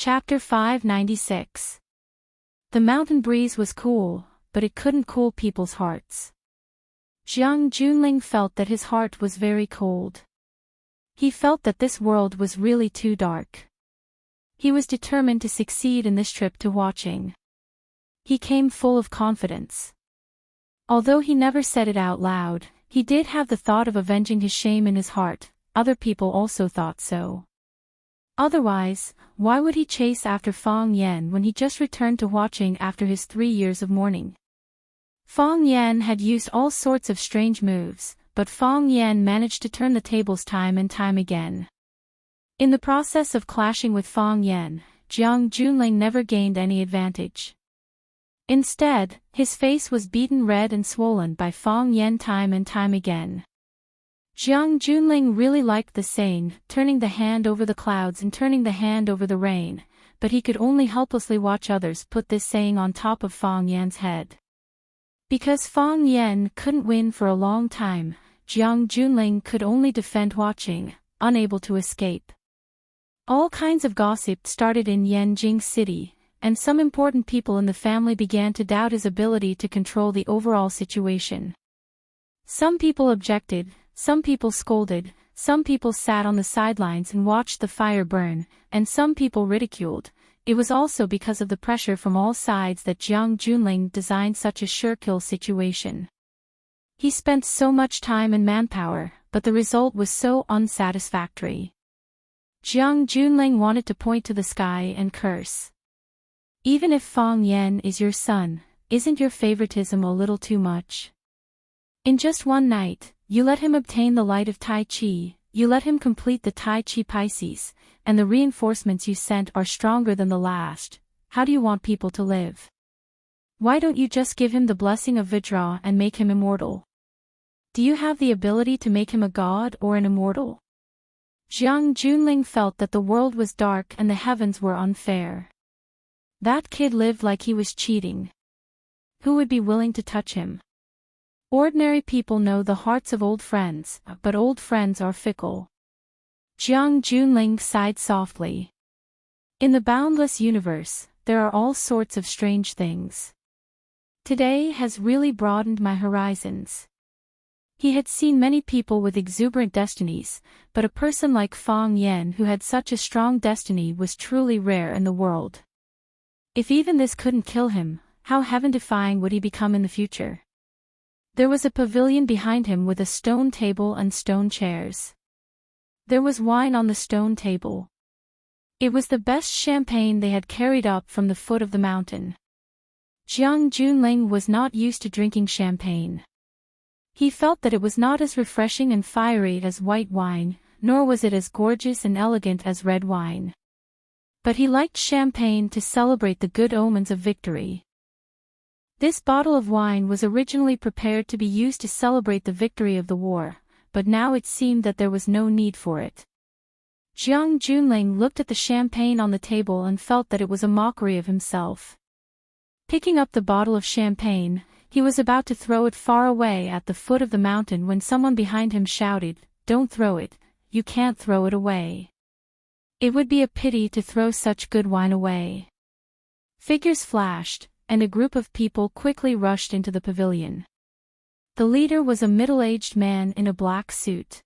Chapter 596. The mountain breeze was cool, but it couldn't cool people's hearts. Jiang Junling felt that his heart was very cold. He felt that this world was really too dark. He was determined to succeed in this trip to watching. He came full of confidence. Although he never said it out loud, he did have the thought of avenging his shame in his heart. Other people also thought so. Otherwise, why would he chase after Fang Yan when he just returned to watching after his 3 years of mourning? Fang Yan had used all sorts of strange moves, but Fang Yan managed to turn the tables time and time again. In the process of clashing with Fang Yan, Jiang Junling never gained any advantage. Instead, his face was beaten red and swollen by Fang Yan time and time again. Jiang Junling really liked the saying, turning the hand over the clouds and turning the hand over the rain, but he could only helplessly watch others put this saying on top of Fang Yan's head. Because Fang Yan couldn't win for a long time, Jiang Junling could only defend watching, unable to escape. All kinds of gossip started in Yanjing City, and some important people in the family began to doubt his ability to control the overall situation. Some people objected, some people scolded, some people sat on the sidelines and watched the fire burn, and some people ridiculed. It was also because of the pressure from all sides that Jiang Junling designed such a sure-kill situation. He spent so much time and manpower, but the result was so unsatisfactory. Jiang Junling wanted to point to the sky and curse. Even if Fang Yan is your son, isn't your favoritism a little too much? In just one night, you let him obtain the light of Tai Chi, you let him complete the Tai Chi Pisces, and the reinforcements you sent are stronger than the last. How do you want people to live? Why don't you just give him the blessing of Vajra and make him immortal? Do you have the ability to make him a god or an immortal? Jiang Junling felt that the world was dark and the heavens were unfair. That kid lived like he was cheating. Who would be willing to touch him? Ordinary people know the hearts of old friends, but old friends are fickle. Jiang Junling sighed softly. In the boundless universe, there are all sorts of strange things. Today has really broadened my horizons. He had seen many people with exuberant destinies, but a person like Fang Yan who had such a strong destiny was truly rare in the world. If even this couldn't kill him, how heaven-defying would he become in the future? There was a pavilion behind him with a stone table and stone chairs. There was wine on the stone table. It was the best champagne they had carried up from the foot of the mountain. Jiang Junling was not used to drinking champagne. He felt that it was not as refreshing and fiery as white wine, nor was it as gorgeous and elegant as red wine. But he liked champagne to celebrate the good omens of victory. This bottle of wine was originally prepared to be used to celebrate the victory of the war, but now it seemed that there was no need for it. Jiang Junling looked at the champagne on the table and felt that it was a mockery of himself. Picking up the bottle of champagne, he was about to throw it far away at the foot of the mountain when someone behind him shouted, "Don't throw it, you can't throw it away. It would be a pity to throw such good wine away." Figures flashed, and a group of people quickly rushed into the pavilion. The leader was a middle-aged man in a black suit.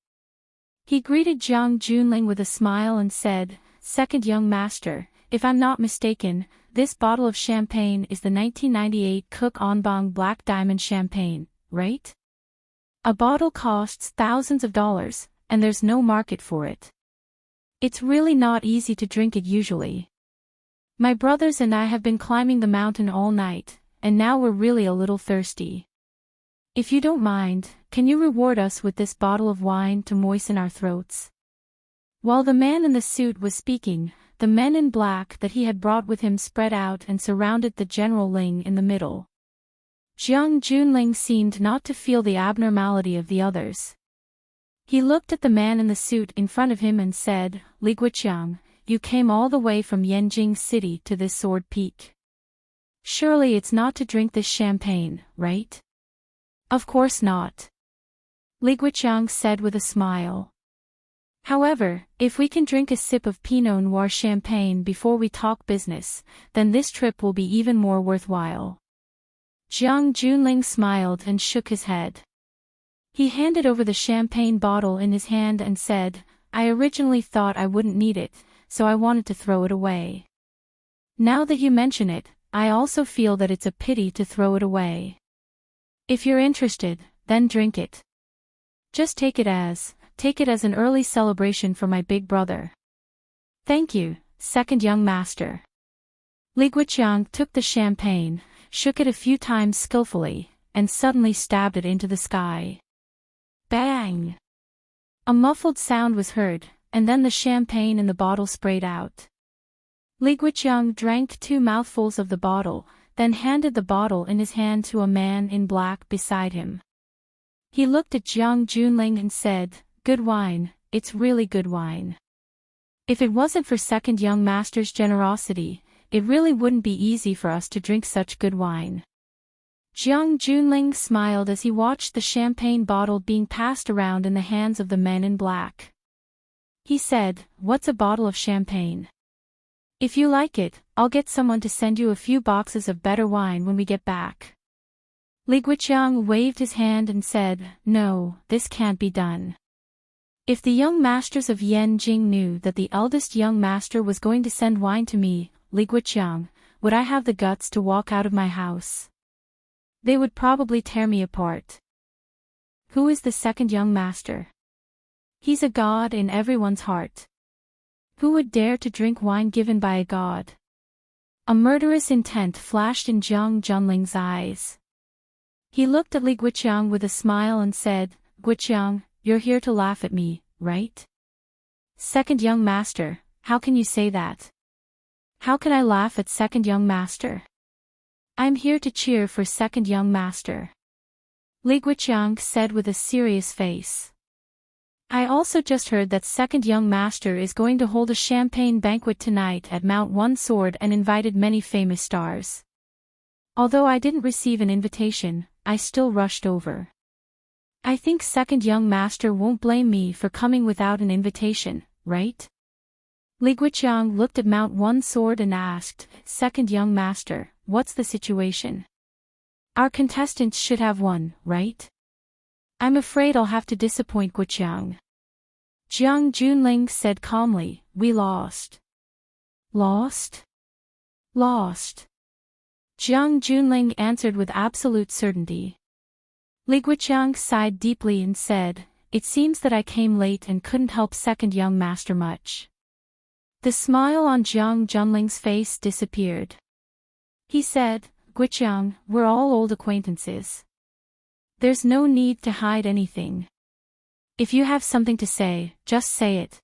He greeted Jiang Junling with a smile and said, "Second young master, if I'm not mistaken, this bottle of champagne is the 1998 Cook Onbong Black Diamond Champagne, right? A bottle costs thousands of dollars, and there's no market for it. It's really not easy to drink it usually. My brothers and I have been climbing the mountain all night, and now we're really a little thirsty. If you don't mind, can you reward us with this bottle of wine to moisten our throats?" While the man in the suit was speaking, the men in black that he had brought with him spread out and surrounded the General Ling in the middle. Jiang Junling seemed not to feel the abnormality of the others. He looked at the man in the suit in front of him and said, "Li Guiqiang, you came all the way from Yanjing City to this Sword Peak. Surely it's not to drink this champagne, right?" "Of course not," Li Guiqiang said with a smile. However, if we can drink a sip of Pinot Noir champagne before we talk business, then this trip will be even more worthwhile. Jiang Junling smiled and shook his head. He handed over the champagne bottle in his hand and said, I originally thought I wouldn't need it, so I wanted to throw it away. Now that you mention it, I also feel that it's a pity to throw it away. If you're interested, then drink it. Just take it as an early celebration for my big brother. Thank you, second young master. Li Guiqiang took the champagne, shook it a few times skillfully, and suddenly stabbed it into the sky. Bang! A muffled sound was heard, and then the champagne in the bottle sprayed out. Li Guiqiang drank 2 mouthfuls of the bottle, then handed the bottle in his hand to a man in black beside him. He looked at Jiang Junling and said, Good wine, it's really good wine. If it wasn't for second young master's generosity, it really wouldn't be easy for us to drink such good wine. Jiang Junling smiled as he watched the champagne bottle being passed around in the hands of the men in black. He said, What's a bottle of champagne? If you like it, I'll get someone to send you a few boxes of better wine when we get back. Li Guiqiang waved his hand and said, No, this can't be done. If the young masters of Yanjing knew that the eldest young master was going to send wine to me, Li Guiqiang, would I have the guts to walk out of my house? They would probably tear me apart. Who is the second young master? He's a god in everyone's heart. Who would dare to drink wine given by a god? A murderous intent flashed in Jiang Junling's eyes. He looked at Li Guiqiang with a smile and said, Guiqiang, you're here to laugh at me, right? Second young master, how can you say that? How can I laugh at second young master? I'm here to cheer for second young master. Li Guiqiang said with a serious face. I also just heard that second young master is going to hold a champagne banquet tonight at Mount One Sword and invited many famous stars. Although I didn't receive an invitation, I still rushed over. I think second young master won't blame me for coming without an invitation, right? Li Guiqiang looked at Mount One Sword and asked, Second young master, what's the situation? Our contestants should have won, right? I'm afraid I'll have to disappoint Guiqiang. Jiang Junling said calmly, We lost. Lost? Lost. Jiang Junling answered with absolute certainty. Li Guiqiang sighed deeply and said, It seems that I came late and couldn't help second young master much. The smile on Jiang Junling's face disappeared. He said, Guiqiang, we're all old acquaintances. There's no need to hide anything. If you have something to say, just say it.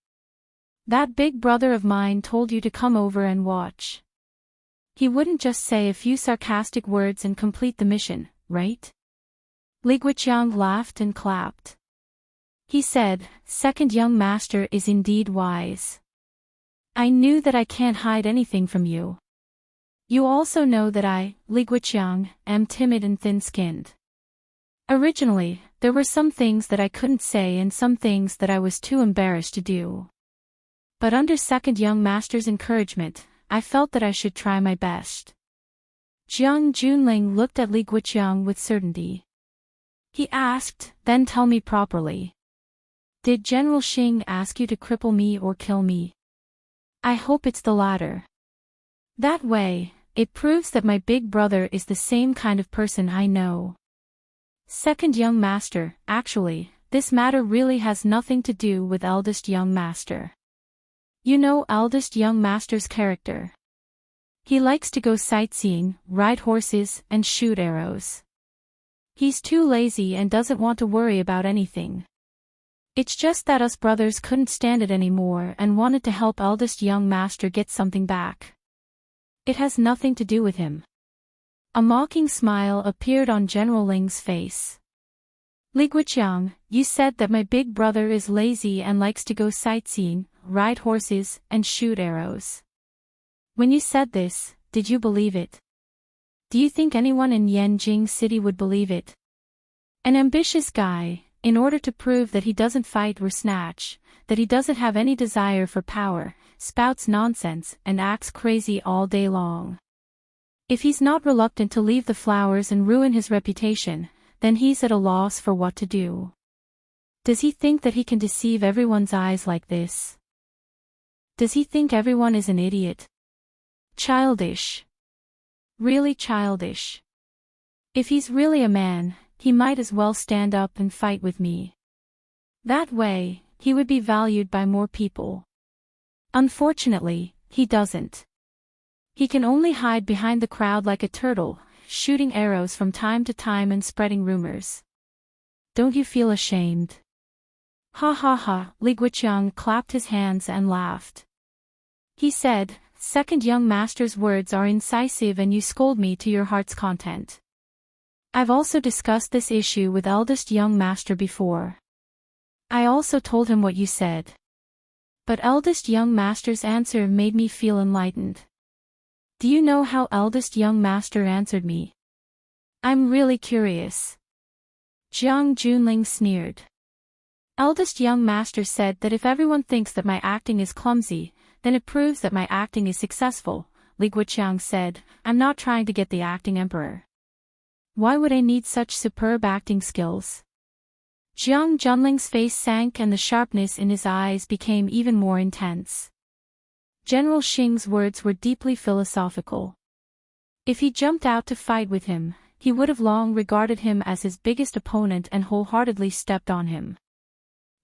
That big brother of mine told you to come over and watch. He wouldn't just say a few sarcastic words and complete the mission, right? Li Guiqiang laughed and clapped. He said, Second young master is indeed wise. I knew that I can't hide anything from you. You also know that I, Li Guiqiang, am timid and thin-skinned. Originally, there were some things that I couldn't say and some things that I was too embarrassed to do. But under second young master's encouragement, I felt that I should try my best. Jiang Junling looked at Li Guiqiang with certainty. He asked, Then tell me properly. Did General Xing ask you to cripple me or kill me? I hope it's the latter. That way, it proves that my big brother is the same kind of person I know. Second young master, actually, this matter really has nothing to do with eldest young master. You know eldest young master's character. He likes to go sightseeing, ride horses, and shoot arrows. He's too lazy and doesn't want to worry about anything. It's just that us brothers couldn't stand it anymore and wanted to help eldest young master get something back. It has nothing to do with him. A mocking smile appeared on General Ling's face. Li Guiqiang, you said that my big brother is lazy and likes to go sightseeing, ride horses, and shoot arrows. When you said this, did you believe it? Do you think anyone in Yanjing City would believe it? An ambitious guy, in order to prove that he doesn't fight or snatch, that he doesn't have any desire for power, spouts nonsense and acts crazy all day long. If he's not reluctant to leave the flowers and ruin his reputation, then he's at a loss for what to do. Does he think that he can deceive everyone's eyes like this? Does he think everyone is an idiot? Childish. Really childish. If he's really a man, he might as well stand up and fight with me. That way, he would be valued by more people. Unfortunately, he doesn't. He can only hide behind the crowd like a turtle, shooting arrows from time to time and spreading rumors. Don't you feel ashamed? Ha ha ha, Li Guiqiang clapped his hands and laughed. He said, "Second young master's words are incisive and you scold me to your heart's content. I've also discussed this issue with eldest young master before. I also told him what you said. But eldest young master's answer made me feel enlightened. Do you know how eldest young master answered me? I'm really curious." Jiang Junling sneered. Eldest young master said that if everyone thinks that my acting is clumsy, then it proves that my acting is successful. Li Guiqiang said, "I'm not trying to get the acting emperor. Why would I need such superb acting skills?" Jiang Junling's face sank and the sharpness in his eyes became even more intense. General Xing's words were deeply philosophical. If he jumped out to fight with him, he would have long regarded him as his biggest opponent and wholeheartedly stepped on him.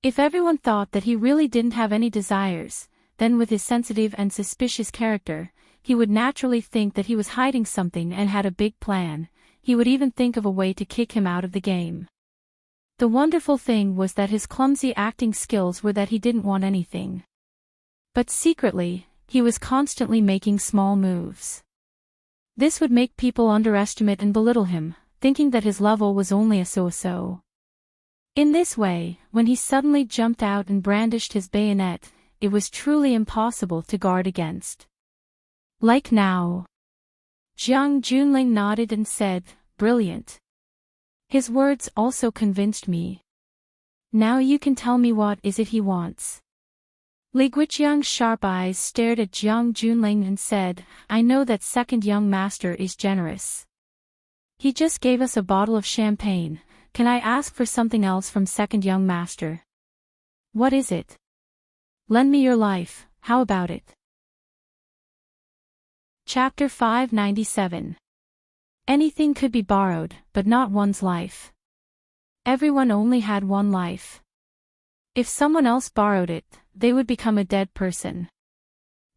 If everyone thought that he really didn't have any desires, then with his sensitive and suspicious character, he would naturally think that he was hiding something and had a big plan. He would even think of a way to kick him out of the game. The wonderful thing was that his clumsy acting skills were that he didn't want anything. But secretly, he was constantly making small moves. This would make people underestimate and belittle him, thinking that his level was only a so-so. In this way, when he suddenly jumped out and brandished his bayonet, it was truly impossible to guard against. Like now. Jiang Junling nodded and said, "Brilliant." His words also convinced me. Now you can tell me what is it he wants. Li Guiqiang's sharp eyes stared at Jiang Junling and said, "I know that second young master is generous. He just gave us a bottle of champagne. Can I ask for something else from second young master?" "What is it?" "Lend me your life, how about it?" Chapter 597. Anything could be borrowed, but not one's life. Everyone only had one life. If someone else borrowed it, they would become a dead person.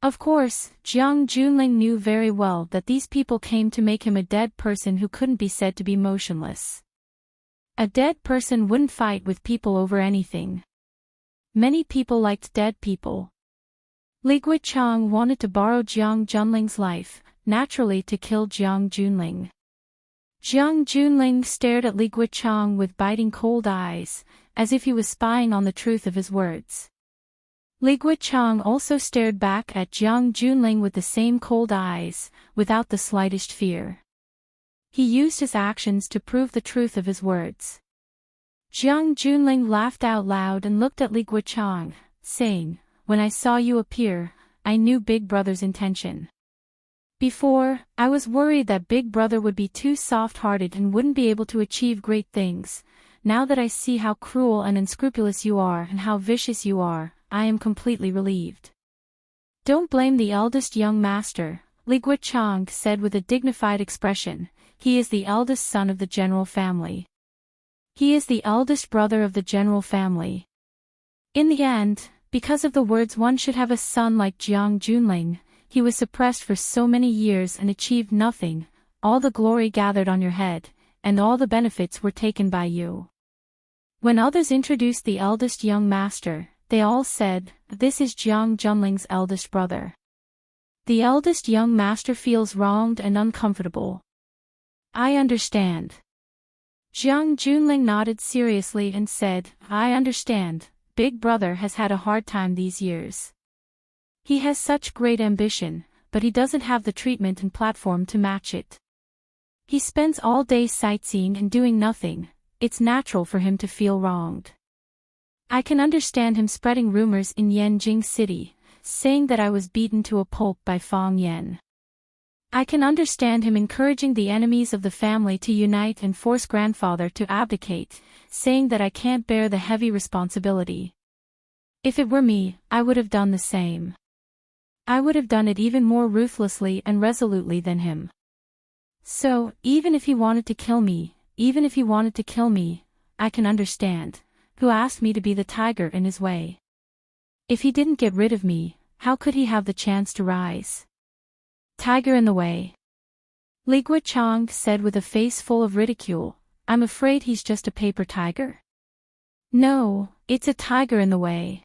Of course, Jiang Junling knew very well that these people came to make him a dead person who couldn't be said to be motionless. A dead person wouldn't fight with people over anything. Many people liked dead people. Li Guiqiang wanted to borrow Jiang Junling's life, naturally to kill Jiang Junling. Jiang Junling stared at Li Guiqiang with biting cold eyes, as if he was spying on the truth of his words. Li Guiqiang also stared back at Jiang Junling with the same cold eyes, without the slightest fear. He used his actions to prove the truth of his words. Jiang Junling laughed out loud and looked at Li Guiqiang, saying, "When I saw you appear, I knew Big Brother's intention. Before, I was worried that Big Brother would be too soft-hearted and wouldn't be able to achieve great things. Now that I see how cruel and unscrupulous you are and how vicious you are, I am completely relieved." "Don't blame the eldest young master," Li Guiqiang said with a dignified expression. "He is the eldest son of the general family. He is the eldest brother of the general family. In the end, because of the words one should have a son like Jiang Junling, he was suppressed for so many years and achieved nothing, all the glory gathered on your head, and all the benefits were taken by you." When others introduced the eldest young master, they all said, "This is Jiang Junling's eldest brother." The eldest young master feels wronged and uncomfortable. "I understand." Jiang Junling nodded seriously and said, "I understand. Big Brother has had a hard time these years. He has such great ambition, but he doesn't have the treatment and platform to match it. He spends all day sightseeing and doing nothing. it's natural for him to feel wronged. I can understand him spreading rumors in Yanjing City, saying that I was beaten to a pulp by Fang Yan. I can understand him encouraging the enemies of the family to unite and force grandfather to abdicate, saying that I can't bear the heavy responsibility. If it were me, I would have done the same. I would have done it even more ruthlessly and resolutely than him. So, even if he wanted to kill me, I can understand, who asked me to be the tiger in his way. If he didn't get rid of me, how could he have the chance to rise? Tiger in the way. Li Guichang said with a face full of ridicule, I'm afraid he's just a paper tiger. No, it's a tiger in the way.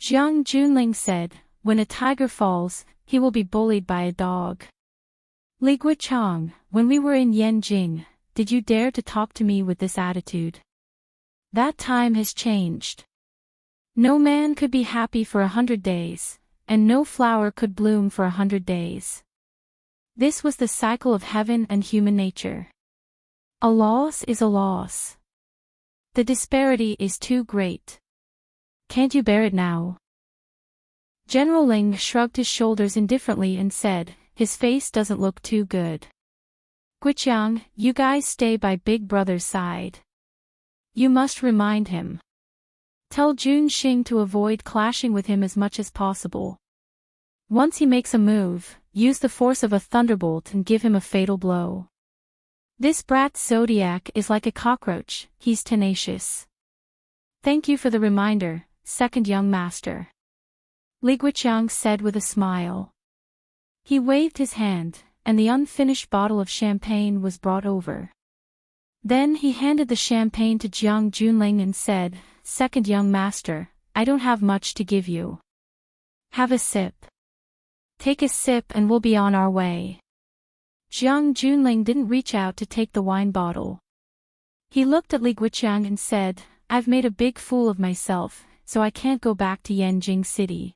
Jiang Junling said, when a tiger falls, he will be bullied by a dog. Li Guichang, when we were in Yanjing, did you dare to talk to me with this attitude? That time has changed. No man could be happy for 100 days, and no flower could bloom for 100 days. This was the cycle of heaven and human nature. A loss is a loss. The disparity is too great. Can't you bear it now? General Ling shrugged his shoulders indifferently and said, his face doesn't look too good. Guichang, you guys stay by Big Brother's side. You must remind him. Tell Jun Xing to avoid clashing with him as much as possible. Once he makes a move, use the force of a thunderbolt and give him a fatal blow. This brat Zodiac is like a cockroach, he's tenacious. Thank you for the reminder, second young master. Li Guichang said with a smile. He waved his hand, and the unfinished bottle of champagne was brought over. Then he handed the champagne to Jiang Junling and said, second young master, I don't have much to give you. Have a sip. Take a sip and we'll be on our way. Jiang Junling didn't reach out to take the wine bottle. He looked at Li Guichang and said, I've made a big fool of myself, so I can't go back to Yanjing City.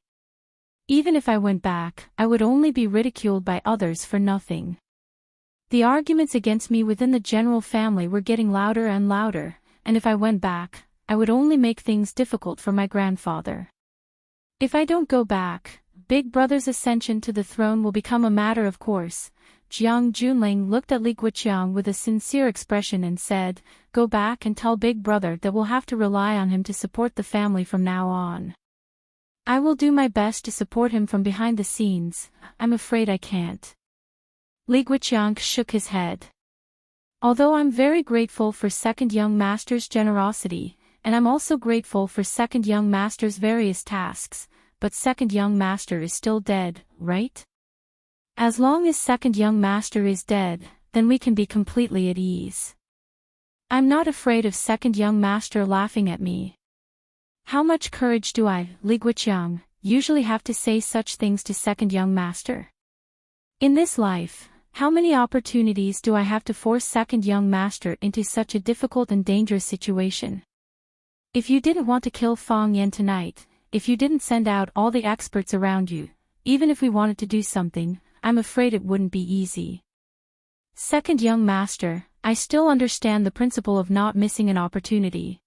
Even if I went back, I would only be ridiculed by others for nothing. The arguments against me within the general family were getting louder and louder, and if I went back, I would only make things difficult for my grandfather. If I don't go back, Big Brother's ascension to the throne will become a matter of course. Jiang Junling looked at Li Guichang with a sincere expression and said, go back and tell Big Brother that we'll have to rely on him to support the family from now on. I will do my best to support him from behind the scenes, I'm afraid I can't. Li Guichang shook his head. Although I'm very grateful for second young master's generosity, and I'm also grateful for second young master's various tasks, but second young master is still dead, right? As long as second young master is dead, then we can be completely at ease. I'm not afraid of second young master laughing at me. How much courage do I, Li Guichang, usually have to say such things to second young master? In this life, how many opportunities do I have to force second young master into such a difficult and dangerous situation? If you didn't want to kill Fang Yan tonight, if you didn't send out all the experts around you, even if we wanted to do something, I'm afraid it wouldn't be easy. Second young master, I still understand the principle of not missing an opportunity.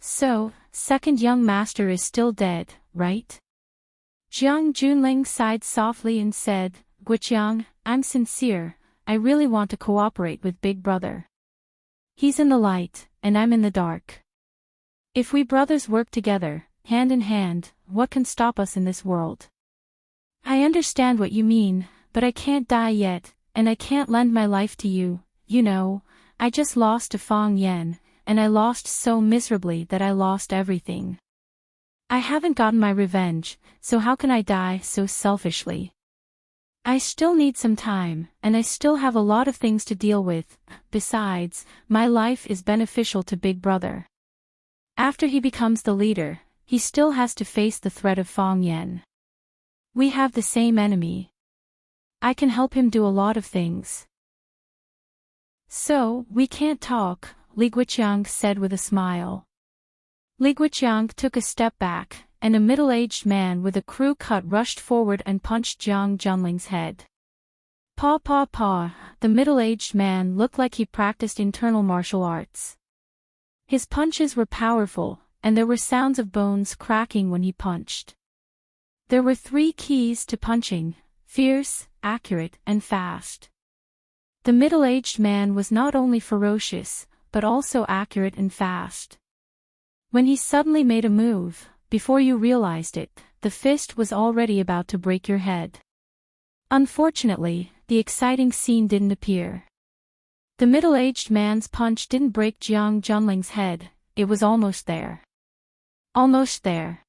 So, second young master is still dead, right? Jiang Junling sighed softly and said, Guichang, I'm sincere, I really want to cooperate with Big Brother. He's in the light, and I'm in the dark. If we brothers work together, hand in hand, what can stop us in this world? I understand what you mean, but I can't die yet, and I can't lend my life to you, you know, I just lost to Fang Yan, and I lost so miserably that I lost everything. I haven't gotten my revenge, so how can I die so selfishly? I still need some time, and I still have a lot of things to deal with, besides, my life is beneficial to Big Brother. After he becomes the leader, he still has to face the threat of Fang Yan. We have the same enemy. I can help him do a lot of things. So, we can't talk, Li Guichang said with a smile. Li Guichang took a step back, and a middle-aged man with a crew cut rushed forward and punched Jiang Junling's head. Paw paw paw, the middle-aged man looked like he practiced internal martial arts. His punches were powerful, and there were sounds of bones cracking when he punched. There were 3 keys to punching: fierce, accurate, and fast. The middle-aged man was not only ferocious, but also accurate and fast. When he suddenly made a move, before you realized it, the fist was already about to break your head. Unfortunately, the exciting scene didn't appear. The middle-aged man's punch didn't break Jiang Junling's head, it was almost there. Almost there.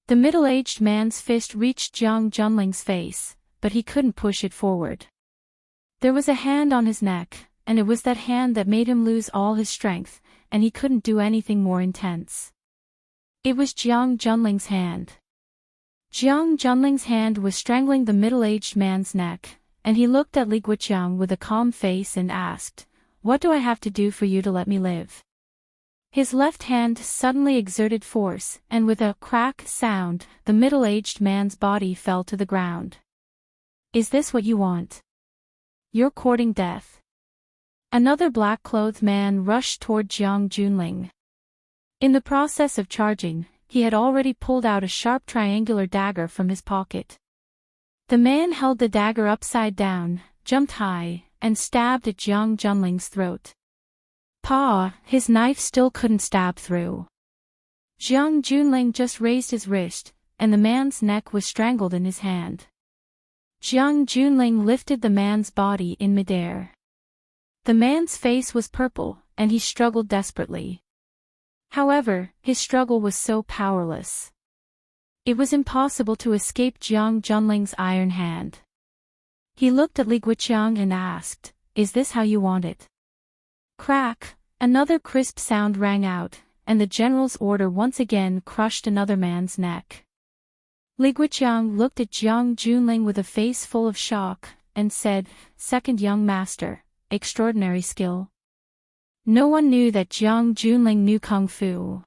The middle-aged man's fist reached Jiang Junling's face, but he couldn't push it forward. There was a hand on his neck, and it was that hand that made him lose all his strength, and he couldn't do anything more intense. It was Jiang Junling's hand. Jiang Junling's hand was strangling the middle-aged man's neck, and he looked at Li Guiqiang with a calm face and asked, "What do I have to do for you to let me live?" His left hand suddenly exerted force, and with a crack sound, the middle-aged man's body fell to the ground. "Is this what you want? You're courting death." Another black-clothed man rushed toward Jiang Junling. In the process of charging, he had already pulled out a sharp triangular dagger from his pocket. The man held the dagger upside down, jumped high, and stabbed at Jiang Junling's throat. His knife still couldn't stab through. Jiang Junling just raised his wrist, and the man's neck was strangled in his hand. Jiang Junling lifted the man's body in midair. The man's face was purple, and he struggled desperately. However, his struggle was so powerless. It was impossible to escape Jiang Junling's iron hand. He looked at Li Guiqiang and asked, "Is this how you want it?" Crack! Another crisp sound rang out, and the general's order once again crushed another man's neck. Li Guiqiang looked at Jiang Junling with a face full of shock, and said, "Second young master, extraordinary skill." No one knew that Jiang Junling knew Kung Fu.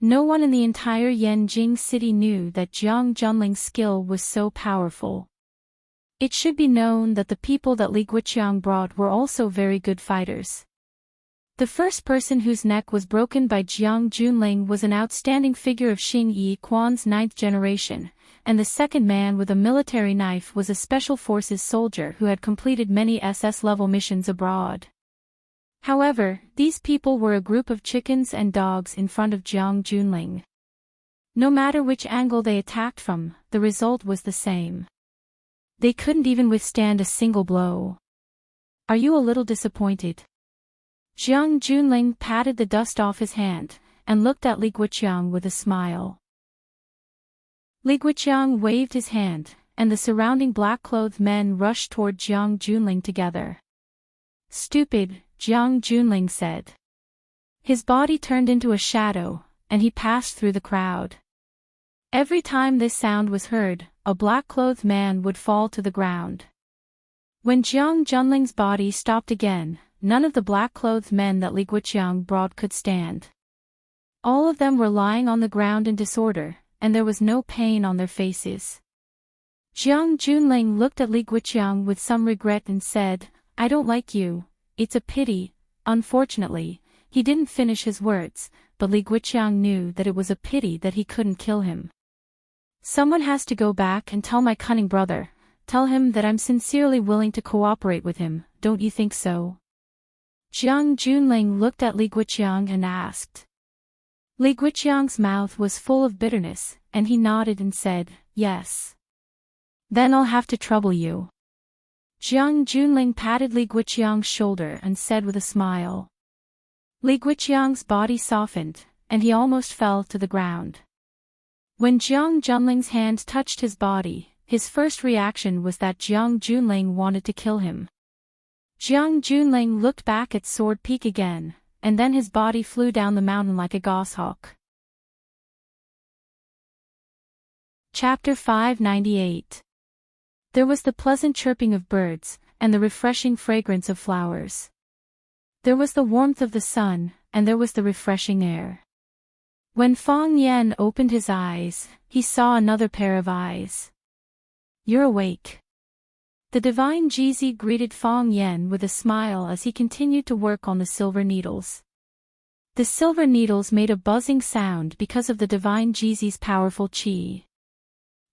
No one in the entire Yanjing city knew that Jiang Junling's skill was so powerful. It should be known that the people that Li Guiqiang brought were also very good fighters. The first person whose neck was broken by Jiang Junling was an outstanding figure of Xing Yi Quan's 9th generation, and the second man with a military knife was a special forces soldier who had completed many SS-level missions abroad. However, these people were a group of chickens and dogs in front of Jiang Junling. No matter which angle they attacked from, the result was the same. They couldn't even withstand a single blow. "Are you a little disappointed?" Jiang Junling patted the dust off his hand, and looked at Li Guiqiang with a smile. Li Guiqiang waved his hand, and the surrounding black-clothed men rushed toward Jiang Junling together. "Stupid," Jiang Junling said. His body turned into a shadow, and he passed through the crowd. Every time this sound was heard, a black-clothed man would fall to the ground. When Jiang Junling's body stopped again, none of the black-clothed men that Li Guiqiang brought could stand. All of them were lying on the ground in disorder, and there was no pain on their faces. Jiang Junling looked at Li Guiqiang with some regret and said, "I don't like you. It's a pity." Unfortunately, he didn't finish his words, but Li Guiqiang knew that it was a pity that he couldn't kill him. "Someone has to go back and tell my cunning brother, tell him that I'm sincerely willing to cooperate with him, don't you think so?" Jiang Junling looked at Li Guiqiang and asked. Li Guiqiang's mouth was full of bitterness, and he nodded and said, "Yes." "Then I'll have to trouble you." Jiang Junling patted Li Guiqiang's shoulder and said with a smile. Li Guiqiang's body softened, and he almost fell to the ground. When Jiang Junling's hand touched his body, his first reaction was that Jiang Junling wanted to kill him. Jiang Junling looked back at Sword Peak again, and then his body flew down the mountain like a goshawk. Chapter 598. There was the pleasant chirping of birds, and the refreshing fragrance of flowers. There was the warmth of the sun, and there was the refreshing air. When Fang Yan opened his eyes, he saw another pair of eyes. "You're awake." The divine Jizi greeted Fang Yan with a smile as he continued to work on the silver needles. The silver needles made a buzzing sound because of the divine Jizi's powerful qi.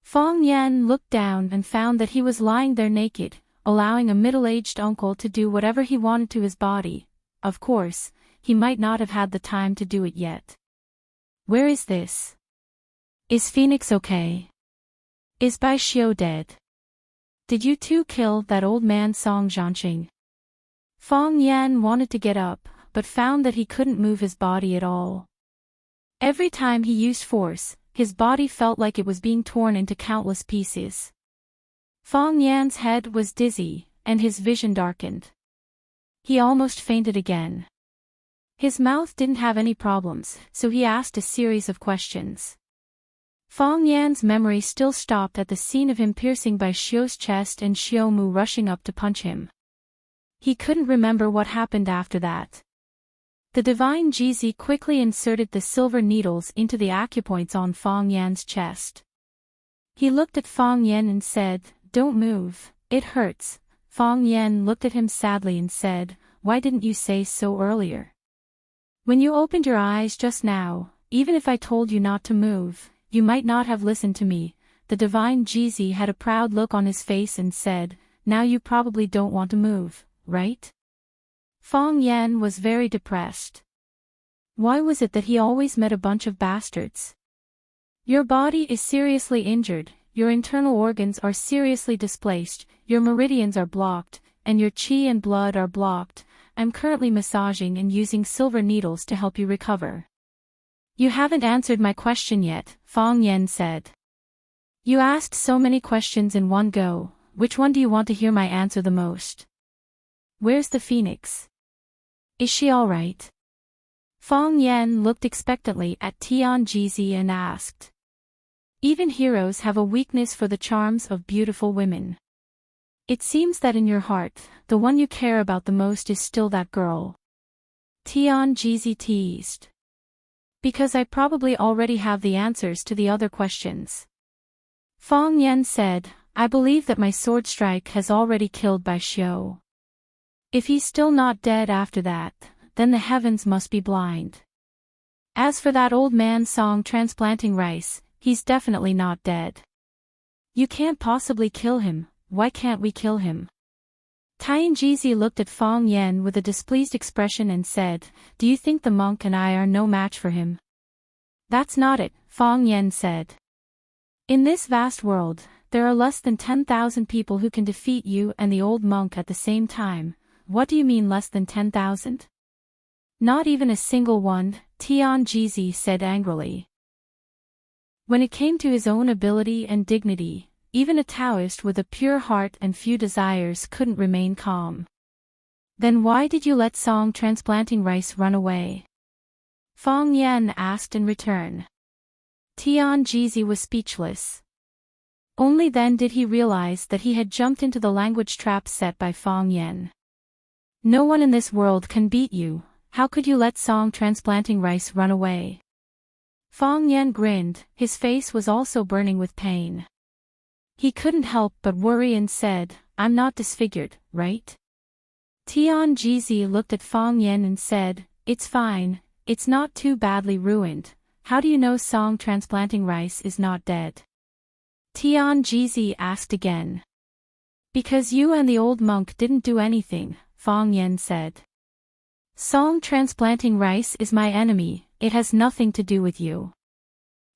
Fang Yan looked down and found that he was lying there naked, allowing a middle-aged uncle to do whatever he wanted to his body. Of course, he might not have had the time to do it yet. Where is this? Is Phoenix okay? Is Bai Xiu dead? Did you two kill that old man Song Zhanqing? Fang Yan wanted to get up, but found that he couldn't move his body at all. Every time he used force, his body felt like it was being torn into countless pieces. Fang Yan's head was dizzy, and his vision darkened. He almost fainted again. His mouth didn't have any problems, so he asked a series of questions. Fang Yan's memory still stopped at the scene of him piercing Bai Xiu's chest and Xiu Mu rushing up to punch him. He couldn't remember what happened after that. The divine Jizi quickly inserted the silver needles into the acupoints on Fang Yan's chest. He looked at Fang Yan and said, "Don't move, it hurts." Fang Yan looked at him sadly and said, "Why didn't you say so earlier? When you opened your eyes just now, even if I told you not to move, you might not have listened to me." The divine Jizi had a proud look on his face and said, "Now you probably don't want to move, right?" Fang Yan was very depressed. Why was it that he always met a bunch of bastards? Your body is seriously injured, your internal organs are seriously displaced, your meridians are blocked, and your qi and blood are blocked. I'm currently massaging and using silver needles to help you recover. You haven't answered my question yet, Fang Yan said. You asked so many questions in one go, which one do you want to hear my answer the most? Where's the phoenix? Is she alright? Fang Yan looked expectantly at Tian Jizi and asked. Even heroes have a weakness for the charms of beautiful women. It seems that in your heart, the one you care about the most is still that girl. Tian Jizi teased. Because I probably already have the answers to the other questions. Fang Yan said, I believe that my sword strike has already killed Bai Xiu. If he's still not dead after that, then the heavens must be blind. As for that old man Song transplanting rice, he's definitely not dead. You can't possibly kill him, why can't we kill him? Tian Jizi looked at Fang Yan with a displeased expression and said, Do you think the monk and I are no match for him? That's not it, Fang Yan said. In this vast world, there are less than 10,000 people who can defeat you and the old monk at the same time. What do you mean less than 10,000? Not even a single one, Tian Jizi said angrily. When it came to his own ability and dignity, even a Taoist with a pure heart and few desires couldn't remain calm. Then why did you let Song transplanting rice run away? Fang Yan asked in return. Tian Jizi was speechless. Only then did he realize that he had jumped into the language trap set by Fang Yan. No one in this world can beat you, how could you let Song transplanting rice run away? Fang Yan grinned, his face was also burning with pain. He couldn't help but worry and said, I'm not disfigured, right? Tian Jizi looked at Fang Yan and said, It's fine, it's not too badly ruined. How do you know Song transplanting rice is not dead? Tian Jizi asked again. Because you and the old monk didn't do anything, Fang Yan said. Song transplanting rice is my enemy, it has nothing to do with you.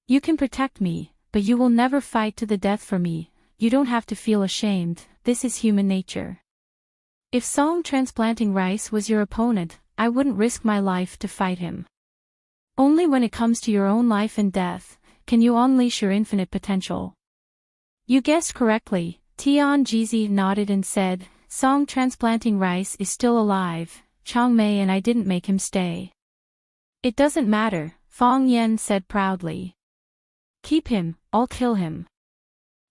You can protect me, but you will never fight to the death for me, you don't have to feel ashamed, this is human nature. If Song transplanting rice was your opponent, I wouldn't risk my life to fight him. Only when it comes to your own life and death, can you unleash your infinite potential. You guessed correctly, Tian Jizi nodded and said, Song transplanting rice is still alive, Changmei and I didn't make him stay. It doesn't matter, Fang Yan said proudly. Keep him, I'll kill him.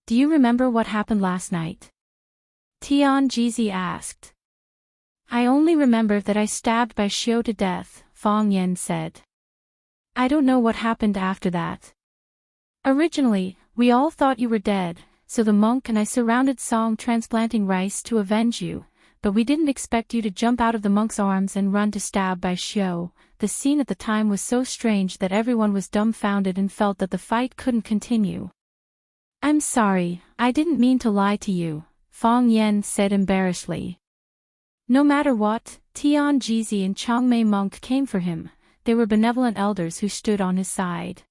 Do you remember what happened last night? Tian Jizi asked. I only remember that I stabbed Bai Xiu to death, Fang Yan said. I don't know what happened after that. Originally, we all thought you were dead, so the monk and I surrounded Song transplanting rice to avenge you, but we didn't expect you to jump out of the monk's arms and run to stab Bai Xiu." The scene at the time was so strange that everyone was dumbfounded and felt that the fight couldn't continue. "I'm sorry, I didn't mean to lie to you," Fang Yan said embarrassedly. No matter what, Tian Jizi and Changmei Monk came for him. They were benevolent elders who stood on his side.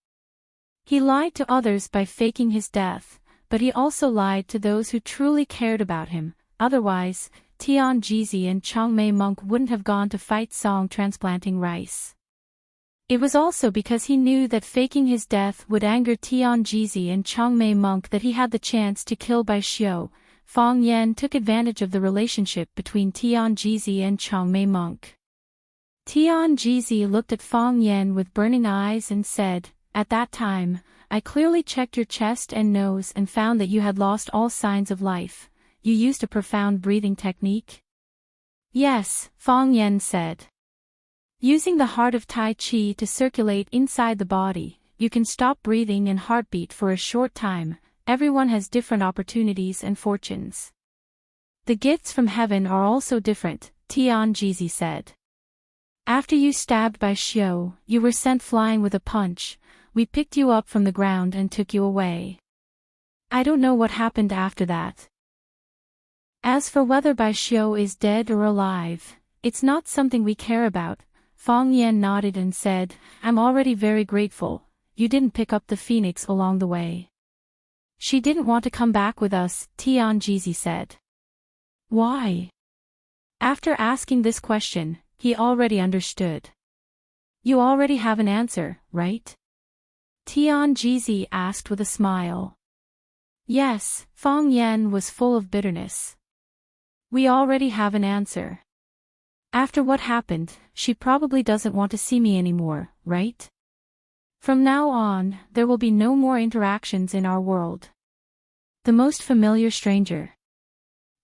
He lied to others by faking his death, but he also lied to those who truly cared about him. Otherwise, Tian Jizi and Changmei Monk wouldn't have gone to fight Song transplanting rice. It was also because he knew that faking his death would anger Tian Jizi and Changmei Monk that he had the chance to kill Bai Xiu. Fang Yan took advantage of the relationship between Tian Jizi and Changmei Monk. Tian Jizi looked at Fang Yan with burning eyes and said, "At that time, I clearly checked your chest and nose and found that you had lost all signs of life. You used a profound breathing technique?" "Yes," Fang Yan said. "Using the heart of Tai Chi to circulate inside the body, you can stop breathing and heartbeat for a short time. Everyone has different opportunities and fortunes. The gifts from heaven are also different," Tian Jizi said. "After you stabbed Bai Xiu, you were sent flying with a punch. We picked you up from the ground and took you away. I don't know what happened after that. As for whether Bai Xiu is dead or alive, it's not something we care about." Fang Yan nodded and said, "I'm already very grateful. You didn't pick up the phoenix along the way." "She didn't want to come back with us," Tian Jizi said. "Why?" After asking this question, he already understood. "You already have an answer, right?" Tian Jizi asked with a smile. "Yes," Fang Yan was full of bitterness. "We already have an answer. After what happened, she probably doesn't want to see me anymore, right? From now on, there will be no more interactions in our world." The most familiar stranger.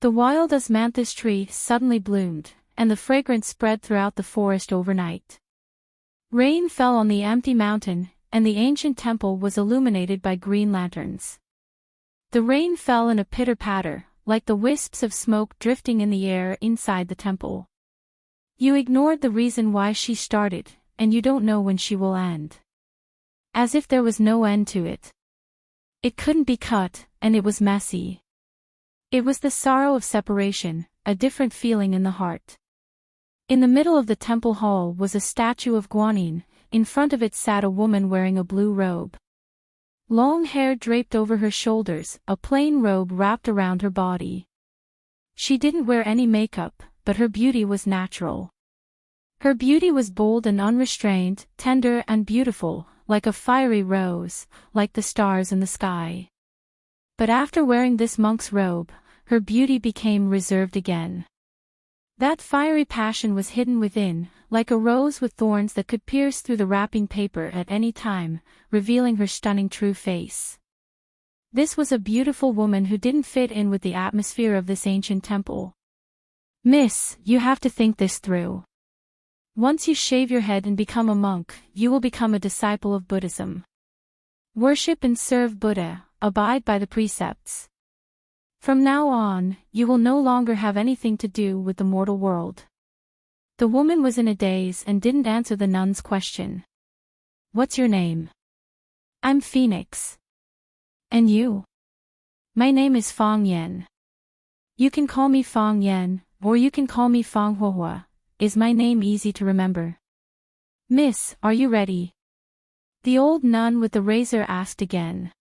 The wild osmanthus tree suddenly bloomed, and the fragrance spread throughout the forest overnight. Rain fell on the empty mountain, and the ancient temple was illuminated by green lanterns. The rain fell in a pitter-patter, like the wisps of smoke drifting in the air inside the temple. You ignored the reason why she started, and you don't know when she will end. As if there was no end to it. It couldn't be cut, and it was messy. It was the sorrow of separation, a different feeling in the heart. In the middle of the temple hall was a statue of Guanyin. In front of it sat a woman wearing a blue robe. Long hair draped over her shoulders, a plain robe wrapped around her body. She didn't wear any makeup, but her beauty was natural. Her beauty was bold and unrestrained, tender and beautiful, like a fiery rose, like the stars in the sky. But after wearing this monk's robe, her beauty became reserved again. That fiery passion was hidden within, like a rose with thorns that could pierce through the wrapping paper at any time, revealing her stunning true face. This was a beautiful woman who didn't fit in with the atmosphere of this ancient temple. "Miss, you have to think this through. Once you shave your head and become a monk, you will become a disciple of Buddhism. Worship and serve Buddha, abide by the precepts. From now on, you will no longer have anything to do with the mortal world." The woman was in a daze and didn't answer the nun's question. "What's your name?" "I'm Phoenix." "And you?" "My name is Fang Yan." "You can call me Fang Yan, or you can call me Fang Huohua. Is my name easy to remember?" "Miss, are you ready?" The old nun with the razor asked again.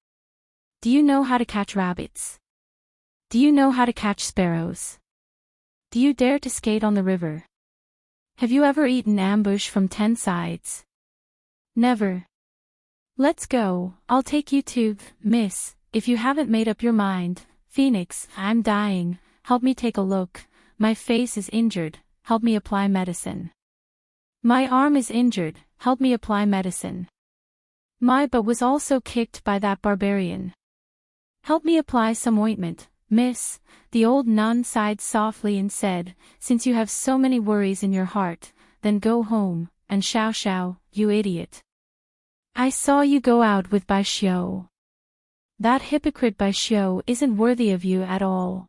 "Do you know how to catch rabbits? Do you know how to catch sparrows? Do you dare to skate on the river? Have you ever eaten ambush from 10 sides?" "Never." "Let's go, I'll take you to, miss, if you haven't made up your mind." "Phoenix, I'm dying, help me take a look. My face is injured, help me apply medicine. My arm is injured, help me apply medicine. My butt was also kicked by that barbarian. Help me apply some ointment, miss." The old nun sighed softly and said, "Since you have so many worries in your heart, then go home, and shao, you idiot. I saw you go out with Bai Xiu. That hypocrite Bai Xiu isn't worthy of you at all."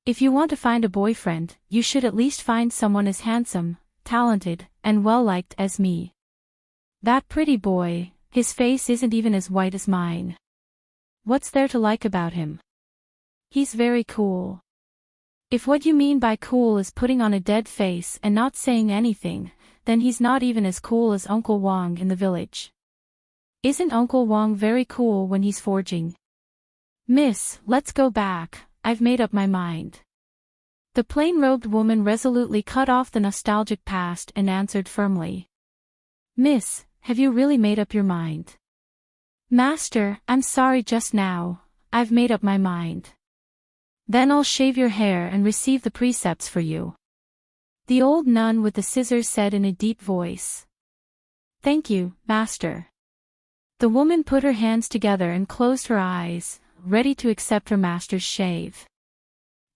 If you want to find a boyfriend, you should at least find someone as handsome, talented, and well-liked as me. That pretty boy, his face isn't even as white as mine. What's there to like about him? He's very cool. If what you mean by cool is putting on a dead face and not saying anything, then he's not even as cool as Uncle Wong in the village. Isn't Uncle Wong very cool when he's forging? Miss, let's go back, I've made up my mind. The plain-robed woman resolutely cut off the nostalgic past and answered firmly. Miss, have you really made up your mind? Master, I'm sorry just now, I've made up my mind. Then I'll shave your hair and receive the precepts for you. The old nun with the scissors said in a deep voice. Thank you, master. The woman put her hands together and closed her eyes, ready to accept her master's shave.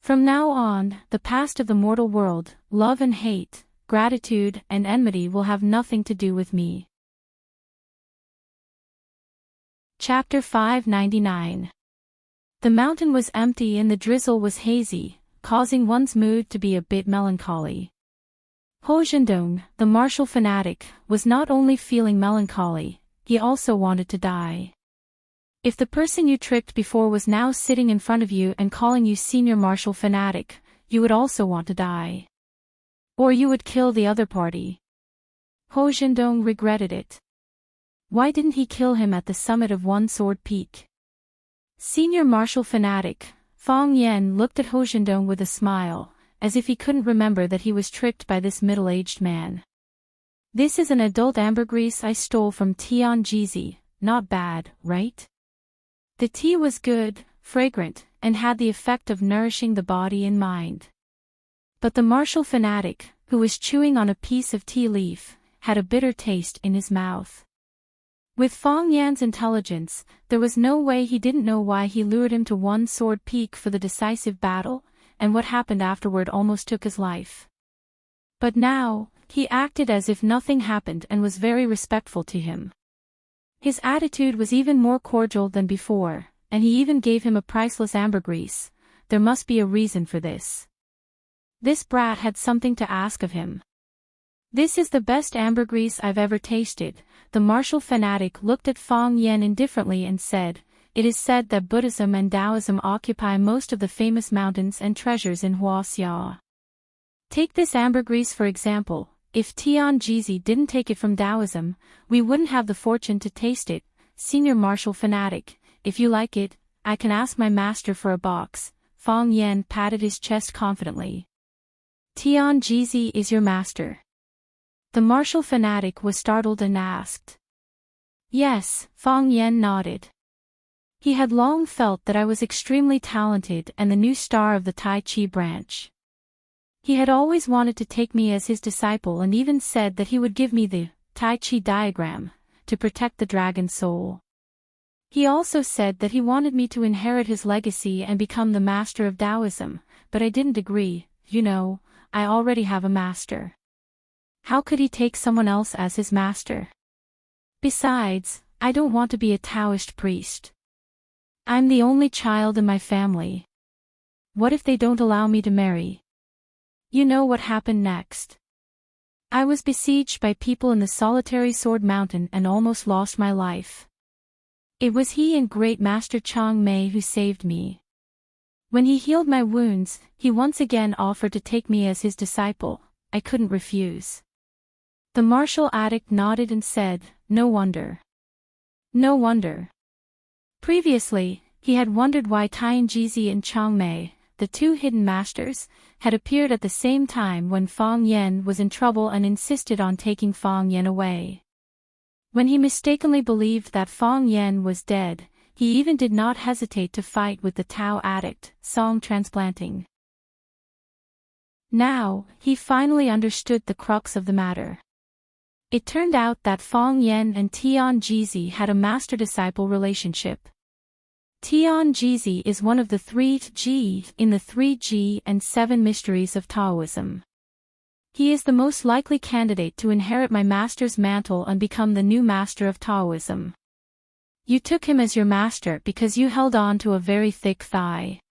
From now on, the past of the mortal world, love and hate, gratitude and enmity will have nothing to do with me. Chapter 599. The mountain was empty and the drizzle was hazy, causing one's mood to be a bit melancholy. Ho Zhendong, the martial fanatic, was not only feeling melancholy, he also wanted to die. If the person you tricked before was now sitting in front of you and calling you senior martial fanatic, you would also want to die. Or you would kill the other party. Ho Zhendong regretted it. Why didn't he kill him at the summit of One Sword Peak? Senior martial fanatic, Fong Yen looked at Ho Zhendong with a smile, as if he couldn't remember that he was tricked by this middle-aged man. This is an adult ambergris I stole from Tian Jizi, not bad, right? The tea was good, fragrant, and had the effect of nourishing the body and mind. But the martial fanatic, who was chewing on a piece of tea leaf, had a bitter taste in his mouth. With Fong Yan's intelligence, there was no way he didn't know why he lured him to One Sword Peak for the decisive battle, and what happened afterward almost took his life. But now, he acted as if nothing happened and was very respectful to him. His attitude was even more cordial than before, and he even gave him a priceless ambergris. There must be a reason for this. This brat had something to ask of him. This is the best ambergris I've ever tasted. The martial fanatic looked at Fong Yen indifferently and said, It is said that Buddhism and Taoism occupy most of the famous mountains and treasures in Huaxia. Take this ambergris for example. If Tian Jizi didn't take it from Taoism, we wouldn't have the fortune to taste it. Senior martial fanatic, if you like it, I can ask my master for a box. Fong Yen patted his chest confidently. Tian Jizi is your master? The martial fanatic was startled and asked. Yes, Fong Yen nodded. He had long felt that I was extremely talented and the new star of the Tai Chi branch. He had always wanted to take me as his disciple and even said that he would give me the Tai Chi diagram to protect the dragon soul. He also said that he wanted me to inherit his legacy and become the master of Taoism, but I didn't agree. I already have a master. How could he take someone else as his master? Besides, I don't want to be a Taoist priest. I'm the only child in my family. What if they don't allow me to marry? You know what happened next. I was besieged by people in the solitary Sword Mountain and almost lost my life. It was he and Great Master Chang Mei who saved me. When he healed my wounds, he once again offered to take me as his disciple. I couldn't refuse. The martial addict nodded and said, No wonder. No wonder. Previously, he had wondered why Tian Jizi and Chang Mei, the two hidden masters, had appeared at the same time when Fong Yen was in trouble and insisted on taking Fong Yen away. When he mistakenly believed that Fong Yen was dead, he even did not hesitate to fight with the Tao addict, Song Transplanting. Now, he finally understood the crux of the matter. It turned out that Fong Yen and Tian Jizi had a master-disciple relationship. Tian Jizi is one of the 3 G in the 3 G and 7 mysteries of Taoism. He is the most likely candidate to inherit my master's mantle and become the new master of Taoism. You took him as your master because you held on to a very thick thigh.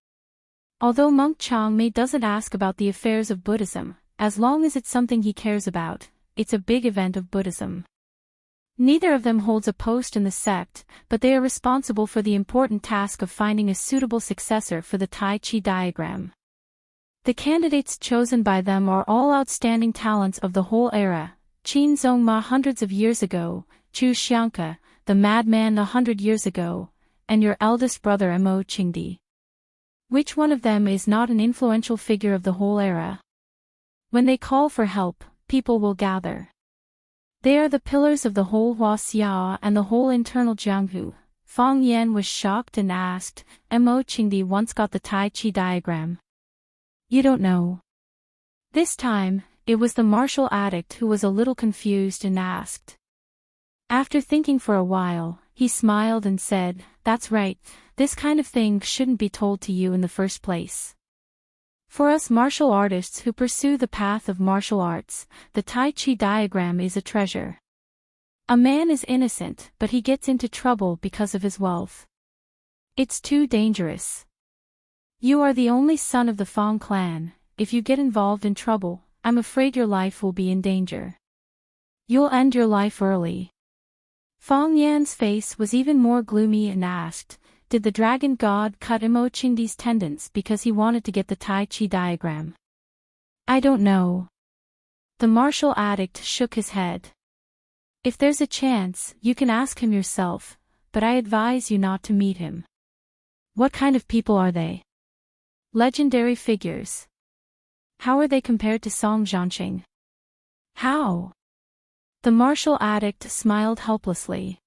Although Monk Changmei doesn't ask about the affairs of Buddhism, as long as it's something he cares about, it's a big event of Buddhism. Neither of them holds a post in the sect, but they are responsible for the important task of finding a suitable successor for the Tai Chi diagram. The candidates chosen by them are all outstanding talents of the whole era: Qin Zongma hundreds of years ago, Chu Xiangke, the madman 100 years ago, and your eldest brother Mo Qingdi. Which one of them is not an influential figure of the whole era? When they call for help, people will gather. They are the pillars of the whole Huaxia and the whole internal Jianghu. Fang Yan was shocked and asked, Mo Qingdi once got the Tai Chi diagram. You don't know. This time, it was the martial addict who was a little confused and asked. After thinking for a while, he smiled and said, That's right, this kind of thing shouldn't be told to you in the first place. For us martial artists who pursue the path of martial arts, the Tai Chi diagram is a treasure. A man is innocent, but he gets into trouble because of his wealth. It's too dangerous. You are the only son of the Fang clan. If you get involved in trouble, I'm afraid your life will be in danger. You'll end your life early. Fang Yan's face was even more gloomy and asked, Did the dragon god cut Mo Qingdi's tendons because he wanted to get the Tai Chi diagram? I don't know. The martial addict shook his head. If there's a chance, you can ask him yourself, but I advise you not to meet him. What kind of people are they? Legendary figures. How are they compared to Song Jianqing? How? The martial addict smiled helplessly.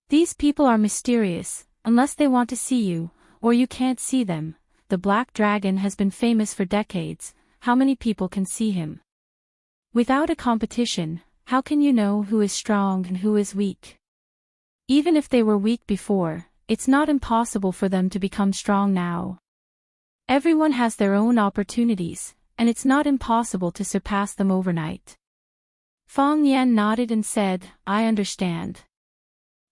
These people are mysterious, unless they want to see you, or you can't see them. The Black Dragon has been famous for decades. How many people can see him? Without a competition, how can you know who is strong and who is weak? Even if they were weak before, it's not impossible for them to become strong now. Everyone has their own opportunities, and it's not impossible to surpass them overnight. Fang Yan nodded and said, I understand.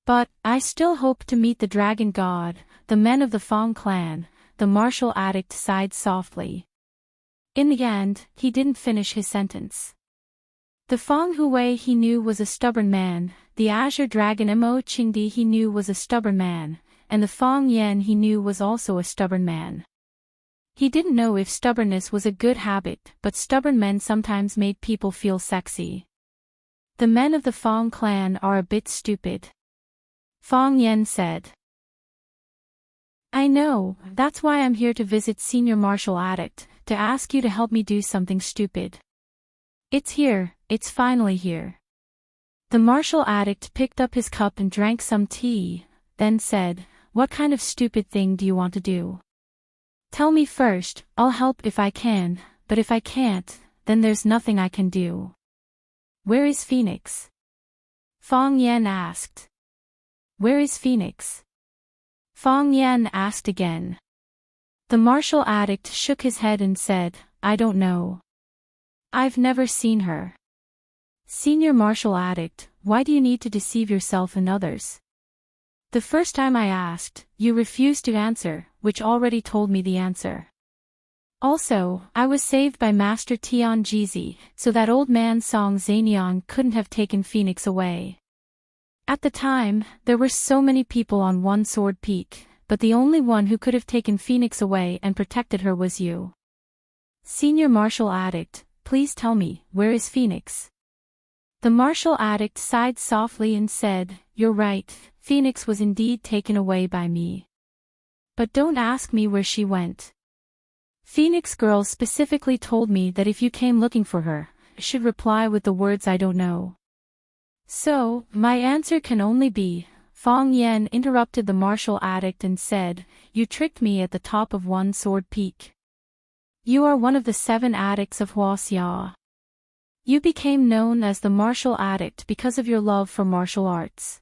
But, I still hope to meet the dragon god, the men of the Fang clan. The martial addict sighed softly. In the end, he didn't finish his sentence. The Fang Hui he knew was a stubborn man, the Azure Dragon Mo Qingdi he knew was a stubborn man, and the Fang Yan he knew was also a stubborn man. He didn't know if stubbornness was a good habit, but stubborn men sometimes made people feel sexy. The men of the Fang clan are a bit stupid. Fang Yan said. I know, that's why I'm here to visit Senior Martial Addict, to ask you to help me do something stupid. It's here, it's finally here. The martial addict picked up his cup and drank some tea, then said, What kind of stupid thing do you want to do? Tell me first, I'll help if I can, but if I can't, then there's nothing I can do. Where is Phoenix? Fang Yan asked. Where is Phoenix? Fang Yan asked again. The martial addict shook his head and said, I don't know. I've never seen her. Senior martial addict, why do you need to deceive yourself and others? The first time I asked, you refused to answer, which already told me the answer. Also, I was saved by Master Tian Jizi, so that old man Song Zanian couldn't have taken Phoenix away. At the time, there were so many people on One Sword Peak, but the only one who could have taken Phoenix away and protected her was you. Senior martial addict, please tell me, where is Phoenix? The martial addict sighed softly and said, You're right, Phoenix was indeed taken away by me. But don't ask me where she went. Phoenix girl specifically told me that if you came looking for her, I should reply with the words I don't know. So, my answer can only be, Fang Yan interrupted the martial addict and said, You tricked me at the top of One Sword Peak. You are one of the 7 addicts of Huaxia. You became known as the martial addict because of your love for martial arts.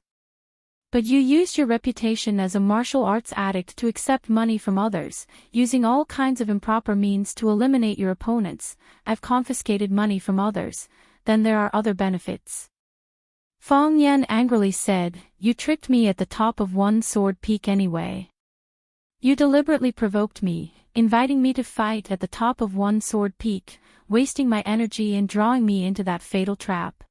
But you used your reputation as a martial arts addict to accept money from others, using all kinds of improper means to eliminate your opponents. I've confiscated money from others, then there are other benefits. Fang Yan angrily said, You tricked me at the top of One Sword Peak anyway. You deliberately provoked me, inviting me to fight at the top of one sword peak, wasting my energy and drawing me into that fatal trap.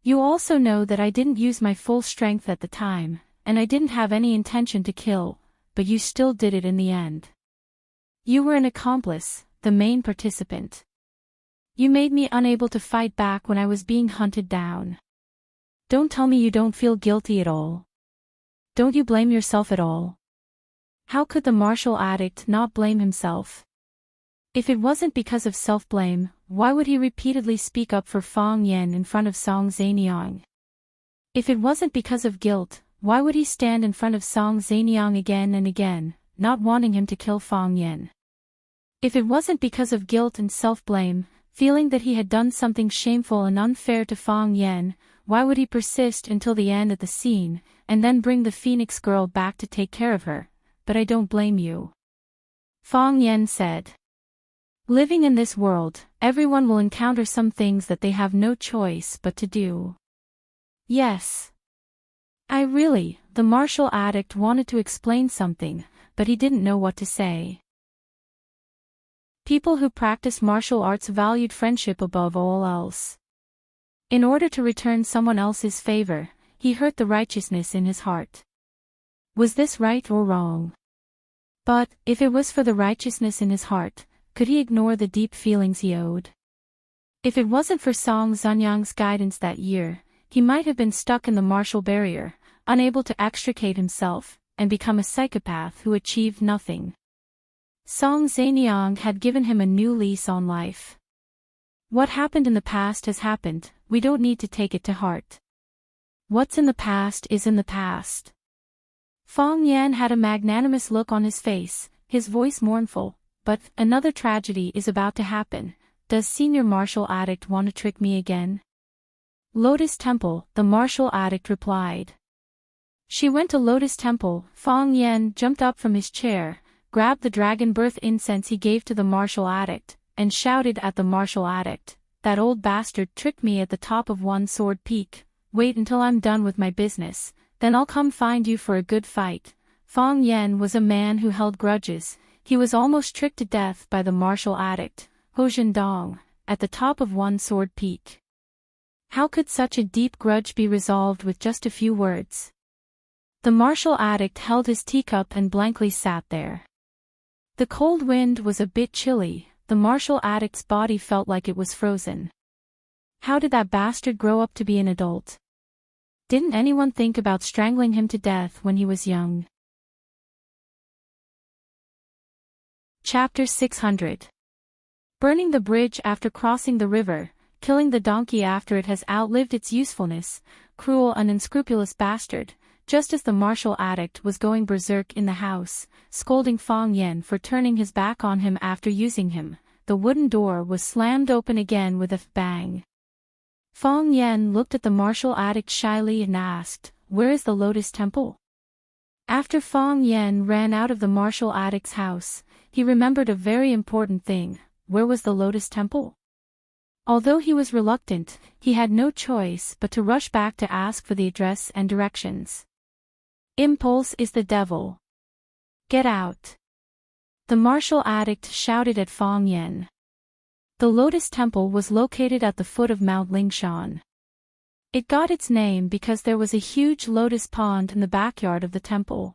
You also know that I didn't use my full strength at the time, and I didn't have any intention to kill, but you still did it in the end. You were an accomplice, the main participant. You made me unable to fight back when I was being hunted down. Don't tell me you don't feel guilty at all. Don't you blame yourself at all? How could the martial addict not blame himself? If it wasn't because of self-blame, why would he repeatedly speak up for Fang Yan in front of Song Zaniang? If it wasn't because of guilt, why would he stand in front of Song Zaniang again and again, not wanting him to kill Fang Yan? If it wasn't because of guilt and self-blame, feeling that he had done something shameful and unfair to Fang Yan, why would he persist until the end of the scene, and then bring the Phoenix girl back to take care of her? But I don't blame you. Fang Yan said. Living in this world, everyone will encounter some things that they have no choice but to do. Yes. The martial addict wanted to explain something, but he didn't know what to say. People who practice martial arts valued friendship above all else. In order to return someone else's favor, he hurt the righteousness in his heart. Was this right or wrong? But, if it was for the righteousness in his heart, could he ignore the deep feelings he owed? If it wasn't for Song Zanyang's guidance that year, he might have been stuck in the martial barrier, unable to extricate himself, and become a psychopath who achieved nothing. Song Zaniang had given him a new lease on life. What happened in the past has happened, we don't need to take it to heart. What's in the past is in the past. Fang Yan had a magnanimous look on his face, his voice mournful, but another tragedy is about to happen. Does Senior Martial Addict want to trick me again? Lotus Temple, the martial addict replied. She went to Lotus Temple. Fang Yan jumped up from his chair, grabbed the dragon birth incense he gave to the martial addict, and shouted at the martial addict, "That old bastard tricked me at the top of one sword peak. Wait until I'm done with my business, then I'll come find you for a good fight." Fang Yan was a man who held grudges. He was almost tricked to death by the martial addict, Ho Zhendong, at the top of one sword peak. How could such a deep grudge be resolved with just a few words? The martial addict held his teacup and blankly sat there. The cold wind was a bit chilly, the martial addict's body felt like it was frozen. How did that bastard grow up to be an adult? Didn't anyone think about strangling him to death when he was young? Chapter 600. Burning the bridge after crossing the river, killing the donkey after it has outlived its usefulness, cruel and unscrupulous bastard. Just as the martial addict was going berserk in the house, scolding Fang Yan for turning his back on him after using him, the wooden door was slammed open again with a bang. Fang Yan looked at the martial addict shyly and asked, "Where is the Lotus Temple?" After Fang Yan ran out of the martial addict's house, he remembered a very important thing. Where was the Lotus Temple? Although he was reluctant, he had no choice but to rush back to ask for the address and directions. Impulse is the devil. Get out. The martial addict shouted at Fang Yan. The Lotus Temple was located at the foot of Mount Lingshan. It got its name because there was a huge lotus pond in the backyard of the temple.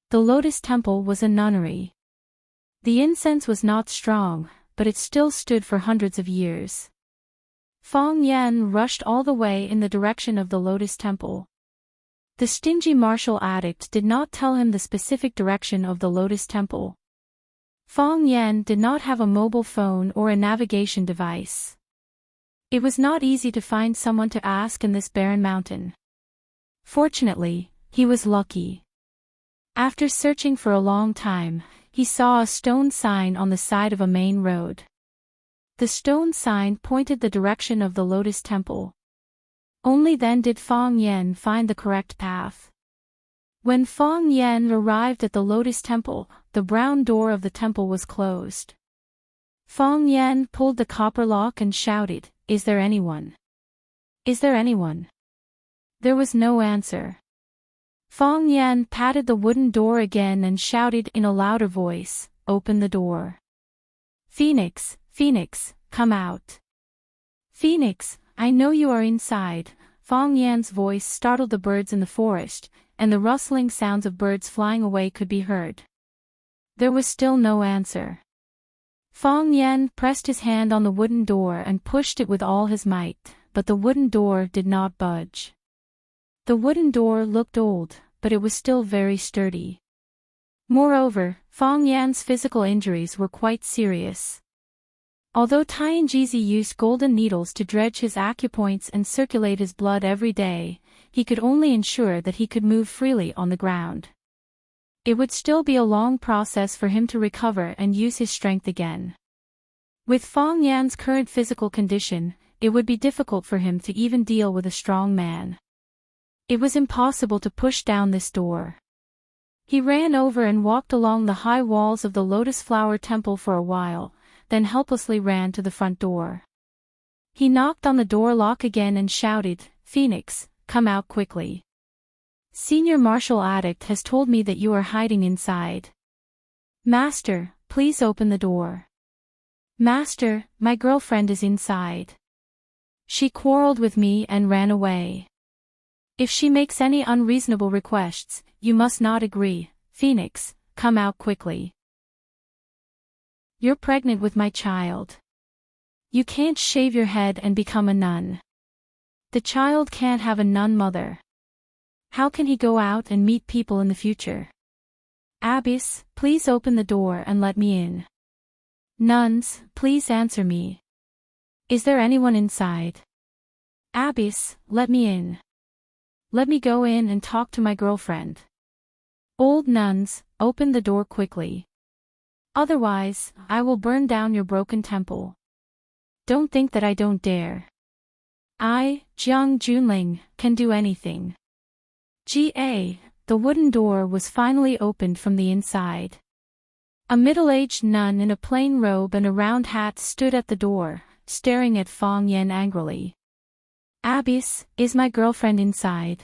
The Lotus Temple was a nunnery. The incense was not strong, but it still stood for hundreds of years. Fang Yan rushed all the way in the direction of the Lotus Temple. The stingy martial addict did not tell him the specific direction of the Lotus Temple. Fang Yan did not have a mobile phone or a navigation device. It was not easy to find someone to ask in this barren mountain. Fortunately, he was lucky. After searching for a long time, he saw a stone sign on the side of a main road. The stone sign pointed the direction of the Lotus Temple. Only then did Fang Yan find the correct path. When Fang Yan arrived at the Lotus Temple, the brown door of the temple was closed. Fang Yan pulled the copper lock and shouted, "Is there anyone? Is there anyone?" There was no answer. Fang Yan patted the wooden door again and shouted in a louder voice, open the door. Phoenix, Phoenix, come out. Phoenix, I know you are inside. Fong Yan's voice startled the birds in the forest, and the rustling sounds of birds flying away could be heard. There was still no answer. Fong Yan pressed his hand on the wooden door and pushed it with all his might, but the wooden door did not budge. The wooden door looked old, but it was still very sturdy. Moreover, Fong Yan's physical injuries were quite serious. Although Tianjizi used golden needles to dredge his acupoints and circulate his blood every day, he could only ensure that he could move freely on the ground. It would still be a long process for him to recover and use his strength again. With Fong Yan's current physical condition, it would be difficult for him to even deal with a strong man. It was impossible to push down this door. He ran over and walked along the high walls of the Lotus Flower Temple for a while, then helplessly ran to the front door. He knocked on the door lock again and shouted, "Phoenix, come out quickly. Senior Martial Addict has told me that you are hiding inside. Master, please open the door. Master, my girlfriend is inside. She quarreled with me and ran away. If she makes any unreasonable requests, you must not agree. Phoenix, come out quickly. You're pregnant with my child. You can't shave your head and become a nun. The child can't have a nun mother. How can he go out and meet people in the future? Abbess, please open the door and let me in. Nuns, please answer me. Is there anyone inside? Abbess, let me in. Let me go in and talk to my girlfriend. Old nuns, open the door quickly. Otherwise, I will burn down your broken temple. Don't think that I don't dare. I, Jiang Junling, can do anything. The wooden door was finally opened from the inside. A middle-aged nun in a plain robe and a round hat stood at the door, staring at Fong Yan angrily. Abbess, is my girlfriend inside?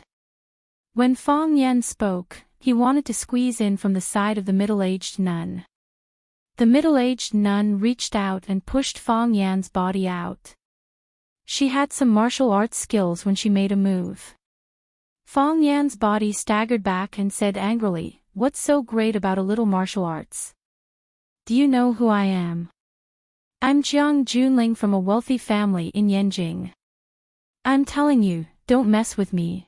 When Fong Yan spoke, he wanted to squeeze in from the side of the middle-aged nun. The middle-aged nun reached out and pushed Fong Yan's body out. She had some martial arts skills when she made a move. Fong Yan's body staggered back and said angrily, "What's so great about a little martial arts? Do you know who I am? I'm Jiang Junling from a wealthy family in Yanjing. I'm telling you, don't mess with me."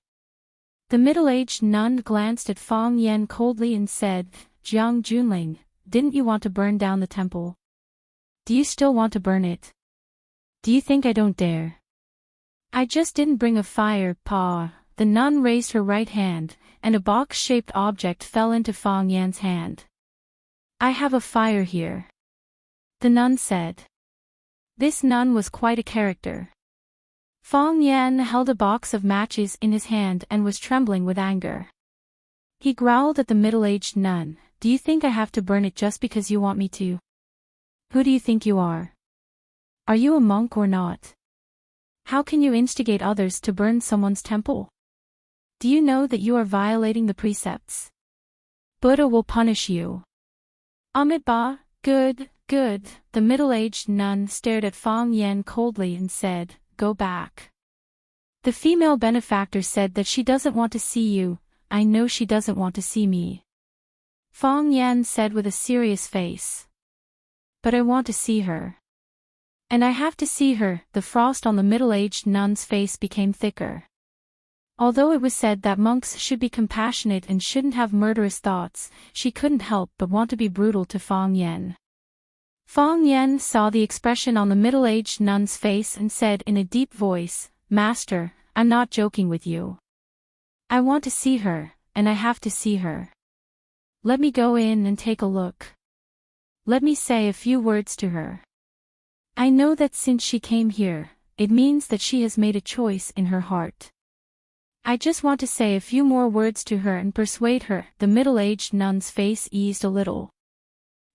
The middle-aged nun glanced at Fong Yan coldly and said, "Jiang Junling, didn't you want to burn down the temple? Do you still want to burn it? Do you think I don't dare?" "I just didn't bring a fire, Pa." The nun raised her right hand, and a box-shaped object fell into Fong Yan's hand. "I have a fire here," the nun said. This nun was quite a character. Fong Yan held a box of matches in his hand and was trembling with anger. He growled at the middle-aged nun, "Do you think I have to burn it just because you want me to? Who do you think you are? Are you a monk or not? How can you instigate others to burn someone's temple? Do you know that you are violating the precepts? Buddha will punish you." Amitabha, good. The middle-aged nun stared at Fong Yan coldly and said, "Go back. The female benefactor said that she doesn't want to see you. I know she doesn't want to see me." Fong Yan said with a serious face. "But I want to see her. And I have to see her." The frost on the middle-aged nun's face became thicker. Although it was said that monks should be compassionate and shouldn't have murderous thoughts, she couldn't help but want to be brutal to Fong Yan. Fong Yan saw the expression on the middle-aged nun's face and said in a deep voice, "Master, I'm not joking with you. I want to see her, and I have to see her. Let me go in and take a look. Let me say a few words to her. I know that since she came here, it means that she has made a choice in her heart. I just want to say a few more words to her and persuade her." The middle-aged nun's face eased a little.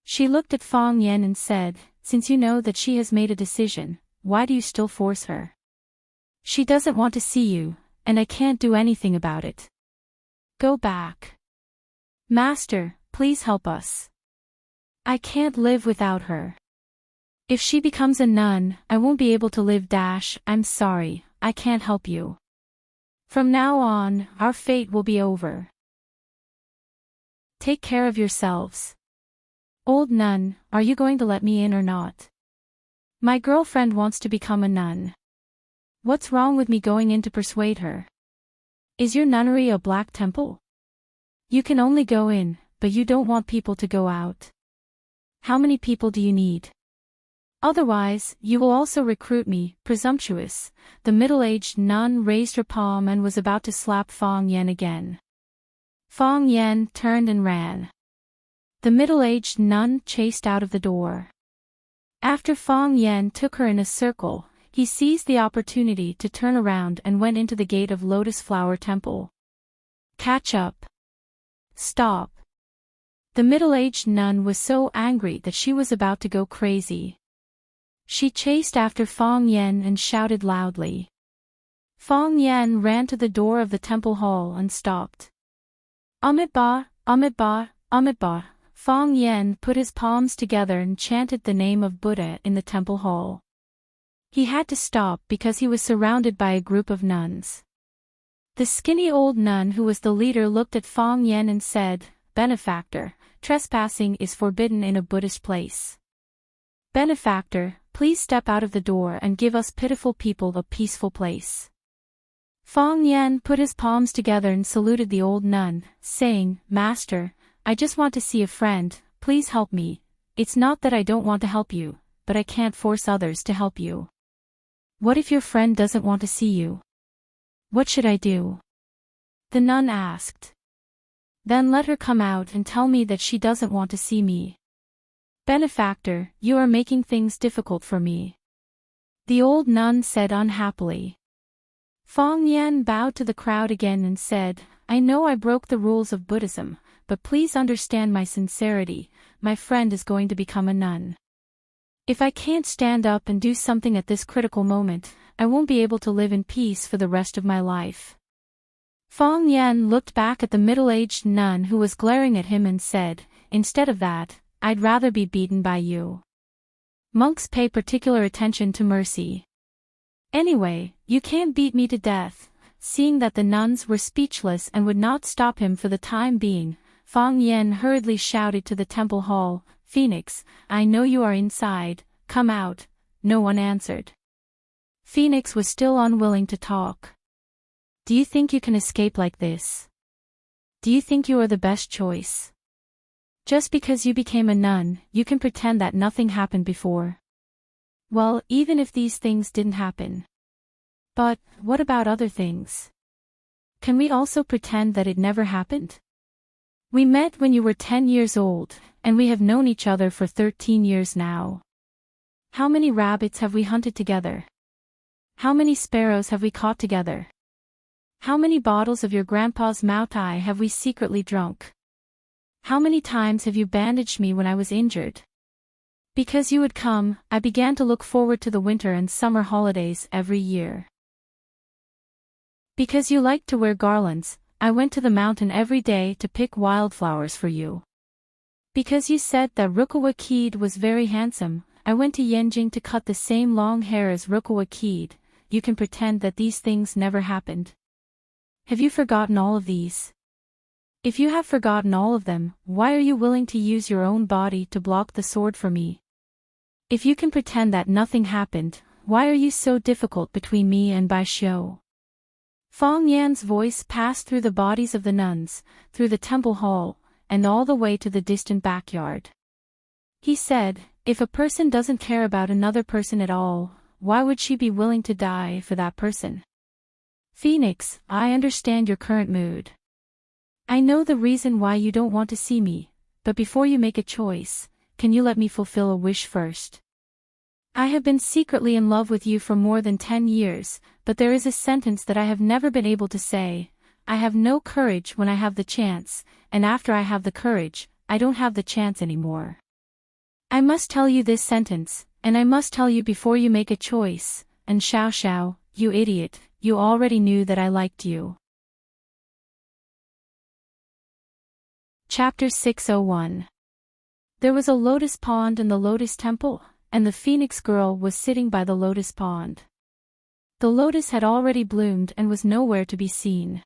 She looked at Fong Yan and said, "Since you know that she has made a decision, why do you still force her? She doesn't want to see you, and I can't do anything about it. Go back. Master, please help us. I can't live without her. If she becomes a nun, I won't be able to live. I'm sorry, I can't help you. From now on, our fate will be over. Take care of yourselves. Old nun, are you going to let me in or not? My girlfriend wants to become a nun. What's wrong with me going in to persuade her? Is your nunnery a black temple? You can only go in, but you don't want people to go out. How many people do you need? Otherwise, you will also recruit me. Presumptuous. The middle-aged nun raised her palm and was about to slap Fong Yen again. Fong Yen turned and ran. The middle-aged nun chased out of the door. After Fong Yen took her in a circle, he seized the opportunity to turn around and went into the gate of Lotus Flower Temple. Catch up. Stop. The middle-aged nun was so angry that she was about to go crazy. She chased after Fong Yen and shouted loudly. Fong Yen ran to the door of the temple hall and stopped. Amitabha, Amitabha, Amitabha. Fong Yen put his palms together and chanted the name of Buddha in the temple hall. He had to stop because he was surrounded by a group of nuns. The skinny old nun who was the leader looked at Fong Yen and said, "Benefactor, trespassing is forbidden in a Buddhist place. Benefactor, please step out of the door and give us pitiful people a peaceful place." Fong Yen put his palms together and saluted the old nun, saying, "Master, I just want to see a friend, please help me. It's not that I don't want to help you, but I can't force others to help you." "What if your friend doesn't want to see you? What should I do?" the nun asked. "Then let her come out and tell me that she doesn't want to see me." "Benefactor, you are making things difficult for me," the old nun said unhappily. Fong Yen bowed to the crowd again and said, "I know I broke the rules of Buddhism, but please understand my sincerity. My friend is going to become a nun. If I can't stand up and do something at this critical moment, I won't be able to live in peace for the rest of my life." Fong Yen looked back at the middle-aged nun who was glaring at him and said, "Instead of that, I'd rather be beaten by you. Monks pay particular attention to mercy. Anyway, you can't beat me to death." Seeing that the nuns were speechless and would not stop him for the time being, Fong Yen hurriedly shouted to the temple hall, "Phoenix, I know you are inside, come out." No one answered. Phoenix was still unwilling to talk. "Do you think you can escape like this? Do you think you are the best choice? Just because you became a nun, you can pretend that nothing happened before. Well, even if these things didn't happen. But, what about other things? Can we also pretend that it never happened? We met when you were 10 years old, and we have known each other for 13 years now. How many rabbits have we hunted together? How many sparrows have we caught together? How many bottles of your grandpa's Mao Tai have we secretly drunk? How many times have you bandaged me when I was injured? Because you would come, I began to look forward to the winter and summer holidays every year. Because you liked to wear garlands, I went to the mountain every day to pick wildflowers for you. Because you said that Rukawa Kid was very handsome, I went to Yenjing to cut the same long hair as Rukawa Kid. You can pretend that these things never happened. Have you forgotten all of these? If you have forgotten all of them, why are you willing to use your own body to block the sword for me? If you can pretend that nothing happened, why are you so difficult between me and Bai Xiu?" Fong Yan's voice passed through the bodies of the nuns, through the temple hall, and all the way to the distant backyard. He said, "If a person doesn't care about another person at all, why would she be willing to die for that person? Phoenix, I understand your current mood. I know the reason why you don't want to see me, but before you make a choice, can you let me fulfill a wish first? I have been secretly in love with you for more than 10 years, but there is a sentence that I have never been able to say. I have no courage when I have the chance, and after I have the courage, I don't have the chance anymore. I must tell you this sentence, and I must tell you before you make a choice, and Xiao Xiao, you idiot, you already knew that I liked you." Chapter 601. There was a lotus pond in the lotus temple, and the phoenix girl was sitting by the lotus pond. The lotus had already bloomed and was nowhere to be seen.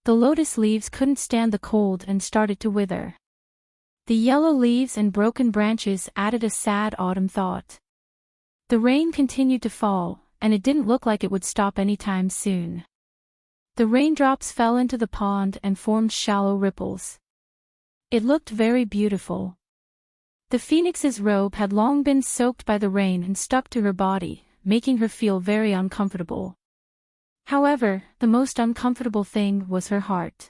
The lotus leaves couldn't stand the cold and started to wither. The yellow leaves and broken branches added a sad autumn thought. The rain continued to fall, and it didn't look like it would stop anytime soon. The raindrops fell into the pond and formed shallow ripples. It looked very beautiful. The phoenix's robe had long been soaked by the rain and stuck to her body, making her feel very uncomfortable. However, the most uncomfortable thing was her heart.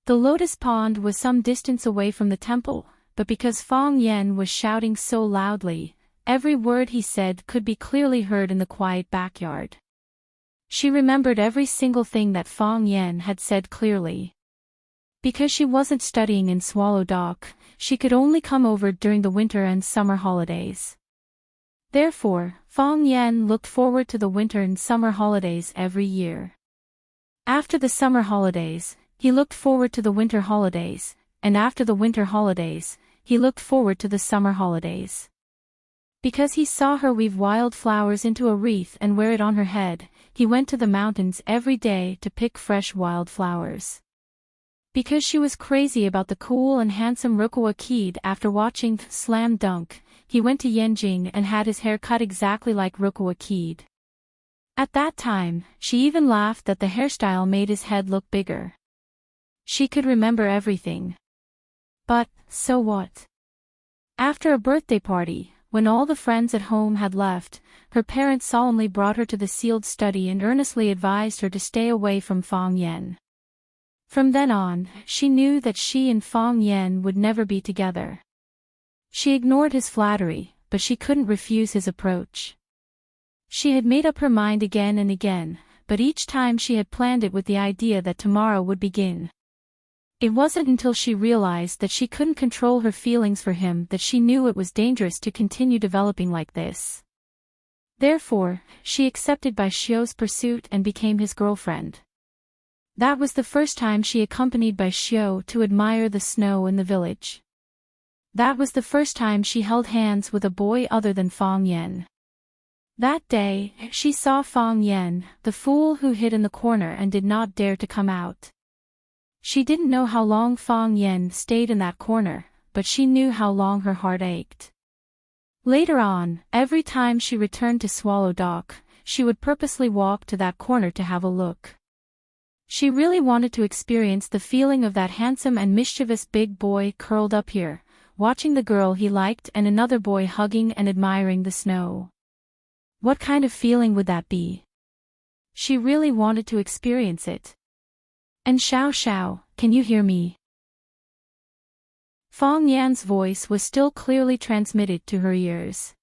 The lotus pond was some distance away from the temple, but because Fong Yen was shouting so loudly, every word he said could be clearly heard in the quiet backyard. She remembered every single thing that Fong Yen had said clearly. Because she wasn't studying in Swallow Dock, she could only come over during the winter and summer holidays. Therefore, Fong Yen looked forward to the winter and summer holidays every year. After the summer holidays, he looked forward to the winter holidays, and after the winter holidays, he looked forward to the summer holidays. Because he saw her weave wild flowers into a wreath and wear it on her head, he went to the mountains every day to pick fresh wild flowers. Because she was crazy about the cool and handsome Rukawa Kid after watching Slam Dunk, he went to Yenjing and had his hair cut exactly like Rukawa Kid. At that time, she even laughed that the hairstyle made his head look bigger. She could remember everything. But, so what? After a birthday party, when all the friends at home had left, her parents solemnly brought her to the sealed study and earnestly advised her to stay away from Fong Yen. From then on, she knew that she and Fong Yen would never be together. She ignored his flattery, but she couldn't refuse his approach. She had made up her mind again and again, but each time she had planned it with the idea that tomorrow would begin. It wasn't until she realized that she couldn't control her feelings for him that she knew it was dangerous to continue developing like this. Therefore, she accepted Bai Xiu's pursuit and became his girlfriend. That was the first time she accompanied Bai Xiu to admire the snow in the village. That was the first time she held hands with a boy other than Fong Yen. That day, she saw Fong Yen, the fool who hid in the corner and did not dare to come out. She didn't know how long Fong Yen stayed in that corner, but she knew how long her heart ached. Later on, every time she returned to Swallow Dock, she would purposely walk to that corner to have a look. She really wanted to experience the feeling of that handsome and mischievous big boy curled up here, watching the girl he liked and another boy hugging and admiring the snow. What kind of feeling would that be? She really wanted to experience it. And Xiao, can you hear me? Fong Yan's voice was still clearly transmitted to her ears.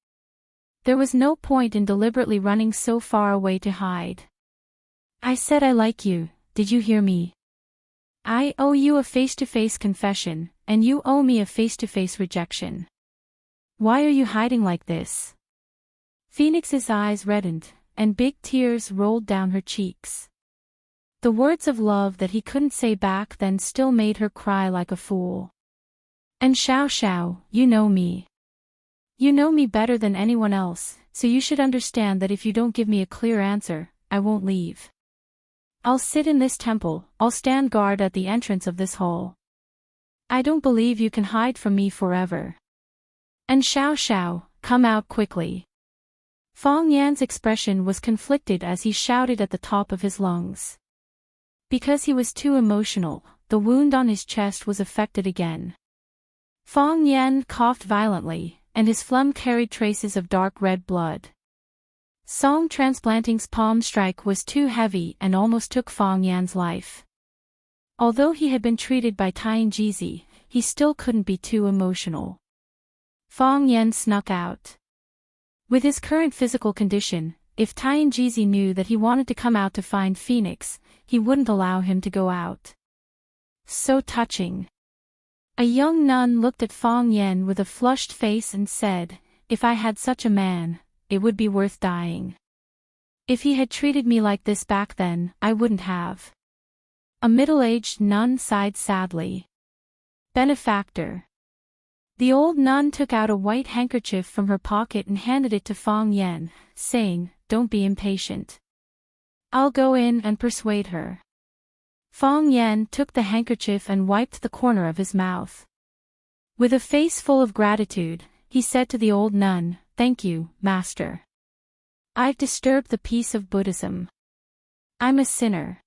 There was no point in deliberately running so far away to hide. I said I like you, did you hear me? I owe you a face-to-face confession, and you owe me a face-to-face rejection. Why are you hiding like this? Phoenix's eyes reddened, and big tears rolled down her cheeks. The words of love that he couldn't say back then still made her cry like a fool. And Xiao, you know me. You know me better than anyone else, so you should understand that if you don't give me a clear answer, I won't leave. I'll sit in this temple, I'll stand guard at the entrance of this hall. I don't believe you can hide from me forever. And Xiao, come out quickly. Fong Yan's expression was conflicted as he shouted at the top of his lungs. Because he was too emotional, the wound on his chest was affected again. Fong Yan coughed violently, and his phlegm carried traces of dark red blood. Song Transplanting's palm strike was too heavy and almost took Fong Yan's life. Although he had been treated by Tying Jizi, he still couldn't be too emotional. Fong Yan snuck out. With his current physical condition, if Tying Jizi knew that he wanted to come out to find Phoenix, he wouldn't allow him to go out. So touching. A young nun looked at Fong Yen with a flushed face and said, if I had such a man, it would be worth dying. If he had treated me like this back then, I wouldn't have. A middle-aged nun sighed sadly. Benefactor. The old nun took out a white handkerchief from her pocket and handed it to Fang Yan, saying, "Don't be impatient. I'll go in and persuade her." Fang Yan took the handkerchief and wiped the corner of his mouth. With a face full of gratitude, he said to the old nun, "Thank you, Master. I've disturbed the peace of Buddhism. I'm a sinner.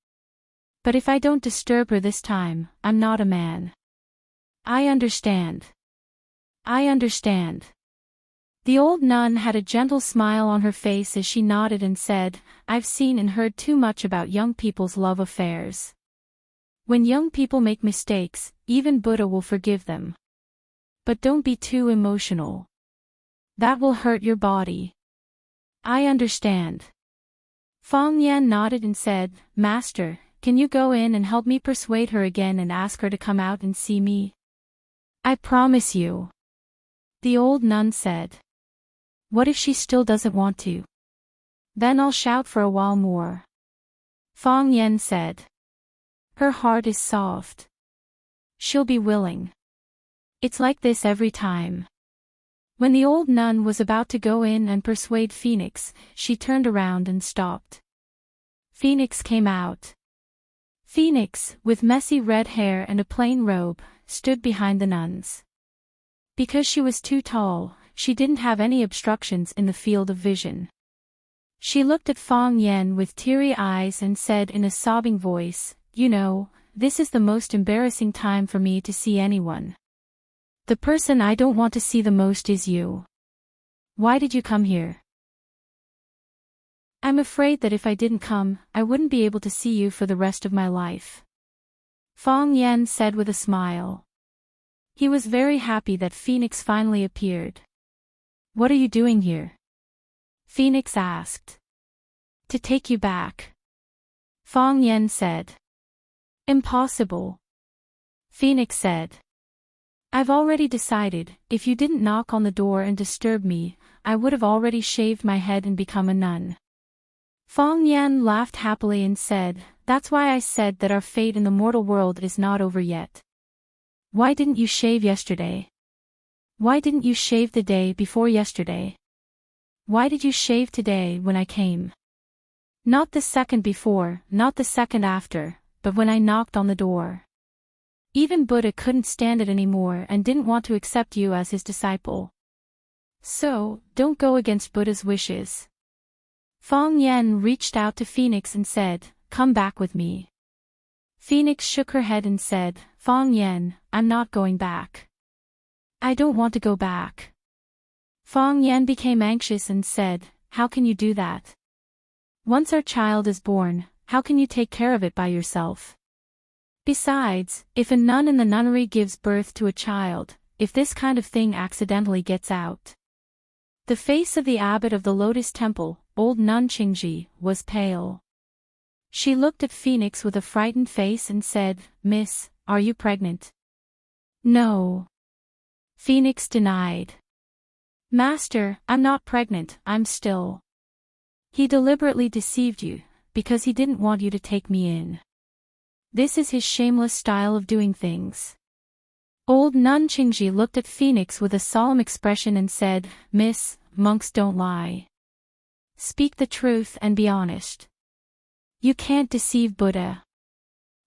But if I don't disturb her this time, I'm not a man. I understand. I understand." The old nun had a gentle smile on her face as she nodded and said, "I've seen and heard too much about young people's love affairs. When young people make mistakes, even Buddha will forgive them. But don't be too emotional. That will hurt your body." "I understand." Fang Yan nodded and said, "Master, can you go in and help me persuade her again and ask her to come out and see me?" "I promise you." The old nun said. "What if she still doesn't want to?" "Then I'll shout for a while more." Fang Yan said. "Her heart is soft. She'll be willing. It's like this every time." When the old nun was about to go in and persuade Phoenix, she turned around and stopped. Phoenix came out. Phoenix, with messy red hair and a plain robe, stood behind the nuns. Because she was too tall, she didn't have any obstructions in the field of vision. She looked at Fang Yan with teary eyes and said in a sobbing voice, "You know, this is the most embarrassing time for me to see anyone. The person I don't want to see the most is you. Why did you come here?" "I'm afraid that if I didn't come, I wouldn't be able to see you for the rest of my life," Fang Yan said with a smile. He was very happy that Phoenix finally appeared. "What are you doing here?" Phoenix asked. "To take you back," Fang Yan said. "Impossible," Phoenix said. "I've already decided, if you didn't knock on the door and disturb me, I would have already shaved my head and become a nun." Fang Yan laughed happily and said, "That's why I said that our fate in the mortal world is not over yet. Why didn't you shave yesterday? Why didn't you shave the day before yesterday? Why did you shave today when I came? Not the second before, not the second after, but when I knocked on the door. Even Buddha couldn't stand it anymore and didn't want to accept you as his disciple. So, don't go against Buddha's wishes." Fang Yan reached out to Phoenix and said, "Come back with me." Phoenix shook her head and said, "Fang Yan, I'm not going back. I don't want to go back." Fang Yan became anxious and said, "How can you do that? Once our child is born, how can you take care of it by yourself? Besides, if a nun in the nunnery gives birth to a child, if this kind of thing accidentally gets out?" The face of the abbot of the Lotus Temple, old Nun Qingji, was pale. She looked at Phoenix with a frightened face and said, "Miss, are you pregnant?" "No," Phoenix denied. "Master, I'm not pregnant, I'm still." "He deliberately deceived you, because he didn't want you to take me in. This is his shameless style of doing things." Old Nun Qingji looked at Phoenix with a solemn expression and said, "Miss, monks don't lie. Speak the truth and be honest. You can't deceive Buddha.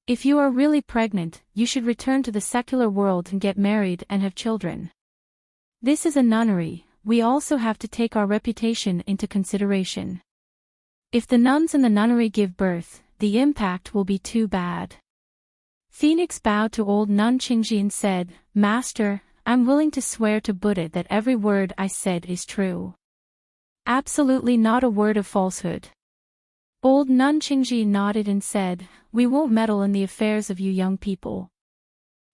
If you are really pregnant, you should return to the secular world and get married and have children. This is a nunnery, we also have to take our reputation into consideration. If the nuns in the nunnery give birth, the impact will be too bad." Phoenix bowed to old Nun Qingji and said, "Master, I'm willing to swear to Buddha that every word I said is true. Absolutely not a word of falsehood." Old Nun Qingji nodded and said, "We won't meddle in the affairs of you young people.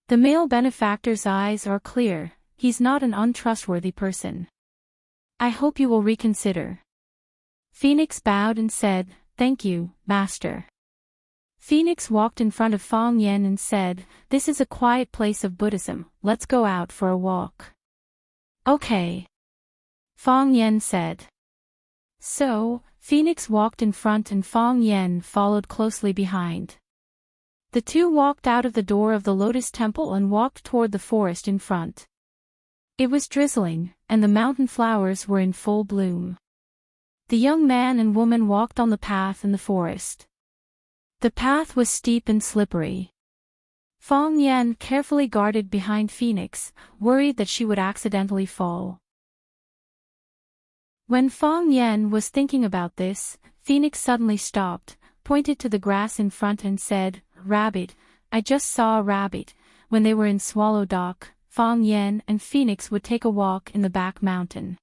The male benefactor's eyes are clear, he's not an untrustworthy person. I hope you will reconsider." Phoenix bowed and said, "Thank you, Master." Phoenix walked in front of Fang Yan and said, "This is a quiet place of Buddhism, let's go out for a walk." "Okay," Fang Yan said. So, Phoenix walked in front and Fang Yan followed closely behind. The two walked out of the door of the Lotus Temple and walked toward the forest in front. It was drizzling, and the mountain flowers were in full bloom. The young man and woman walked on the path in the forest. The path was steep and slippery. Fang Yan carefully guarded behind Phoenix, worried that she would accidentally fall. When Fang Yan was thinking about this, Phoenix suddenly stopped, pointed to the grass in front and said, "Rabbit, I just saw a rabbit." When they were in Swallow Dock, Fang Yan and Phoenix would take a walk in the back mountain.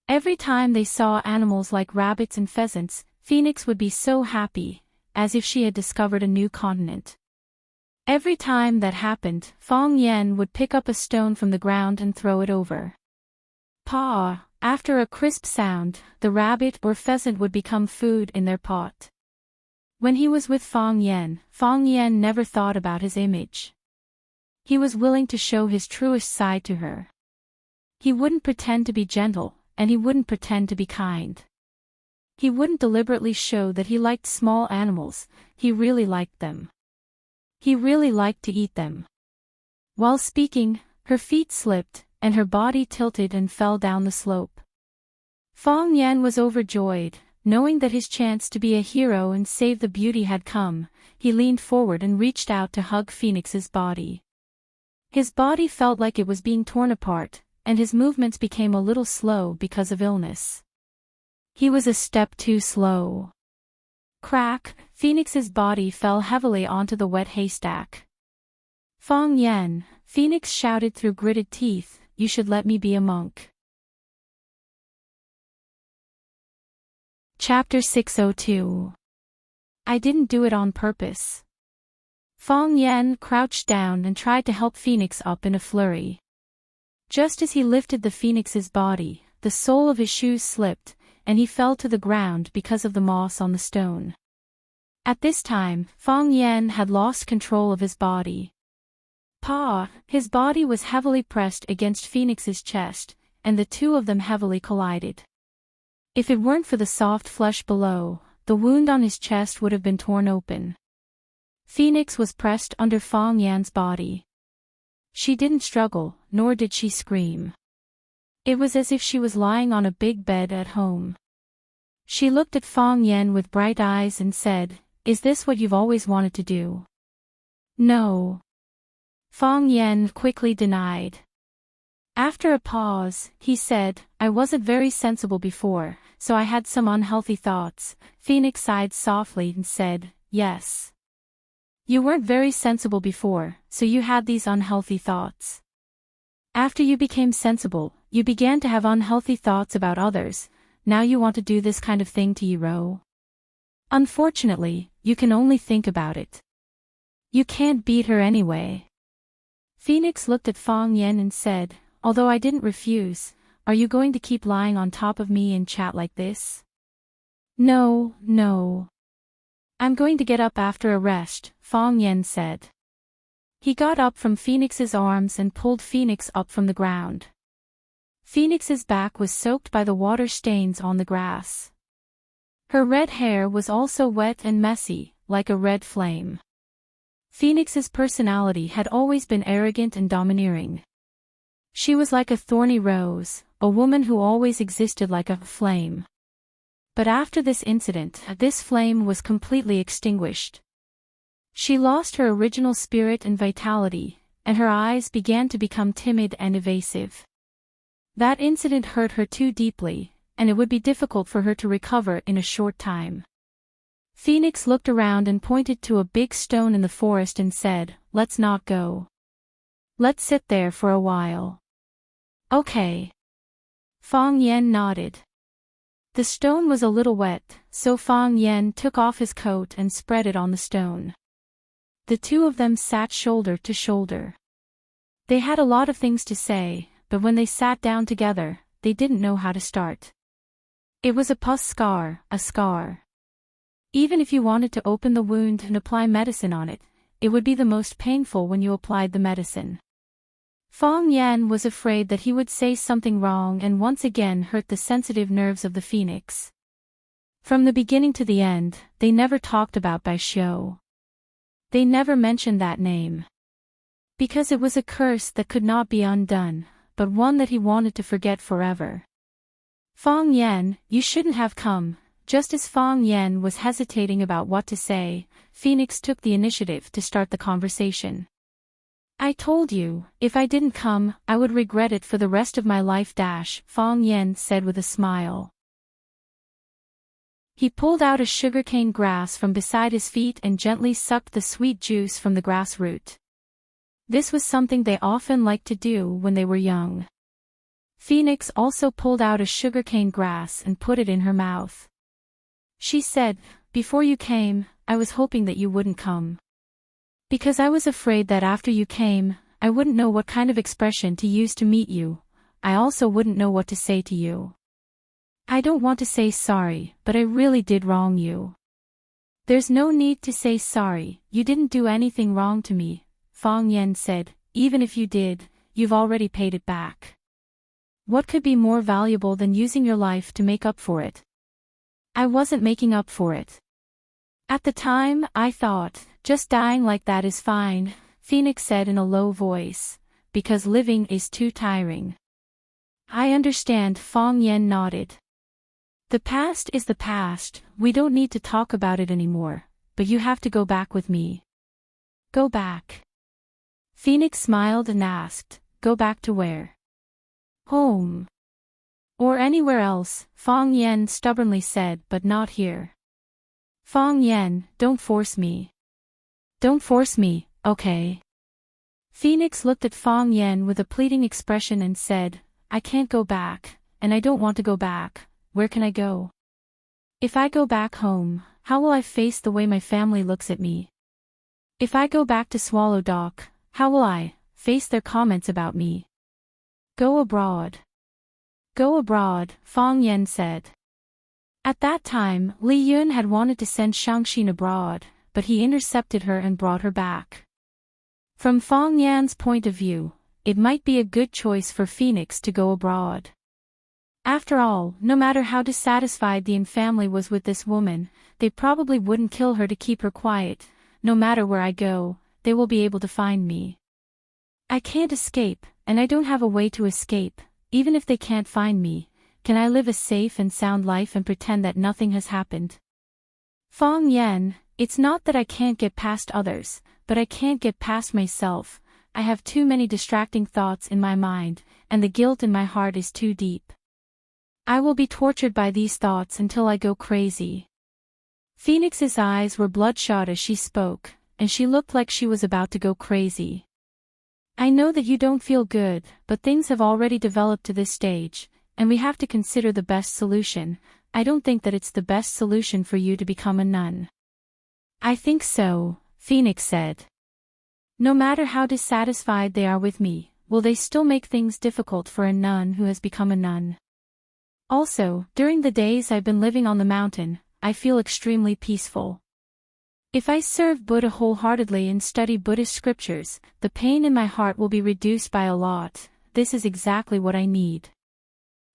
Every time they saw animals like rabbits and pheasants, Phoenix would be so happy, as if she had discovered a new continent. Every time that happened, Fang Yan would pick up a stone from the ground and throw it over. Paw! After a crisp sound, the rabbit or pheasant would become food in their pot. When he was with Fang Yan never thought about his image. He was willing to show his truest side to her. He wouldn't pretend to be gentle, and he wouldn't pretend to be kind. He wouldn't deliberately show that he liked small animals, he really liked them. He really liked to eat them. While speaking, her feet slipped, and her body tilted and fell down the slope. Fang Yan was overjoyed, knowing that his chance to be a hero and save the beauty had come. He leaned forward and reached out to hug Phoenix's body. His body felt like it was being torn apart, and his movements became a little slow because of illness. He was a step too slow. Crack! Phoenix's body fell heavily onto the wet haystack. "Fang Yan," Phoenix shouted through gritted teeth, "you should let me be a monk." Chapter 602. I didn't do it on purpose. Fang Yan crouched down and tried to help Phoenix up in a flurry. Just as he lifted the Phoenix's body, the sole of his shoes slipped, and he fell to the ground because of the moss on the stone. At this time, Fang Yan had lost control of his body. Paw! His body was heavily pressed against Phoenix's chest, and the two of them heavily collided. If it weren't for the soft flesh below, the wound on his chest would have been torn open. Phoenix was pressed under Fang Yan's body. She didn't struggle, nor did she scream. It was as if she was lying on a big bed at home. She looked at Fang Yan with bright eyes and said, "Is this what you've always wanted to do?" "No." Fang Yan quickly denied. After a pause, he said, "I wasn't very sensible before, so I had some unhealthy thoughts." Phoenix sighed softly and said, "Yes. You weren't very sensible before, so you had these unhealthy thoughts. After you became sensible, you began to have unhealthy thoughts about others. Now you want to do this kind of thing to Yiro. Unfortunately, you can only think about it. You can't beat her anyway." Phoenix looked at Fang Yan and said, "Although I didn't refuse, are you going to keep lying on top of me and chat like this?" "No, no. I'm going to get up after a rest," Fang Yan said. He got up from Phoenix's arms and pulled Phoenix up from the ground. Phoenix's back was soaked by the water stains on the grass. Her red hair was also wet and messy, like a red flame. Phoenix's personality had always been arrogant and domineering. She was like a thorny rose, a woman who always existed like a flame. But after this incident, this flame was completely extinguished. She lost her original spirit and vitality, and her eyes began to become timid and evasive. That incident hurt her too deeply, and it would be difficult for her to recover in a short time. Phoenix looked around and pointed to a big stone in the forest and said, "Let's not go. Let's sit there for a while." "Okay." Fang Yan nodded. The stone was a little wet, so Fang Yan took off his coat and spread it on the stone. The two of them sat shoulder to shoulder. They had a lot of things to say, but when they sat down together, they didn't know how to start. It was a pus scar, a scar. Even if you wanted to open the wound and apply medicine on it, it would be the most painful when you applied the medicine. Fang Yan was afraid that he would say something wrong and once again hurt the sensitive nerves of the phoenix. From the beginning to the end, they never talked about Bai Xiu. They never mentioned that name. Because it was a curse that could not be undone, but one that he wanted to forget forever. Fang Yan, you shouldn't have come. Just as Fang Yan was hesitating about what to say, Phoenix took the initiative to start the conversation. I told you, if I didn't come, I would regret it for the rest of my life. Fang Yan said with a smile. He pulled out a sugarcane grass from beside his feet and gently sucked the sweet juice from the grass root. This was something they often liked to do when they were young. Phoenix also pulled out a sugarcane grass and put it in her mouth. She said, "Before you came, I was hoping that you wouldn't come. Because I was afraid that after you came, I wouldn't know what kind of expression to use to meet you. I also wouldn't know what to say to you. I don't want to say sorry, but I really did wrong you." "There's no need to say sorry, you didn't do anything wrong to me," Fang Yan said. "Even if you did, you've already paid it back. What could be more valuable than using your life to make up for it?" "I wasn't making up for it. At the time, I thought, just dying like that is fine," Phoenix said in a low voice, "because living is too tiring." "I understand," Fang Yan nodded. "The past is the past, we don't need to talk about it anymore, but you have to go back with me." "Go back?" Phoenix smiled and asked, "Go back to where?" "Home. Or anywhere else," Fang Yan stubbornly said, "but not here." "Fang Yan, don't force me." "Don't force me, okay?" Phoenix looked at Fang Yan with a pleading expression and said, "I can't go back, and I don't want to go back. Where can I go? If I go back home, how will I face the way my family looks at me? If I go back to Swallow Dock, how will I face their comments about me?" "Go abroad." "Go abroad," Fang Yan said. At that time, Li Yun had wanted to send Shangxin abroad, but he intercepted her and brought her back. From Fang Yan's point of view, it might be a good choice for Phoenix to go abroad. After all, no matter how dissatisfied the Yin family was with this woman, they probably wouldn't kill her to keep her quiet. "No matter where I go, they will be able to find me. I can't escape, and I don't have a way to escape. Even if they can't find me, can I live a safe and sound life and pretend that nothing has happened?" "Fang Yan, it's not that I can't get past others, but I can't get past myself. I have too many distracting thoughts in my mind, and the guilt in my heart is too deep. I will be tortured by these thoughts until I go crazy." Phoenix's eyes were bloodshot as she spoke, and she looked like she was about to go crazy. "I know that you don't feel good, but things have already developed to this stage, and we have to consider the best solution. I don't think that it's the best solution for you to become a nun." "I think so," Phoenix said. "No matter how dissatisfied they are with me, will they still make things difficult for a nun who has become a nun? Also, during the days I've been living on the mountain, I feel extremely peaceful. If I serve Buddha wholeheartedly and study Buddhist scriptures, the pain in my heart will be reduced by a lot. This is exactly what I need."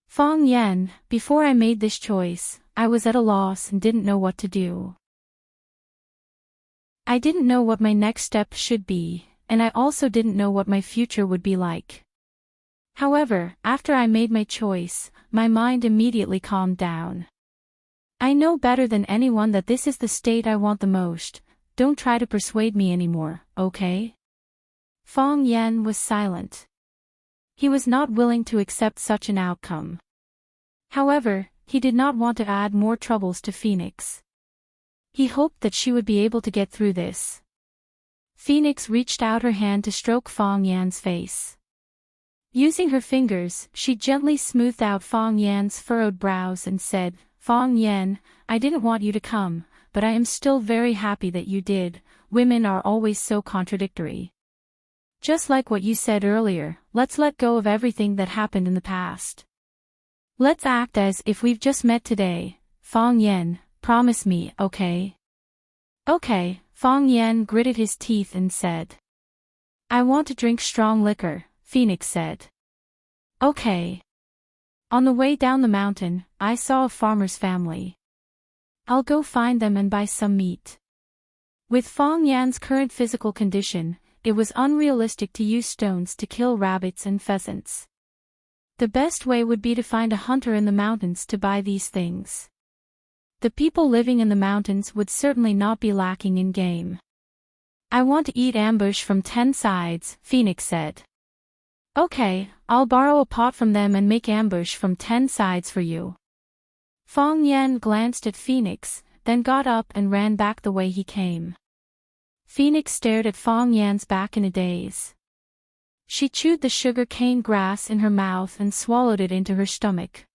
"Fang Yan, before I made this choice, I was at a loss and didn't know what to do. I didn't know what my next step should be, and I also didn't know what my future would be like. However, after I made my choice, my mind immediately calmed down. I know better than anyone that this is the state I want the most. Don't try to persuade me anymore, okay?" Fang Yan was silent. He was not willing to accept such an outcome. However, he did not want to add more troubles to Phoenix. He hoped that she would be able to get through this. Phoenix reached out her hand to stroke Fang Yan's face. Using her fingers, she gently smoothed out Fang Yan's furrowed brows and said, "Fang Yan, I didn't want you to come, but I am still very happy that you did. Women are always so contradictory. Just like what you said earlier, let's let go of everything that happened in the past. Let's act as if we've just met today. Fang Yan, promise me, okay?" "Okay," Fang Yan gritted his teeth and said. "I want to drink strong liquor," Phoenix said. "Okay." On the way down the mountain, I saw a farmer's family. I'll go find them and buy some meat. With Fang Yan's current physical condition, it was unrealistic to use stones to kill rabbits and pheasants. The best way would be to find a hunter in the mountains to buy these things. The people living in the mountains would certainly not be lacking in game. I want to eat ambush from 10 sides, Phoenix said. Okay, I'll borrow a pot from them and make ambush from 10 sides for you. Fong Yan glanced at Phoenix, then got up and ran back the way he came. Phoenix stared at Fong Yan's back in a daze. She chewed the sugar cane grass in her mouth and swallowed it into her stomach.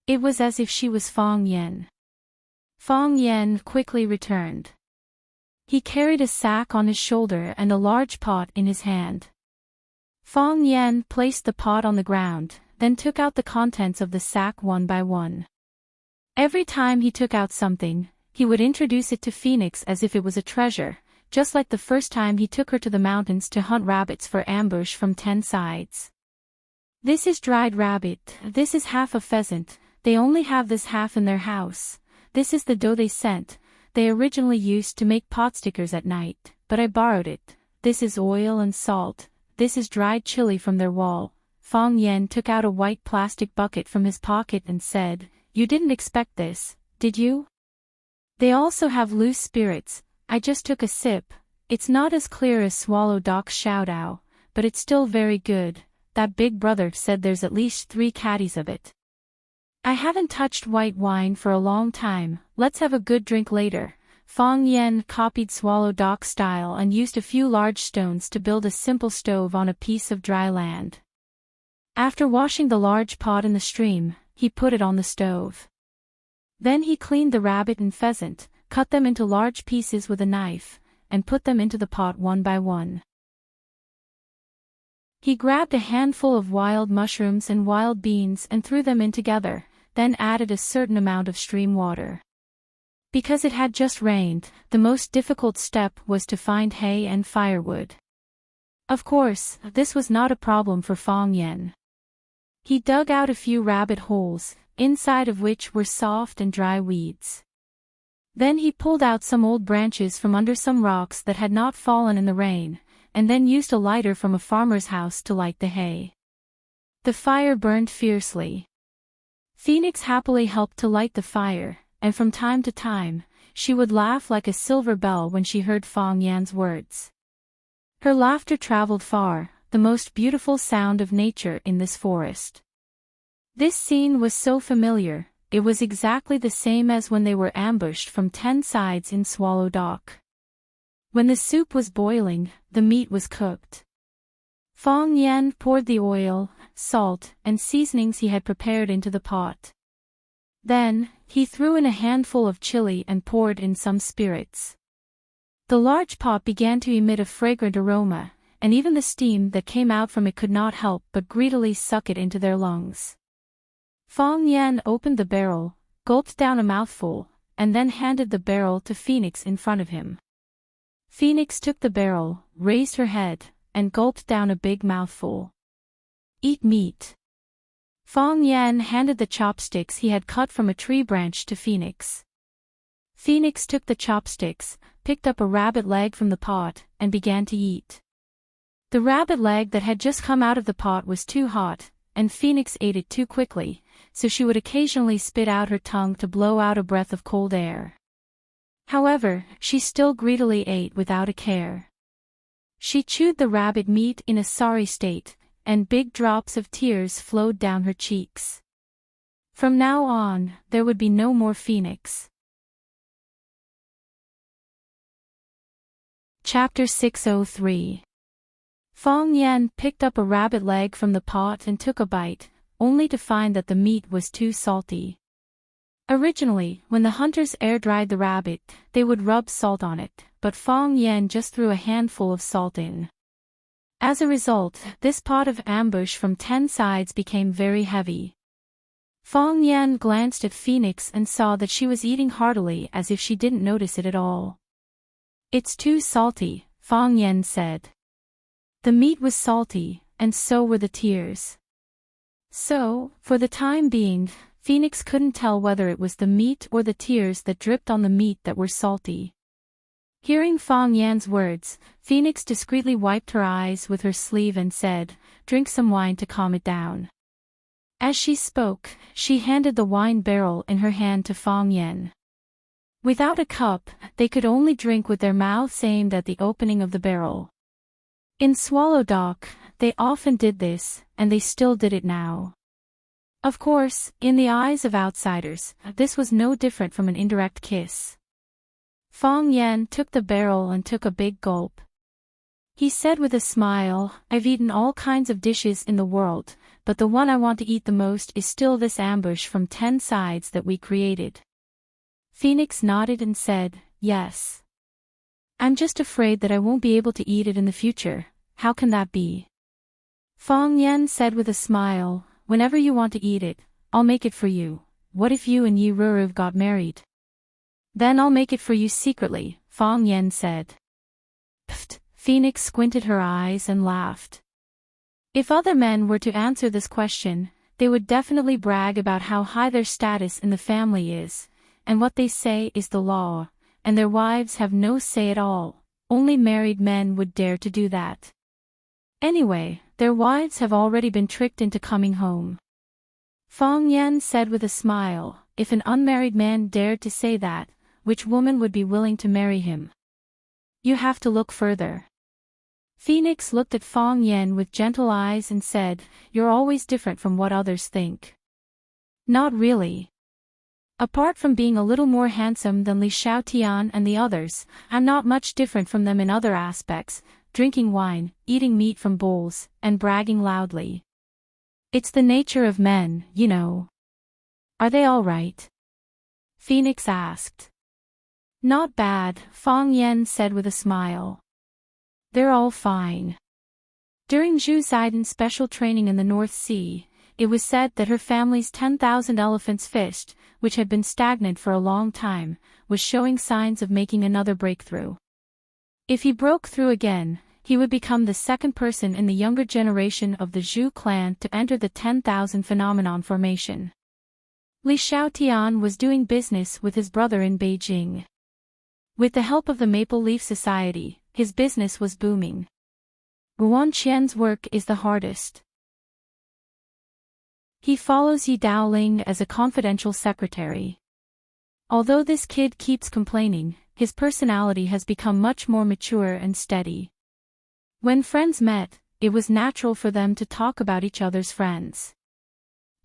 It was as if she was Fong Yan. Fong Yan quickly returned. He carried a sack on his shoulder and a large pot in his hand. Fong Yan placed the pot on the ground, then took out the contents of the sack one by one. Every time he took out something, he would introduce it to Phoenix as if it was a treasure, just like the first time he took her to the mountains to hunt rabbits for ambush from 10 sides. This is dried rabbit, this is half a pheasant, they only have this half in their house, this is the dough they sent, they originally used to make pot stickers at night, but I borrowed it, this is oil and salt, this is dried chili from their wall. Fong Yan took out a white plastic bucket from his pocket and said, "You didn't expect this, did you? They also have loose spirits, I just took a sip, it's not as clear as Swallow Doc's Shoudao, but it's still very good, that big brother said there's at least 3 caddies of it. I haven't touched white wine for a long time, let's have a good drink later." Fong Yan copied Swallow Doc's style and used a few large stones to build a simple stove on a piece of dry land. After washing the large pot in the stream, he put it on the stove. Then he cleaned the rabbit and pheasant, cut them into large pieces with a knife, and put them into the pot one by one. He grabbed a handful of wild mushrooms and wild beans and threw them in together, then added a certain amount of stream water. Because it had just rained, the most difficult step was to find hay and firewood. Of course, this was not a problem for Fong Yan. He dug out a few rabbit holes, inside of which were soft and dry weeds. Then he pulled out some old branches from under some rocks that had not fallen in the rain, and then used a lighter from a farmer's house to light the hay. The fire burned fiercely. Phoenix happily helped to light the fire, and from time to time, she would laugh like a silver bell when she heard Fong Yan's words. Her laughter traveled far, the most beautiful sound of nature in this forest. This scene was so familiar, it was exactly the same as when they were ambushed from 10 sides in Swallow Dock. When the soup was boiling, the meat was cooked. Fong Yan poured the oil, salt, and seasonings he had prepared into the pot. Then, he threw in a handful of chili and poured in some spirits. The large pot began to emit a fragrant aroma, and even the steam that came out from it could not help but greedily suck it into their lungs. Fong Yan opened the barrel, gulped down a mouthful, and then handed the barrel to Phoenix in front of him. Phoenix took the barrel, raised her head, and gulped down a big mouthful. "Eat meat." Fong Yan handed the chopsticks he had cut from a tree branch to Phoenix. Phoenix took the chopsticks, picked up a rabbit leg from the pot, and began to eat. The rabbit leg that had just come out of the pot was too hot, and Phoenix ate it too quickly, so she would occasionally spit out her tongue to blow out a breath of cold air. However, she still greedily ate without a care. She chewed the rabbit meat in a sorry state, and big drops of tears flowed down her cheeks. From now on, there would be no more Phoenix. Chapter 603. Fong Yan picked up a rabbit leg from the pot and took a bite, only to find that the meat was too salty. Originally, when the hunters air-dried the rabbit, they would rub salt on it, but Fong Yan just threw a handful of salt in. As a result, this pot of ambush from 10 sides became very heavy. Fong Yan glanced at Phoenix and saw that she was eating heartily as if she didn't notice it at all. "It's too salty," Fong Yan said. The meat was salty, and so were the tears. So, for the time being, Phoenix couldn't tell whether it was the meat or the tears that dripped on the meat that were salty. Hearing Fong Yan's words, Phoenix discreetly wiped her eyes with her sleeve and said, "Drink some wine to calm it down." As she spoke, she handed the wine barrel in her hand to Fang Yen. Without a cup, they could only drink with their mouths aimed at the opening of the barrel. In Swallow Dock, they often did this, and they still did it now. Of course, in the eyes of outsiders, this was no different from an indirect kiss. Fang Yen took the barrel and took a big gulp. He said with a smile, "I've eaten all kinds of dishes in the world, but the one I want to eat the most is still this ambush from 10 sides that we created." Phoenix nodded and said, "Yes. I'm just afraid that I won't be able to eat it in the future. How can that be?" Fang Yen said with a smile, "Whenever you want to eat it, I'll make it for you. What if you and Yi Ruruv got married?" "Then I'll make it for you secretly," Fang Yen said. Pfft, Phoenix squinted her eyes and laughed. If other men were to answer this question, they would definitely brag about how high their status in the family is, and what they say is the law, and their wives have no say at all. Only married men would dare to do that. Anyway, their wives have already been tricked into coming home. Fang Yen said with a smile, "If an unmarried man dared to say that, which woman would be willing to marry him?" "You have to look further." Phoenix looked at Fang Yen with gentle eyes and said, "You're always different from what others think." "Not really. Apart from being a little more handsome than Li Xiaotian and the others, I'm not much different from them in other aspects, drinking wine, eating meat from bowls, and bragging loudly. It's the nature of men, you know." "Are they all right?" Phoenix asked. "Not bad," Fang Yen said with a smile. "They're all fine." During Zhu Zaidan's special training in the North Sea, it was said that her family's 10,000 elephants fist, which had been stagnant for a long time, was showing signs of making another breakthrough. If he broke through again, he would become the second person in the younger generation of the Zhu clan to enter the 10,000 phenomenon formation. Li Xiaotian was doing business with his brother in Beijing. With the help of the Maple Leaf Society, his business was booming. Guan Qian's work is the hardest. He follows Yi Daoling as a confidential secretary. Although this kid keeps complaining, his personality has become much more mature and steady. When friends met, it was natural for them to talk about each other's friends.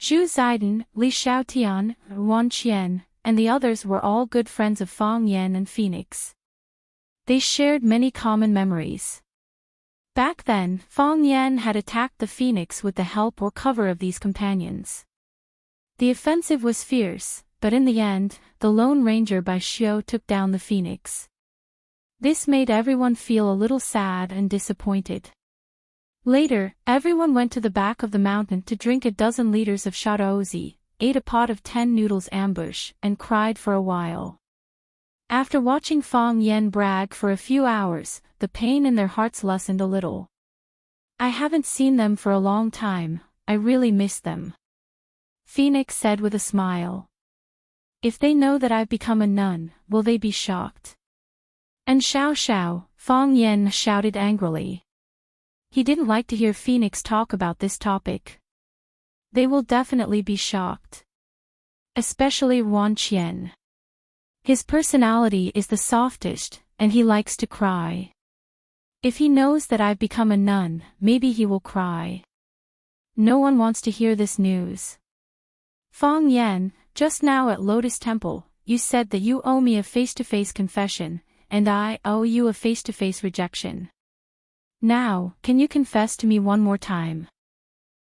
Zhu Zaidan, Li Xiaotian, Guan Qian, and the others were all good friends of Fang Yen and Phoenix. They shared many common memories. Back then, Fang Yen had attacked the Phoenix with the help or cover of these companions. The offensive was fierce, but in the end, the Lone Ranger by Xiao took down the Phoenix. This made everyone feel a little sad and disappointed. Later, everyone went to the back of the mountain to drink a dozen liters of shaozi, ate a pot of 10 noodles ambush, and cried for a while. After watching Fang Yen brag for a few hours, the pain in their hearts lessened a little. "I haven't seen them for a long time, I really miss them," Phoenix said with a smile. "If they know that I've become a nun, will they be shocked?" "And Xiao Xiao," Fang Yen shouted angrily. He didn't like to hear Phoenix talk about this topic. "They will definitely be shocked. Especially Guan Qian. His personality is the softest, and he likes to cry. If he knows that I've become a nun, maybe he will cry. No one wants to hear this news." "Fang Yen, just now at Lotus Temple, you said that you owe me a face-to-face confession, and I owe you a face-to-face rejection. Now, can you confess to me one more time?"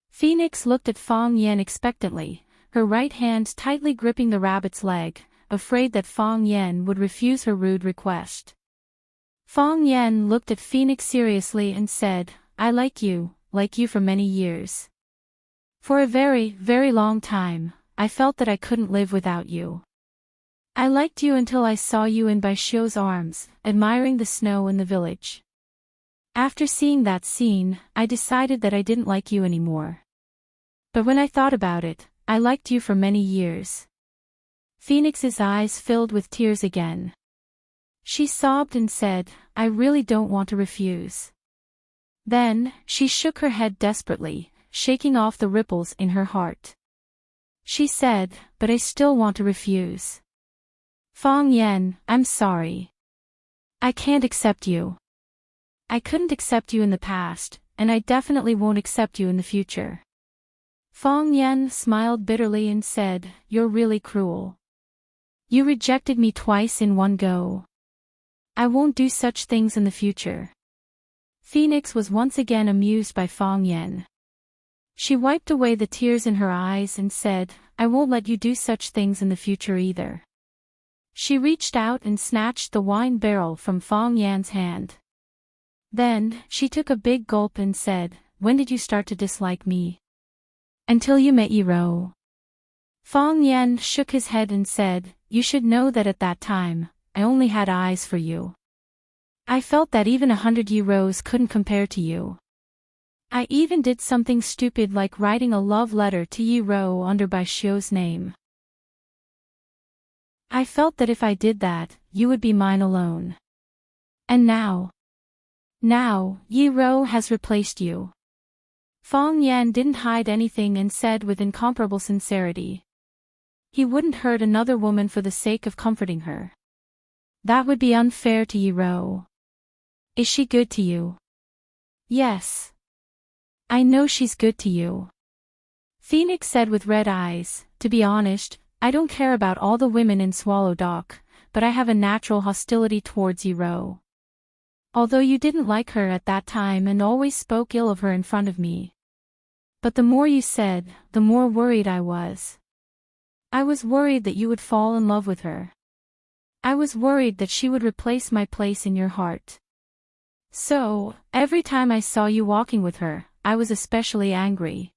Phoenix looked at Fang Yen expectantly, her right hand tightly gripping the rabbit's leg, afraid that Fang Yen would refuse her rude request. Fang Yen looked at Phoenix seriously and said, "I like you for many years. For a very, very long time, I felt that I couldn't live without you. I liked you until I saw you in Bai Xiu's arms, admiring the snow in the village. After seeing that scene, I decided that I didn't like you anymore. But when I thought about it, I liked you for many years." Phoenix's eyes filled with tears again. She sobbed and said, "I really don't want to refuse." Then, she shook her head desperately, shaking off the ripples in her heart. she said, but I still want to refuse. Fang Yan, I'm sorry. I can't accept you. I couldn't accept you in the past, and I definitely won't accept you in the future. Fang Yan smiled bitterly and said, You're really cruel. You rejected me twice in one go. I won't do such things in the future. Phoenix was once again amused by Fang Yan. She wiped away the tears in her eyes and said, I won't let you do such things in the future either. She reached out and snatched the wine barrel from Fang Yan's hand. Then, she took a big gulp and said, When did you start to dislike me? Until you met Yi Ro. Fang Yan shook his head and said, You should know that at that time, I only had eyes for you. I felt that even 100 Yi Ros couldn't compare to you. I even did something stupid like writing a love letter to Yi Ro under Bai Xiu's name. I felt that if I did that, you would be mine alone. And now, Yi Ro has replaced you. Fang Yan didn't hide anything and said with incomparable sincerity. He wouldn't hurt another woman for the sake of comforting her. That would be unfair to Yi Ro. Is she good to you? Yes. I know she's good to you. Phoenix said with red eyes, To be honest, I don't care about all the women in Swallow Dock, but I have a natural hostility towards Yi Ro. Although you didn't like her at that time and always spoke ill of her in front of me. But the more you said, the more worried I was. I was worried that you would fall in love with her. I was worried that she would replace my place in your heart. So, every time I saw you walking with her, I was especially angry.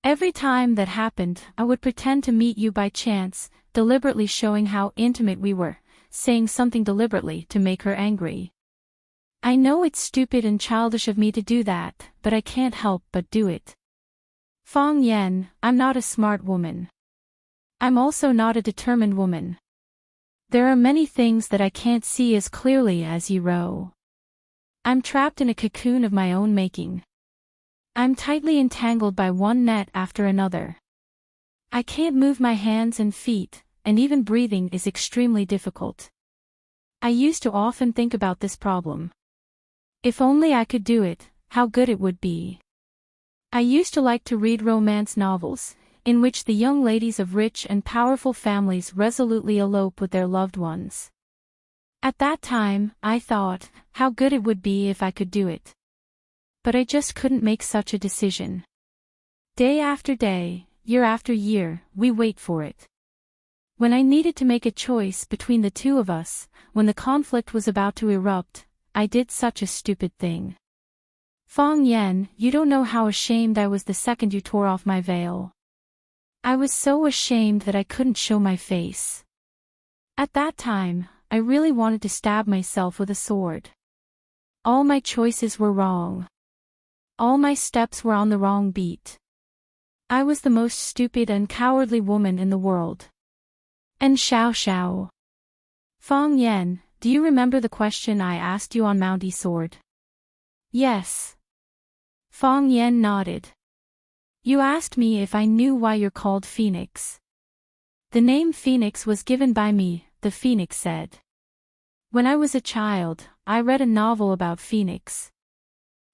Every time that happened, I would pretend to meet you by chance, deliberately showing how intimate we were, saying something deliberately to make her angry. I know it's stupid and childish of me to do that, but I can't help but do it. Fang Yan, I'm not a smart woman. I'm also not a determined woman. There are many things that I can't see as clearly as Yi Ro. I'm trapped in a cocoon of my own making. I'm tightly entangled by one net after another. I can't move my hands and feet, and even breathing is extremely difficult. I used to often think about this problem. If only I could do it, how good it would be. I used to like to read romance novels, in which the young ladies of rich and powerful families resolutely elope with their loved ones. At that time, I thought, how good it would be if I could do it. But I just couldn't make such a decision. Day after day, year after year, we wait for it. When I needed to make a choice between the two of us, when the conflict was about to erupt, I did such a stupid thing. Fang Yan, you don't know how ashamed I was the second you tore off my veil. I was so ashamed that I couldn't show my face. At that time, I really wanted to stab myself with a sword. All my choices were wrong. All my steps were on the wrong beat. I was the most stupid and cowardly woman in the world. And Xiao. Fang Yan, do you remember the question I asked you on Mount Sword? Yes. Fang Yan nodded. You asked me if I knew why you're called Phoenix. The name Phoenix was given by me, the Phoenix said. When I was a child, I read a novel about Phoenix.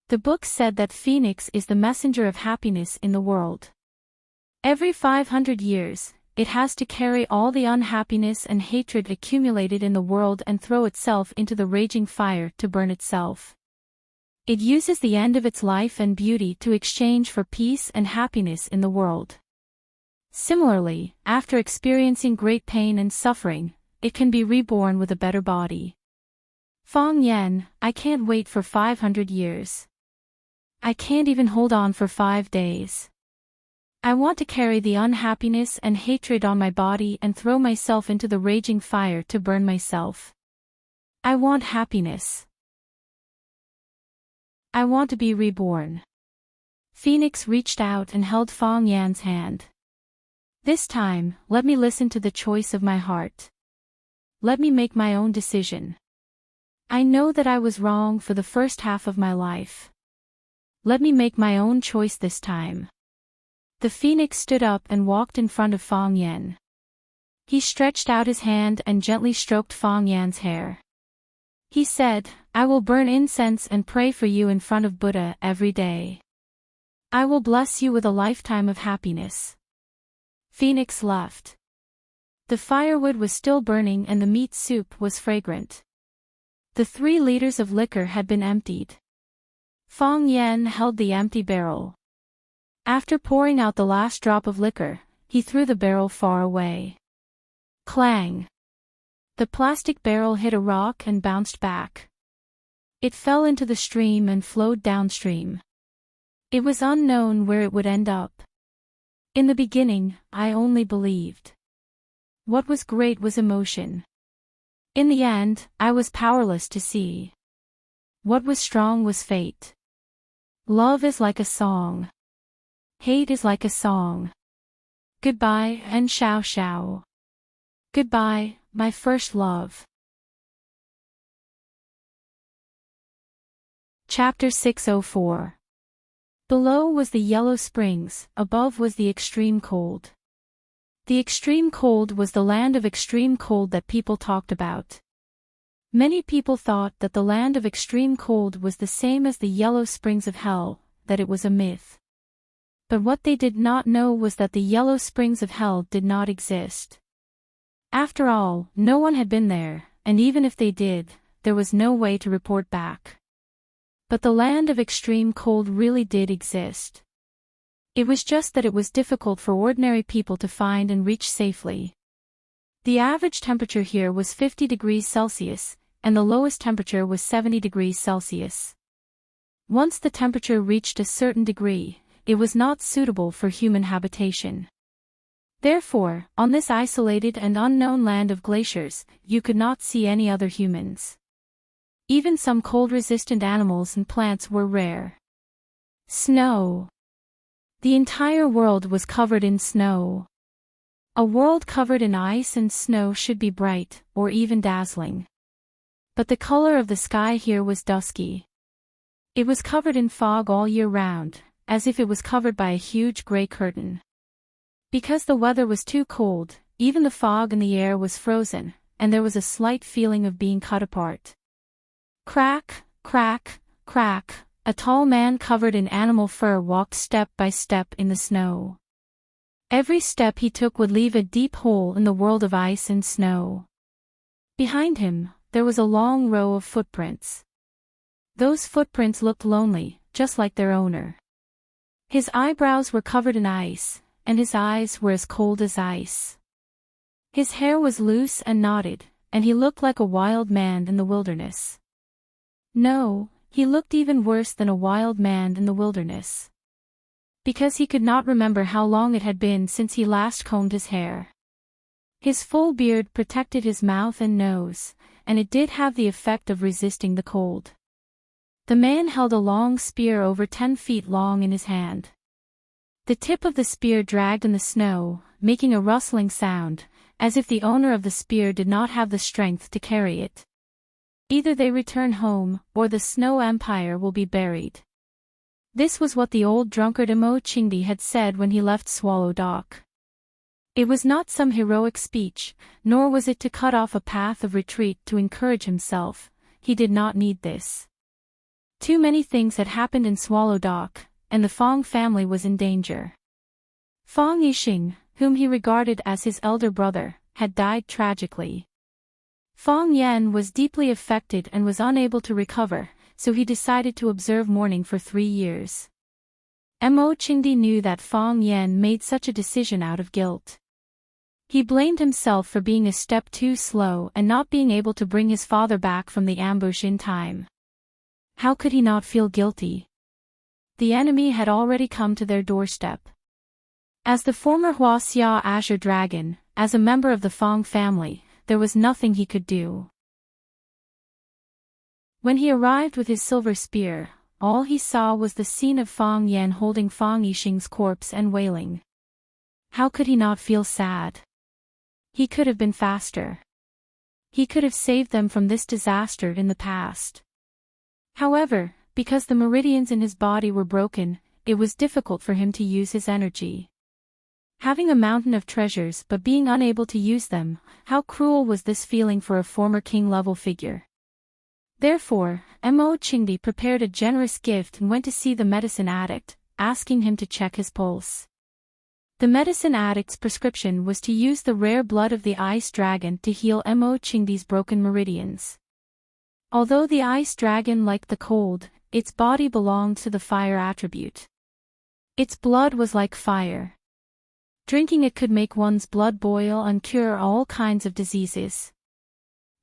The book said that Phoenix is the messenger of happiness in the world. Every 500 years, it has to carry all the unhappiness and hatred accumulated in the world and throw itself into the raging fire to burn itself. It uses the end of its life and beauty to exchange for peace and happiness in the world. Similarly, after experiencing great pain and suffering, it can be reborn with a better body. Fang Yan, I can't wait for 500 years. I can't even hold on for 5 days. I want to carry the unhappiness and hatred on my body and throw myself into the raging fire to burn myself. I want happiness. I want to be reborn. Phoenix reached out and held Fang Yan's hand. This time, let me listen to the choice of my heart. Let me make my own decision. I know that I was wrong for the first half of my life. Let me make my own choice this time. The phoenix stood up and walked in front of Fang Yan. He stretched out his hand and gently stroked Fang Yan's hair. He said, "I will burn incense and pray for you in front of Buddha every day. I will bless you with a lifetime of happiness." Phoenix left. The firewood was still burning and the meat soup was fragrant. The 3 liters of liquor had been emptied. Fang Yan held the empty barrel. After pouring out the last drop of liquor, he threw the barrel far away. Clang! The plastic barrel hit a rock and bounced back. It fell into the stream and flowed downstream. It was unknown where it would end up. In the beginning, I only believed. What was great was emotion. In the end, I was powerless to see. What was strong was fate. Love is like a song. Hate is like a song. Goodbye and xiao xiao. Goodbye, my first love. Chapter 604. Below was the yellow springs, above was the extreme cold. The extreme cold was the land of extreme cold that people talked about. Many people thought that the land of extreme cold was the same as the yellow springs of hell, that it was a myth. But what they did not know was that the yellow springs of hell did not exist. After all, no one had been there, and even if they did, there was no way to report back. But the land of extreme cold really did exist. It was just that it was difficult for ordinary people to find and reach safely. The average temperature here was 50 degrees Celsius, and the lowest temperature was 70 degrees Celsius. Once the temperature reached a certain degree, it was not suitable for human habitation. Therefore, on this isolated and unknown land of glaciers, you could not see any other humans. Even some cold-resistant animals and plants were rare. Snow. The entire world was covered in snow. A world covered in ice and snow should be bright, or even dazzling. But the color of the sky here was dusky. It was covered in fog all year round, as if it was covered by a huge gray curtain. Because the weather was too cold, even the fog in the air was frozen, and there was a slight feeling of being cut apart. Crack, crack, crack, a tall man covered in animal fur walked step by step in the snow. Every step he took would leave a deep hole in the world of ice and snow. Behind him, there was a long row of footprints. Those footprints looked lonely, just like their owner. His eyebrows were covered in ice, and his eyes were as cold as ice. His hair was loose and knotted, and he looked like a wild man in the wilderness. No, he looked even worse than a wild man in the wilderness. Because he could not remember how long it had been since he last combed his hair. His full beard protected his mouth and nose, and it did have the effect of resisting the cold. The man held a long spear over 10 feet long in his hand. The tip of the spear dragged in the snow, making a rustling sound, as if the owner of the spear did not have the strength to carry it. Either they return home, or the Snow Empire will be buried. This was what the old drunkard Immerse had said when he left Swallow Dock. It was not some heroic speech, nor was it to cut off a path of retreat to encourage himself. He did not need this. Too many things had happened in Swallow Dock, and the Fang family was in danger. Fang Yixing, whom he regarded as his elder brother, had died tragically. Fang Yan was deeply affected and was unable to recover, so he decided to observe mourning for 3 years. Immerse knew that Fang Yan made such a decision out of guilt. He blamed himself for being a step too slow and not being able to bring his father back from the ambush in time. How could he not feel guilty? The enemy had already come to their doorstep. As the former Huaxia Azure Dragon, as a member of the Fang family, there was nothing he could do. When he arrived with his silver spear, all he saw was the scene of Fang Yan holding Fang Yixing's corpse and wailing. How could he not feel sad? He could have been faster. He could have saved them from this disaster in the past. However, because the meridians in his body were broken, it was difficult for him to use his energy. Having a mountain of treasures but being unable to use them, how cruel was this feeling for a former king-level figure. Therefore, Mo Qingdi prepared a generous gift and went to see the medicine addict, asking him to check his pulse. The medicine addict's prescription was to use the rare blood of the ice dragon to heal Mo Qingdi's broken meridians. Although the ice dragon liked the cold, its body belonged to the fire attribute. Its blood was like fire. Drinking it could make one's blood boil and cure all kinds of diseases.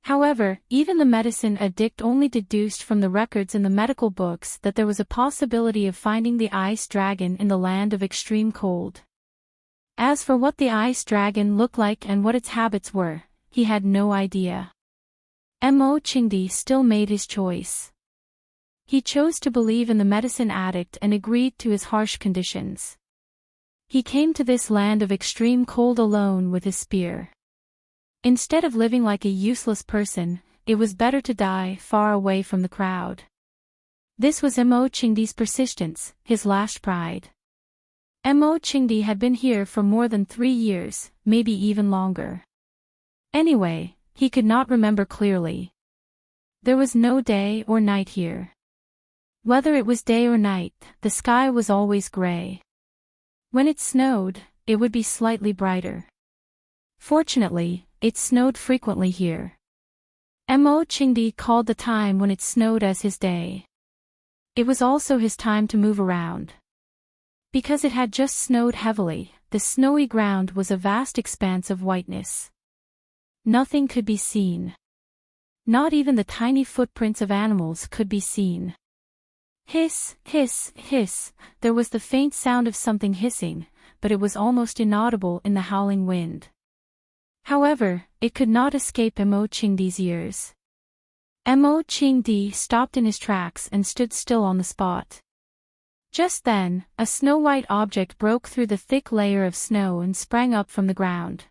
However, even the medicine addict only deduced from the records in the medical books that there was a possibility of finding the ice dragon in the land of extreme cold. As for what the ice dragon looked like and what its habits were, he had no idea. Mo Qingdi still made his choice. He chose to believe in the medicine addict and agreed to his harsh conditions. He came to this land of extreme cold alone with his spear. Instead of living like a useless person, it was better to die far away from the crowd. This was Mo Qingdi's persistence, his last pride. Mo Qingdi had been here for more than 3 years, maybe even longer. Anyway, he could not remember clearly. There was no day or night here. Whether it was day or night, the sky was always gray. When it snowed, it would be slightly brighter. Fortunately, it snowed frequently here. Mo Qingdi called the time when it snowed as his day. It was also his time to move around. Because it had just snowed heavily, the snowy ground was a vast expanse of whiteness. Nothing could be seen. Not even the tiny footprints of animals could be seen. Hiss, hiss, hiss, there was the faint sound of something hissing, but it was almost inaudible in the howling wind. However, it could not escape Mo Qingdi's ears. Mo Qingdi stopped in his tracks and stood still on the spot. Just then, a snow-white object broke through the thick layer of snow and sprang up from the ground.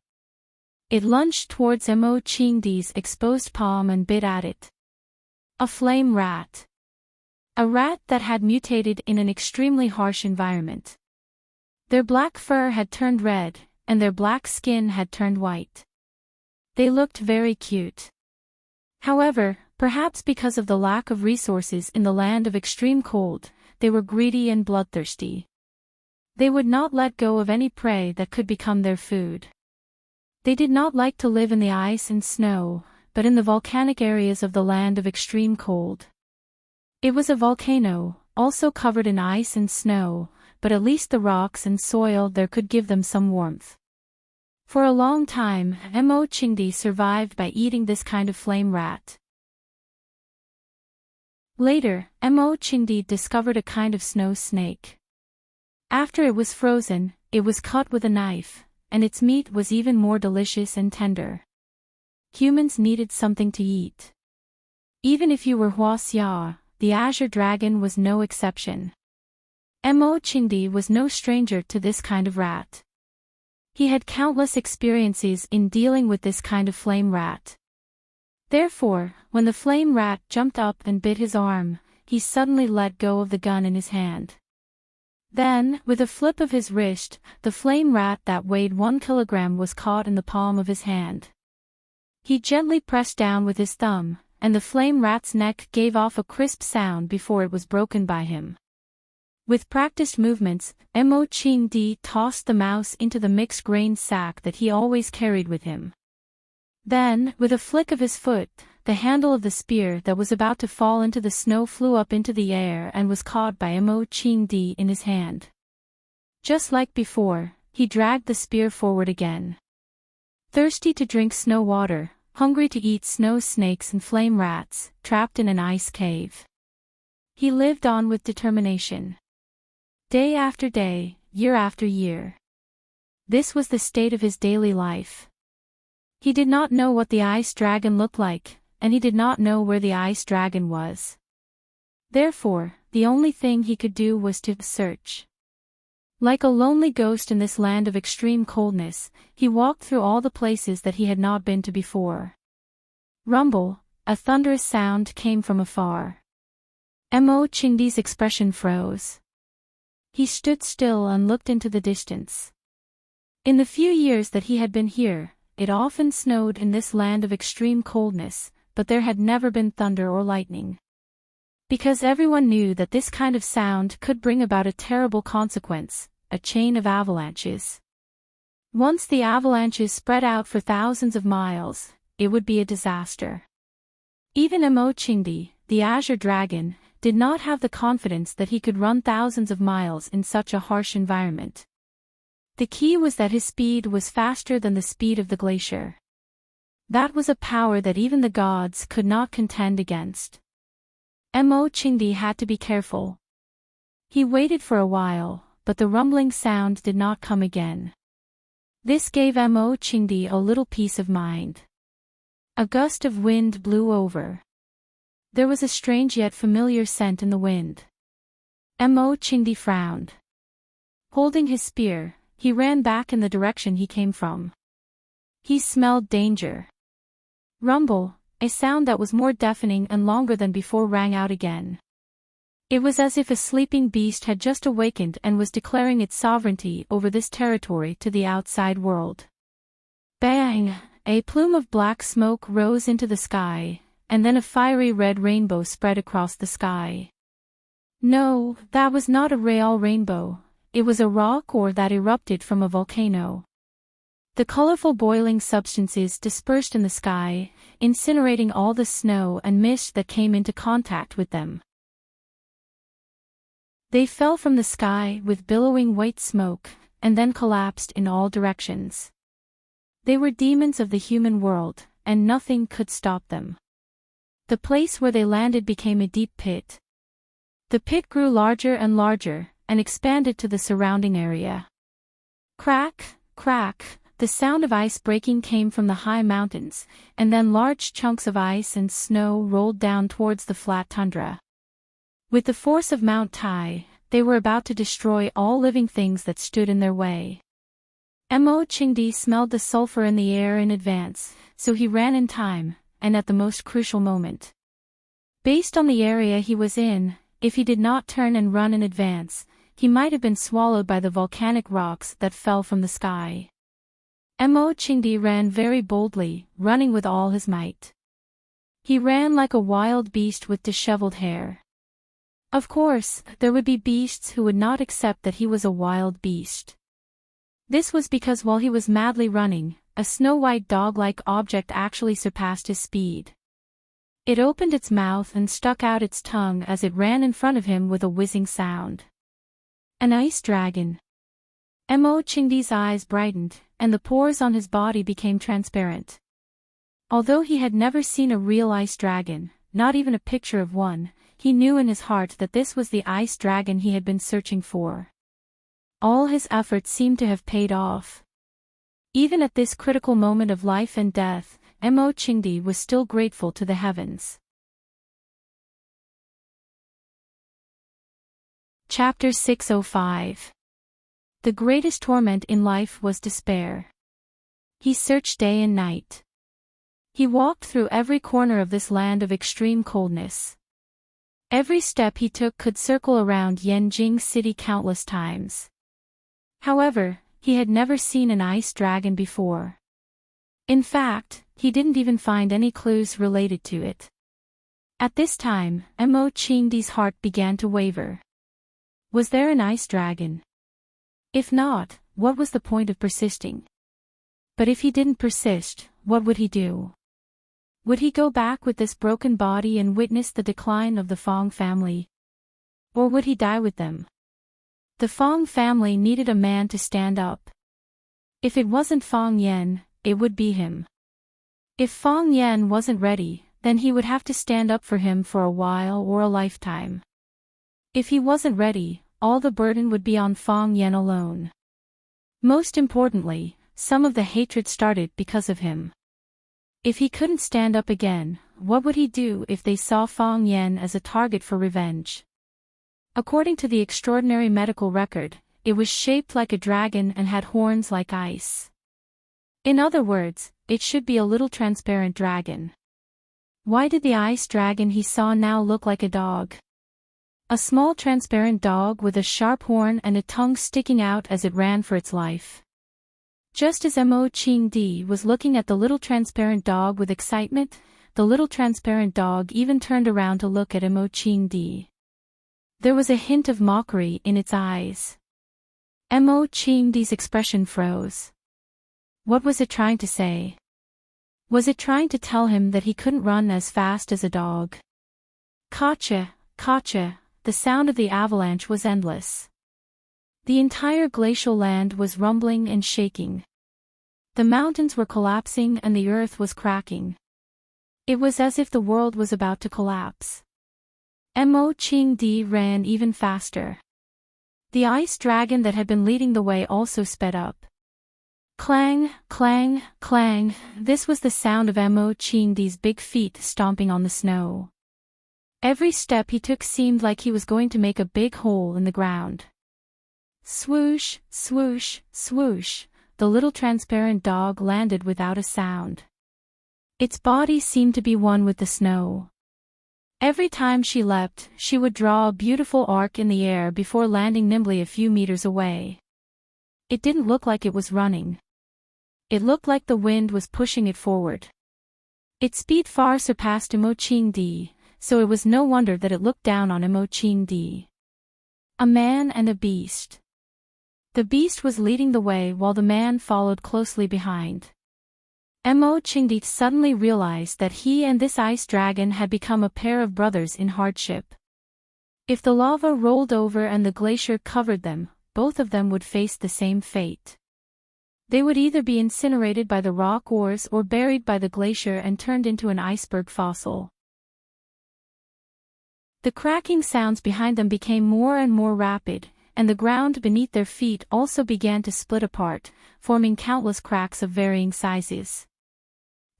It lunged towards Mo Qingdi's exposed palm and bit at it. A flame rat. A rat that had mutated in an extremely harsh environment. Their black fur had turned red, and their black skin had turned white. They looked very cute. However, perhaps because of the lack of resources in the land of extreme cold, they were greedy and bloodthirsty. They would not let go of any prey that could become their food. They did not like to live in the ice and snow, but in the volcanic areas of the land of extreme cold. It was a volcano, also covered in ice and snow, but at least the rocks and soil there could give them some warmth. For a long time, Mo Qingdi survived by eating this kind of flame rat. Later, Mo Qingdi discovered a kind of snow snake. After it was frozen, it was cut with a knife, and its meat was even more delicious and tender. Humans needed something to eat. Even if you were Huaxia, the Azure Dragon was no exception. Mo Qingdi was no stranger to this kind of rat. He had countless experiences in dealing with this kind of flame rat. Therefore, when the flame rat jumped up and bit his arm, he suddenly let go of the gun in his hand. Then, with a flip of his wrist, the flame rat that weighed 1 kilogram was caught in the palm of his hand. He gently pressed down with his thumb, and the flame rat's neck gave off a crisp sound before it was broken by him. With practiced movements, Mo Qingdi tossed the mouse into the mixed grain sack that he always carried with him. Then, with a flick of his foot, the handle of the spear that was about to fall into the snow flew up into the air and was caught by Mo Qingdi in his hand. Just like before, he dragged the spear forward again. Thirsty to drink snow water, hungry to eat snow snakes and flame rats, trapped in an ice cave. He lived on with determination. Day after day, year after year. This was the state of his daily life. He did not know what the ice dragon looked like, and he did not know where the ice dragon was. Therefore, the only thing he could do was to search. Like a lonely ghost in this land of extreme coldness, he walked through all the places that he had not been to before. Rumble, a thunderous sound came from afar. Mo Qingdi's expression froze. He stood still and looked into the distance. In the few years that he had been here, it often snowed in this land of extreme coldness, but there had never been thunder or lightning. Because everyone knew that this kind of sound could bring about a terrible consequence, a chain of avalanches. Once the avalanches spread out for thousands of miles, it would be a disaster. Even Emochingdi, the Azure Dragon, did not have the confidence that he could run thousands of miles in such a harsh environment. The key was that his speed was faster than the speed of the glacier. That was a power that even the gods could not contend against. Emochingdi had to be careful. He waited for a while, but the rumbling sound did not come again. This gave Emochingdi a little peace of mind. A gust of wind blew over. There was a strange yet familiar scent in the wind. Emochingdi frowned. Holding his spear, he ran back in the direction he came from. He smelled danger. Rumble, a sound that was more deafening and longer than before, rang out again. It was as if a sleeping beast had just awakened and was declaring its sovereignty over this territory to the outside world. Bang! A plume of black smoke rose into the sky, and then a fiery red rainbow spread across the sky. No, that was not a real rainbow. It was a rock ore that erupted from a volcano. The colorful boiling substances dispersed in the sky, incinerating all the snow and mist that came into contact with them. They fell from the sky with billowing white smoke, and then collapsed in all directions. They were demons of the human world, and nothing could stop them. The place where they landed became a deep pit. The pit grew larger and larger, and expanded to the surrounding area. Crack, crack, the sound of ice breaking came from the high mountains, and then large chunks of ice and snow rolled down towards the flat tundra. With the force of Mount Tai, they were about to destroy all living things that stood in their way. Emochingdi smelled the sulfur in the air in advance, so he ran in time, and at the most crucial moment. Based on the area he was in, if he did not turn and run in advance, he might have been swallowed by the volcanic rocks that fell from the sky. Emochingdi ran very boldly, running with all his might. He ran like a wild beast with disheveled hair. Of course, there would be beasts who would not accept that he was a wild beast. This was because while he was madly running, a snow-white dog-like object actually surpassed his speed. It opened its mouth and stuck out its tongue as it ran in front of him with a whizzing sound. An ice dragon. Emochingdi's eyes brightened, and the pores on his body became transparent. Although he had never seen a real ice dragon, not even a picture of one, he knew in his heart that this was the ice dragon he had been searching for. All his efforts seemed to have paid off. Even at this critical moment of life and death, Emochingdi was still grateful to the heavens. Chapter 605. The greatest torment in life was despair. He searched day and night. He walked through every corner of this land of extreme coldness. Every step he took could circle around Yanjing City countless times. However, he had never seen an ice dragon before. In fact, he didn't even find any clues related to it. At this time, Emochingdi's heart began to waver. Was there an ice dragon? If not, what was the point of persisting? But if he didn't persist, what would he do? Would he go back with this broken body and witness the decline of the Fong family? Or would he die with them? The Fong family needed a man to stand up. If it wasn't Fong Yen, it would be him. If Fong Yen wasn't ready, then he would have to stand up for him for a while or a lifetime. If he wasn't ready, all the burden would be on Fong Yen alone. Most importantly, some of the hatred started because of him. If he couldn't stand up again, what would he do if they saw Fong Yen as a target for revenge? According to the extraordinary medical record, it was shaped like a dragon and had horns like ice. In other words, it should be a little transparent dragon. Why did the ice dragon he saw now look like a dog? A small transparent dog with a sharp horn and a tongue sticking out as it ran for its life. Just as Mo-Ching-di was looking at the little transparent dog with excitement, the little transparent dog even turned around to look at Mo-Ching-di. There was a hint of mockery in its eyes. Mo-Ching-di's expression froze. What was it trying to say? Was it trying to tell him that he couldn't run as fast as a dog? Kacha, kacha, the sound of the avalanche was endless. The entire glacial land was rumbling and shaking. The mountains were collapsing and the earth was cracking. It was as if the world was about to collapse. Mo-Ching-di ran even faster. The ice dragon that had been leading the way also sped up. Clang, clang, clang, this was the sound of Mo-Ching-di's big feet stomping on the snow. Every step he took seemed like he was going to make a big hole in the ground. Swoosh, swoosh, swoosh, the little transparent dog landed without a sound. Its body seemed to be one with the snow. Every time she leapt, she would draw a beautiful arc in the air before landing nimbly a few meters away. It didn't look like it was running. It looked like the wind was pushing it forward. Its speed far surpassed Mo-Ching-di, so it was no wonder that it looked down on Mo-Ching-di. A man and a beast. The beast was leading the way while the man followed closely behind. Mo-Ching-di suddenly realized that he and this ice dragon had become a pair of brothers in hardship. If the lava rolled over and the glacier covered them, both of them would face the same fate. They would either be incinerated by the rock ores or buried by the glacier and turned into an iceberg fossil. The cracking sounds behind them became more and more rapid, and the ground beneath their feet also began to split apart, forming countless cracks of varying sizes.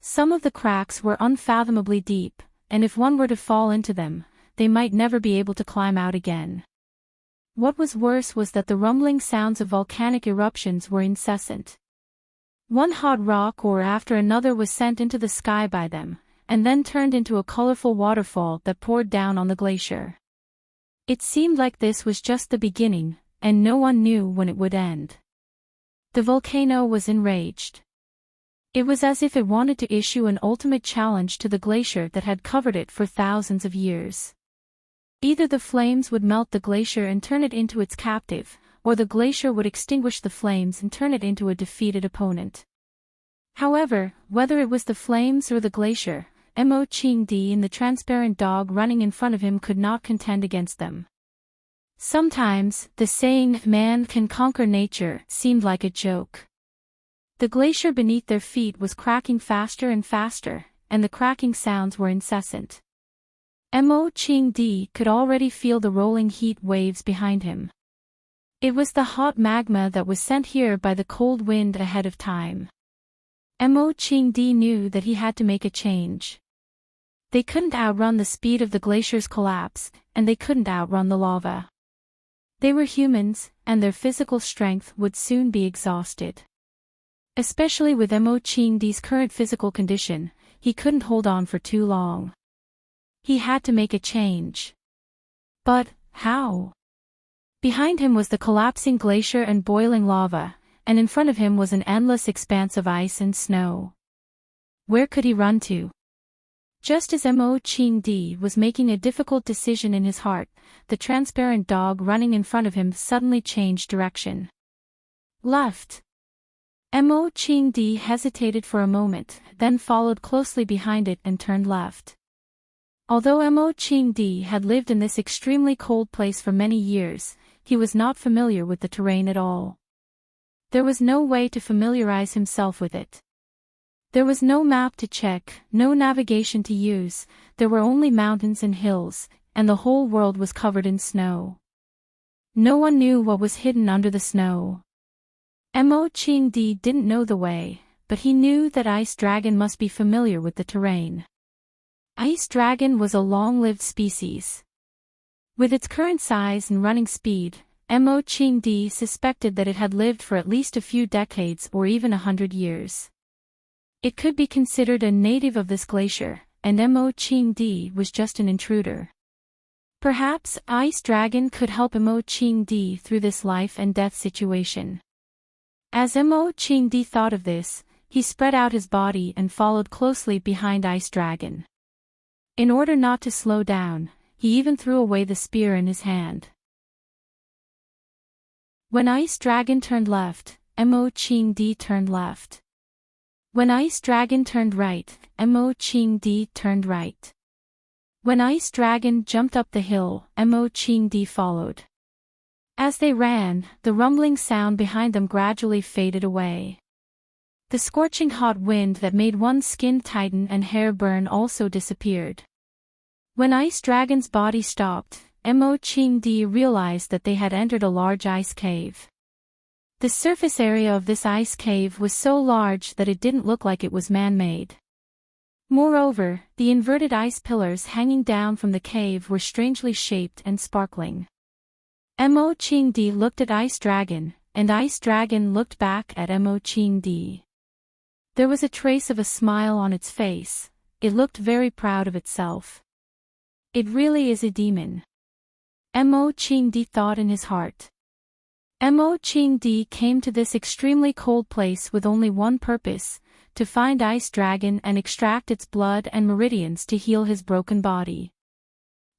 Some of the cracks were unfathomably deep, and if one were to fall into them, they might never be able to climb out again. What was worse was that the rumbling sounds of volcanic eruptions were incessant. One hot rock ore after another was sent into the sky by them, and then turned into a colorful waterfall that poured down on the glacier. It seemed like this was just the beginning, and no one knew when it would end. The volcano was enraged. It was as if it wanted to issue an ultimate challenge to the glacier that had covered it for thousands of years. Either the flames would melt the glacier and turn it into its captive, or the glacier would extinguish the flames and turn it into a defeated opponent. However, whether it was the flames or the glacier, Mo-Ching-di and the transparent dog running in front of him could not contend against them. Sometimes, the saying, "man can conquer nature," seemed like a joke. The glacier beneath their feet was cracking faster and faster, and the cracking sounds were incessant. Mo-Ching-di could already feel the rolling heat waves behind him. It was the hot magma that was sent here by the cold wind ahead of time. Mo-Ching-di knew that he had to make a change. They couldn't outrun the speed of the glacier's collapse, and they couldn't outrun the lava. They were humans, and their physical strength would soon be exhausted. Especially with Mo-Ching-di's current physical condition, he couldn't hold on for too long. He had to make a change. But, how? Behind him was the collapsing glacier and boiling lava, and in front of him was an endless expanse of ice and snow. Where could he run to? Just as Mo-Ching-di was making a difficult decision in his heart, the transparent dog running in front of him suddenly changed direction. Left. Mo-Ching-di hesitated for a moment, then followed closely behind it and turned left. Although Mo-Ching-di had lived in this extremely cold place for many years, he was not familiar with the terrain at all. There was no way to familiarize himself with it. There was no map to check, no navigation to use, there were only mountains and hills, and the whole world was covered in snow. No one knew what was hidden under the snow. Mo-Ching-di didn't know the way, but he knew that Ice Dragon must be familiar with the terrain. Ice Dragon was a long-lived species. With its current size and running speed, Mo-Ching-di suspected that it had lived for at least a few decades or even 100 years. It could be considered a native of this glacier, and Mo-Ching-di was just an intruder. Perhaps Ice Dragon could help Immerse through this life and death situation. As Immerse thought of this, he spread out his body and followed closely behind Ice Dragon. In order not to slow down, he even threw away the spear in his hand. When Ice Dragon turned left, Immerse turned left. When Ice Dragon turned right, Immerse turned right. When Ice Dragon jumped up the hill, Immerse followed. As they ran, the rumbling sound behind them gradually faded away. The scorching hot wind that made one's skin tighten and hair burn also disappeared. When Ice Dragon's body stopped, Immerse realized that they had entered a large ice cave. The surface area of this ice cave was so large that it didn't look like it was man-made. Moreover, the inverted ice pillars hanging down from the cave were strangely shaped and sparkling. Immerse looked at Ice Dragon, and Ice Dragon looked back at Immerse. There was a trace of a smile on its face. It looked very proud of itself. It really is a demon. Immerse thought in his heart. Immerse came to this extremely cold place with only one purpose, to find Ice Dragon and extract its blood and meridians to heal his broken body.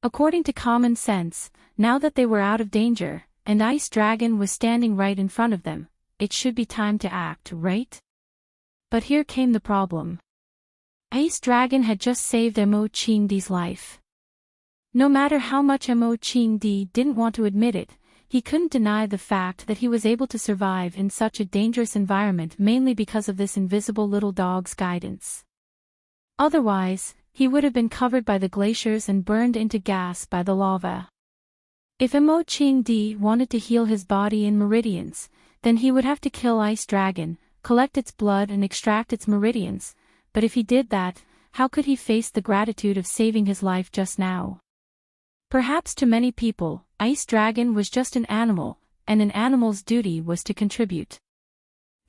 According to common sense, now that they were out of danger, and Ice Dragon was standing right in front of them, it should be time to act, right? But here came the problem. Ice Dragon had just saved Immerse's life. No matter how much Immerse didn't want to admit it, he couldn't deny the fact that he was able to survive in such a dangerous environment mainly because of this invisible little dog's guidance. Otherwise, he would have been covered by the glaciers and burned into gas by the lava. If Immerse wanted to heal his body in meridians, then he would have to kill Ice Dragon, collect its blood and extract its meridians, but if he did that, how could he face the gratitude of saving his life just now? Perhaps to many people, Ice Dragon was just an animal, and an animal's duty was to contribute.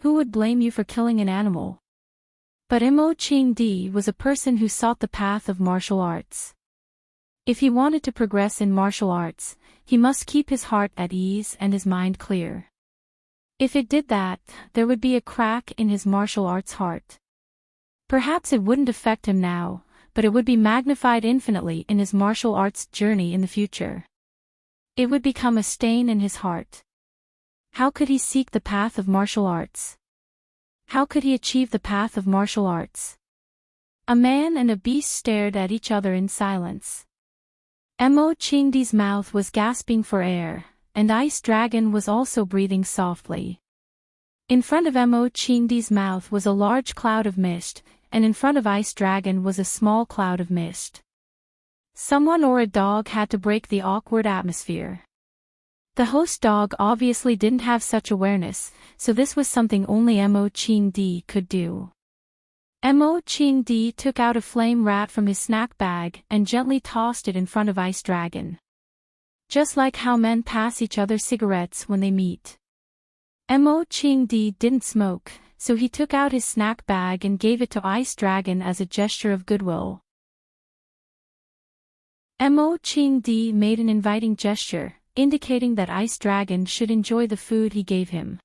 Who would blame you for killing an animal? But Immerse was a person who sought the path of martial arts. If he wanted to progress in martial arts, he must keep his heart at ease and his mind clear. If it did that, there would be a crack in his martial arts heart. Perhaps it wouldn't affect him now, but it would be magnified infinitely in his martial arts journey in the future. It would become a stain in his heart. How could he seek the path of martial arts? How could he achieve the path of martial arts? A man and a beast stared at each other in silence. Immerse's mouth was gasping for air, and Ice Dragon was also breathing softly. In front of Immerse's mouth was a large cloud of mist, and in front of Ice Dragon was a small cloud of mist. Someone or a dog had to break the awkward atmosphere. The host dog obviously didn't have such awareness, so this was something only Immerse could do. Immerse took out a flame rat from his snack bag and gently tossed it in front of Ice Dragon. Just like how men pass each other cigarettes when they meet. Immerse didn't smoke, so he took out his snack bag and gave it to Ice Dragon as a gesture of goodwill. Immerse made an inviting gesture, indicating that Ice Dragon should enjoy the food he gave him.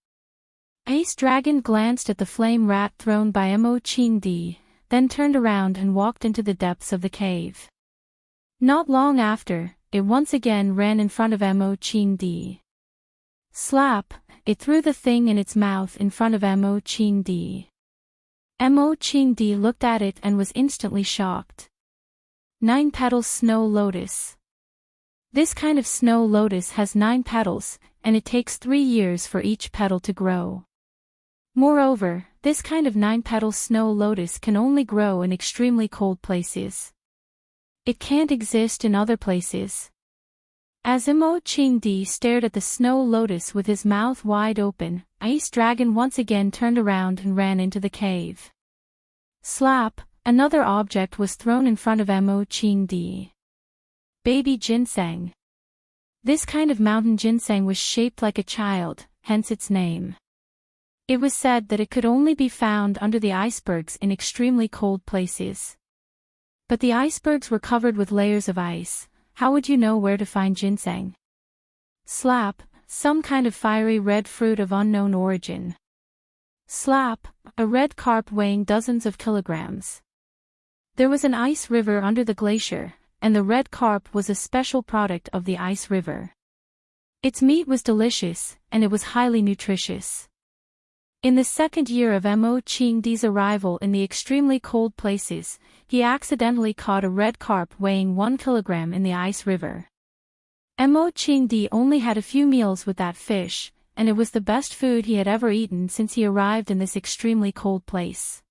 Ice Dragon glanced at the flame rat thrown by Immerse, then turned around and walked into the depths of the cave. Not long after, it once again ran in front of Immerse. Slap! It threw the thing in its mouth in front of Immerse. Immerse looked at it and was instantly shocked. 9 petals snow lotus. This kind of snow lotus has 9 petals, and it takes 3 years for each petal to grow. Moreover, this kind of 9-petal snow lotus can only grow in extremely cold places. It can't exist in other places. As Immerse stared at the snow lotus with his mouth wide open, Ice Dragon once again turned around and ran into the cave. Slap! Another object was thrown in front of Immerse. Baby ginseng. This kind of mountain ginseng was shaped like a child, hence its name. It was said that it could only be found under the icebergs in extremely cold places. But the icebergs were covered with layers of ice, how would you know where to find ginseng? Slap, some kind of fiery red fruit of unknown origin. Slap, a red carp weighing dozens of kilograms. There was an ice river under the glacier, and the red carp was a special product of the ice river. Its meat was delicious, and it was highly nutritious. In the second year of Mo Qingdi's arrival in the extremely cold places, he accidentally caught a red carp weighing 1 kilogram in the ice river. Mo Qingdi only had a few meals with that fish, and it was the best food he had ever eaten since he arrived in this extremely cold place.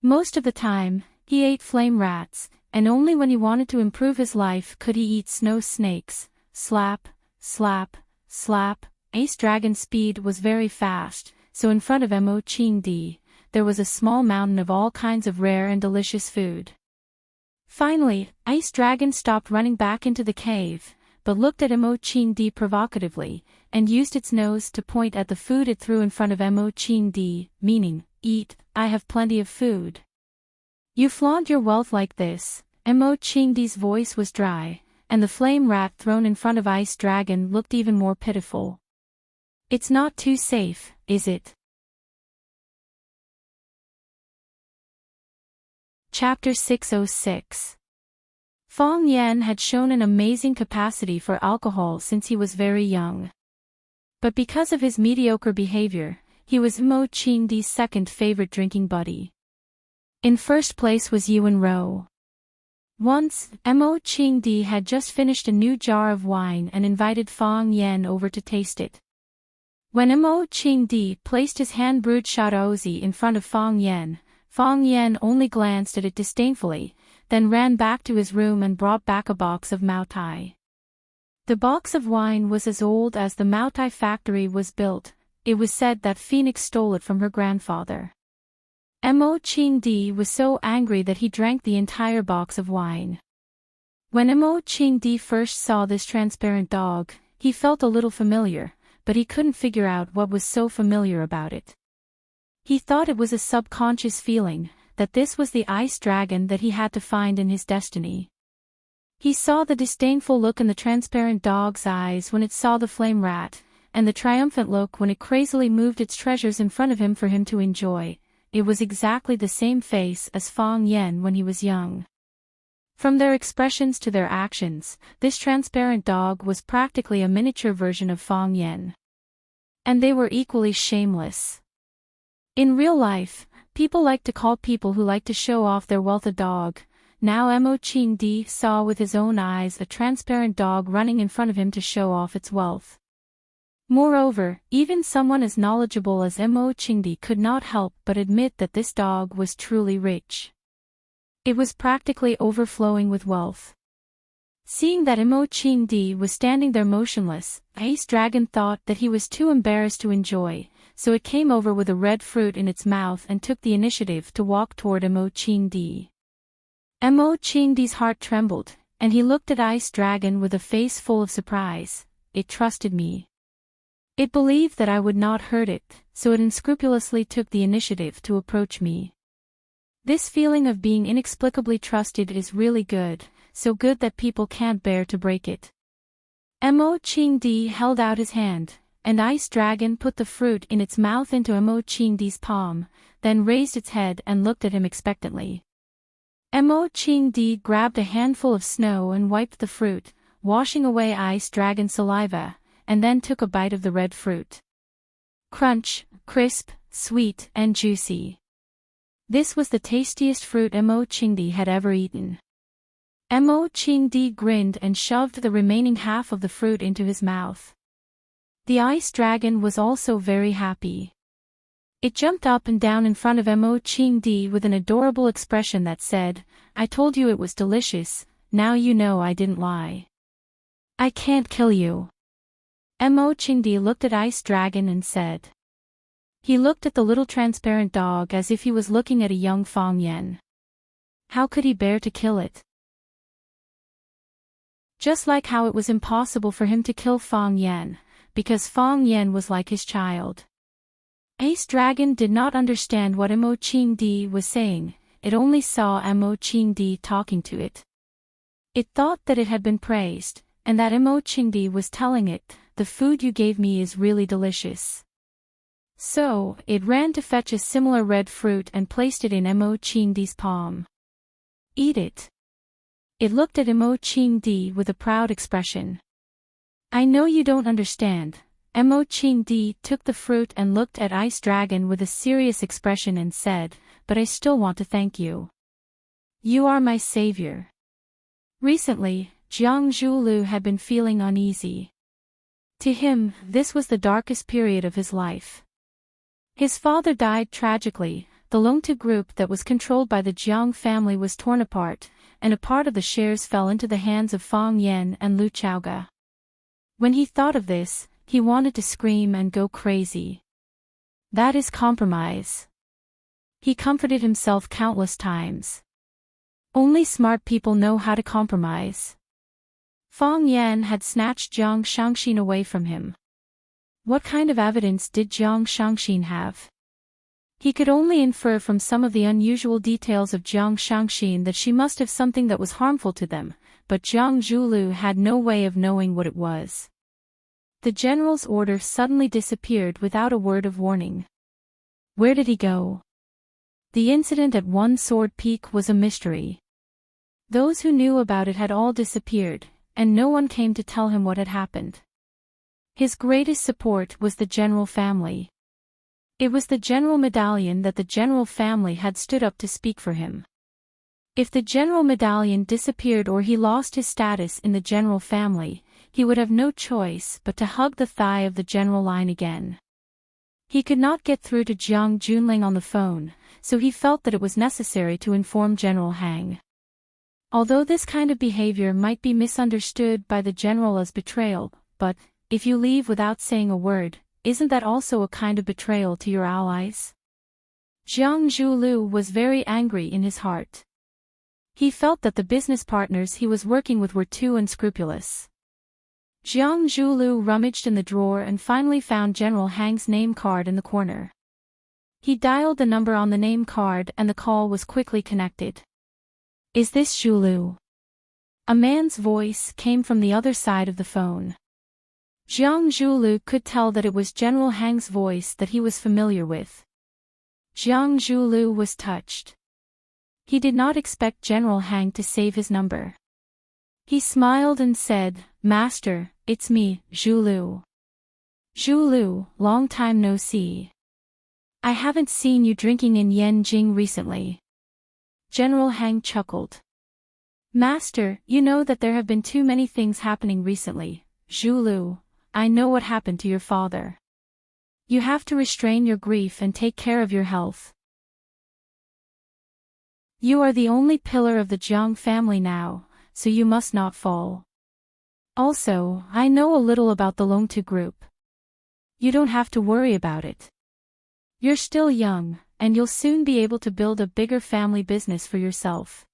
Most of the time, he ate flame rats, and only when he wanted to improve his life could he eat snow snakes. Slap, slap, slap. Ice Dragon's speed was very fast, so in front of Mo Qingdi, there was a small mountain of all kinds of rare and delicious food. Finally, Ice Dragon stopped running back into the cave, but looked at Mo Qingdi provocatively, and used its nose to point at the food it threw in front of Mo Qingdi, meaning, "Eat, I have plenty of food." "You flaunt your wealth like this." Mo Qingdi's voice was dry, and the flame rat thrown in front of Ice Dragon looked even more pitiful. "It's not too safe, is it?" Chapter 606. Fang Yan had shown an amazing capacity for alcohol since he was very young. But because of his mediocre behavior, he was Mo Qingdi's second favorite drinking buddy. In first place was Yuan Rou. Once, Mo Qingdi had just finished a new jar of wine and invited Fang Yan over to taste it. When Mo Qingdi placed his hand-brewed shaozi in front of Fang Yan only glanced at it disdainfully, then ran back to his room and brought back a box of Maotai. The box of wine was as old as the Maotai factory was built. It was said that Phoenix stole it from her grandfather. Mo Qingdi was so angry that he drank the entire box of wine. When Mo Qingdi first saw this transparent dog, he felt a little familiar, but he couldn't figure out what was so familiar about it. He thought it was a subconscious feeling, that this was the ice dragon that he had to find in his destiny. He saw the disdainful look in the transparent dog's eyes when it saw the flame rat, and the triumphant look when it crazily moved its treasures in front of him for him to enjoy. It was exactly the same face as Fang Yan when he was young. From their expressions to their actions, this transparent dog was practically a miniature version of Fang Yan. And they were equally shameless. In real life, people like to call people who like to show off their wealth a dog. Now Mo Qingdi saw with his own eyes a transparent dog running in front of him to show off its wealth. Moreover, even someone as knowledgeable as Mo Qingdi could not help but admit that this dog was truly rich. It was practically overflowing with wealth. Seeing that Mo Qingdi was standing there motionless, Ice Dragon thought that he was too embarrassed to enjoy, so it came over with a red fruit in its mouth and took the initiative to walk toward Mo Qingdi. Mo Qingdi's heart trembled, and he looked at Ice Dragon with a face full of surprise. It trusted me. It believed that I would not hurt it, so it unscrupulously took the initiative to approach me. This feeling of being inexplicably trusted is really good, so good that people can't bear to break it. Mo Qingdi held out his hand, and Ice Dragon put the fruit in its mouth into Mo Qingdi's palm, then raised its head and looked at him expectantly. Mo Qingdi grabbed a handful of snow and wiped the fruit, washing away Ice Dragon's saliva, and then took a bite of the red fruit. Crunch, crisp, sweet, and juicy. This was the tastiest fruit Mo Qingdi had ever eaten. Mo Qingdi grinned and shoved the remaining half of the fruit into his mouth. The ice dragon was also very happy. It jumped up and down in front of Mo Qingdi with an adorable expression that said, "I told you it was delicious, now you know I didn't lie. I can't kill you." Mo Qingdi looked at Ice Dragon and said. He looked at the little transparent dog as if he was looking at a young Fang Yan. How could he bear to kill it? Just like how it was impossible for him to kill Fang Yan, because Fang Yan was like his child. Ice Dragon did not understand what Mo Qingdi was saying, it only saw Mo Qingdi talking to it. It thought that it had been praised, and that Enchanting was telling it, "The food you gave me is really delicious." So, it ran to fetch a similar red fruit and placed it in Enchanting's palm. "Eat it." It looked at Enchanting with a proud expression. "I know you don't understand." Enchanting took the fruit and looked at Ice Dragon with a serious expression and said, "But I still want to thank you. You are my savior." Recently, Jiang Zhulu had been feeling uneasy. To him, this was the darkest period of his life. His father died tragically, the Longtu group that was controlled by the Jiang family was torn apart, and a part of the shares fell into the hands of Fang Yan and Lu Chaoga. When he thought of this, he wanted to scream and go crazy. That is compromise. He comforted himself countless times. Only smart people know how to compromise. Fang Yan had snatched Jiang Shangxin away from him. What kind of evidence did Jiang Shangxin have? He could only infer from some of the unusual details of Jiang Shangxin that she must have something that was harmful to them, but Jiang Zhulu had no way of knowing what it was. The general's order suddenly disappeared without a word of warning. Where did he go? The incident at One Sword Peak was a mystery. Those who knew about it had all disappeared, and no one came to tell him what had happened. His greatest support was the general family. It was the general medallion that the general family had stood up to speak for him. If the general medallion disappeared or he lost his status in the general family, he would have no choice but to hug the thigh of the general line again. He could not get through to Jiang Junling on the phone, so he felt that it was necessary to inform General Hang. Although this kind of behavior might be misunderstood by the general as betrayal, but, if you leave without saying a word, isn't that also a kind of betrayal to your allies? Jiang Zhulu was very angry in his heart. He felt that the business partners he was working with were too unscrupulous. Jiang Zhulu rummaged in the drawer and finally found General Hang's name card in the corner. He dialed the number on the name card and the call was quickly connected. "Is this Zhulu?" A man's voice came from the other side of the phone. Jiang Zhulu could tell that it was General Hang's voice that he was familiar with. Jiang Zhulu was touched. He did not expect General Hang to save his number. He smiled and said, "Master, it's me, Zhulu." "Zhulu, long time no see. I haven't seen you drinking in Yanjing recently." General Hang chuckled. "Master, you know that there have been too many things happening recently, Zhulu. I know what happened to your father. You have to restrain your grief and take care of your health. You are the only pillar of the Jiang family now, so you must not fall. Also, I know a little about the Longtu group. You don't have to worry about it. You're still young, and you'll soon be able to build a bigger family business for yourself.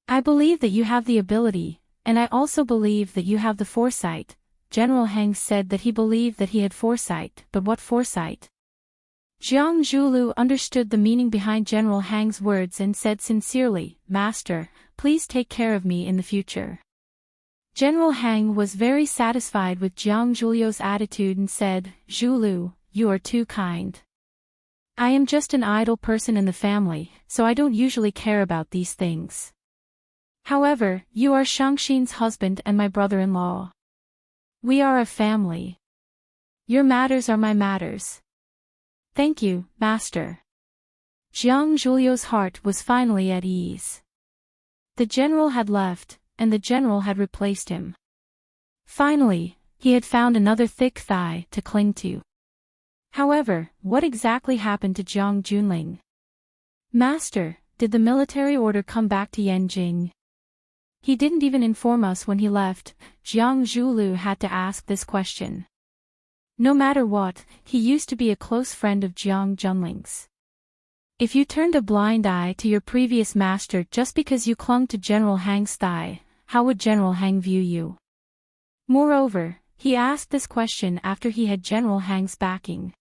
I believe that you have the ability, and I also believe that you have the foresight." General Hang said that he believed that he had foresight, but what foresight? Jiang Zhulu understood the meaning behind General Hang's words and said sincerely, "Master, please take care of me in the future." General Hang was very satisfied with Jiang Zhulu's attitude and said, "Zhulu, you are too kind. I am just an idle person in the family, so I don't usually care about these things. However, you are Shangxin's husband and my brother-in-law. We are a family. Your matters are my matters. Thank you, Master." Jiang Zhulu's heart was finally at ease. The general had left, and the general had replaced him. Finally, he had found another thick thigh to cling to. However, what exactly happened to Jiang Junling? "Master, did the military order come back to Yanjing?" "He didn't even inform us when he left." Jiang Zhulu had to ask this question. No matter what, he used to be a close friend of Jiang Junling's. If you turned a blind eye to your previous master just because you clung to General Hang's thigh, how would General Hang view you? Moreover, he asked this question after he had General Hang's backing.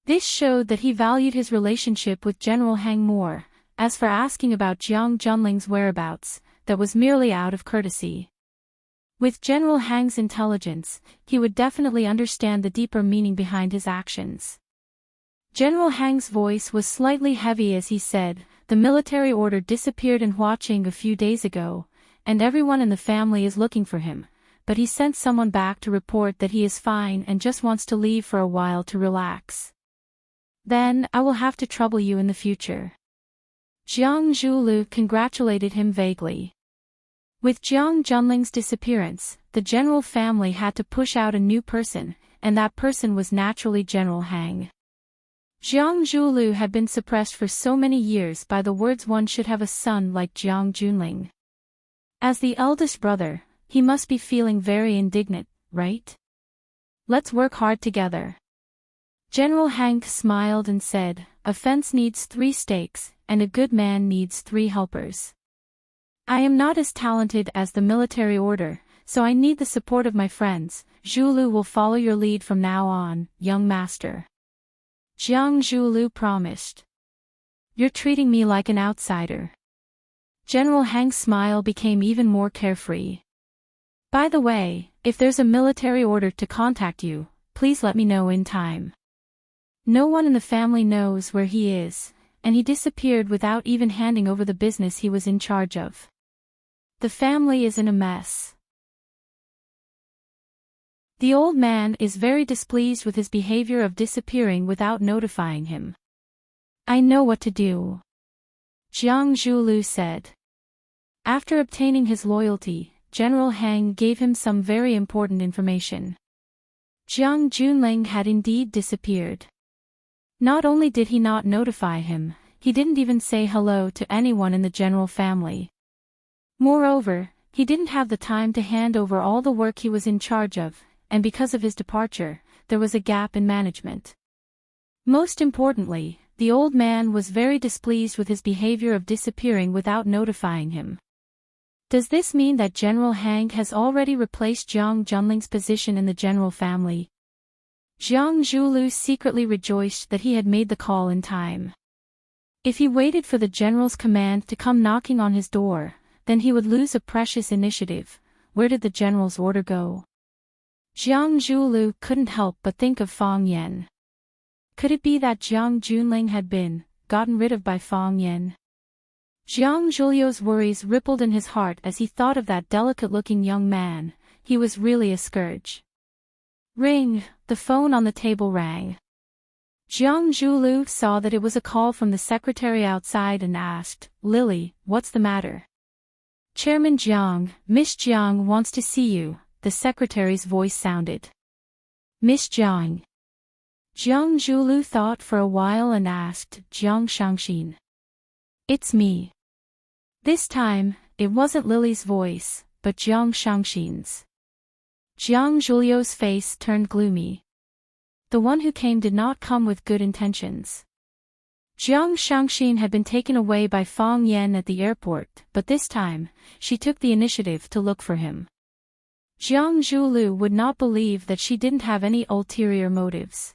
This showed that he valued his relationship with General Hang more. As for asking about Jiang Junling's whereabouts, that was merely out of courtesy. With General Hang's intelligence, he would definitely understand the deeper meaning behind his actions. General Hang's voice was slightly heavy as he said, "The military order disappeared in Huaqing a few days ago, and everyone in the family is looking for him, but he sent someone back to report that he is fine and just wants to leave for a while to relax. Then, I will have to trouble you in the future." Jiang Zhulu congratulated him vaguely. With Jiang Junling's disappearance, the general family had to push out a new person, and that person was naturally General Hang. Jiang Zhulu had been suppressed for so many years by the words one should have a son like Jiang Junling. As the eldest brother, he must be feeling very indignant, right? "Let's work hard together." General Hang smiled and said, "A fence needs 3 stakes, and a good man needs 3 helpers. I am not as talented as the military order, so I need the support of my friends. Zhulu will follow your lead from now on, young master." Jiang Zhulu promised. "You're treating me like an outsider." General Hang's smile became even more carefree. "By the way, if there's a military order to contact you, please let me know in time. No one in the family knows where he is, and he disappeared without even handing over the business he was in charge of. The family is in a mess." The old man is very displeased with his behavior of disappearing without notifying him. "I know what to do," Jiang Zhulu said. After obtaining his loyalty, General Hang gave him some very important information. Jiang Junling had indeed disappeared. Not only did he not notify him, he didn't even say hello to anyone in the general family. Moreover, he didn't have the time to hand over all the work he was in charge of, and because of his departure, there was a gap in management. Most importantly, the old man was very displeased with his behavior of disappearing without notifying him. Does this mean that General Hang has already replaced Jiang Junling's position in the general family? Jiang Zhulu secretly rejoiced that he had made the call in time. If he waited for the general's command to come knocking on his door, then he would lose a precious initiative. Where did the general's order go? Jiang Zhulu couldn't help but think of Fang Yan. Could it be that Jiang Junling had been gotten rid of by Fang Yan? Jiang Zhulio's worries rippled in his heart as he thought of that delicate-looking young man. He was really a scourge. Ring, the phone on the table rang. Jiang Zhulu saw that it was a call from the secretary outside and asked, "Lily, what's the matter?" "Chairman Jiang, Miss Jiang wants to see you," the secretary's voice sounded. "Miss Jiang." Jiang Zhulu thought for a while and asked, "Jiang Shangxin." "It's me." This time, it wasn't Lily's voice, but Jiang Shangxin's. Jiang Zhulio's face turned gloomy. The one who came did not come with good intentions. Jiang Shangxin had been taken away by Fang Yan at the airport, but this time, she took the initiative to look for him. Jiang Zhulu would not believe that she didn't have any ulterior motives.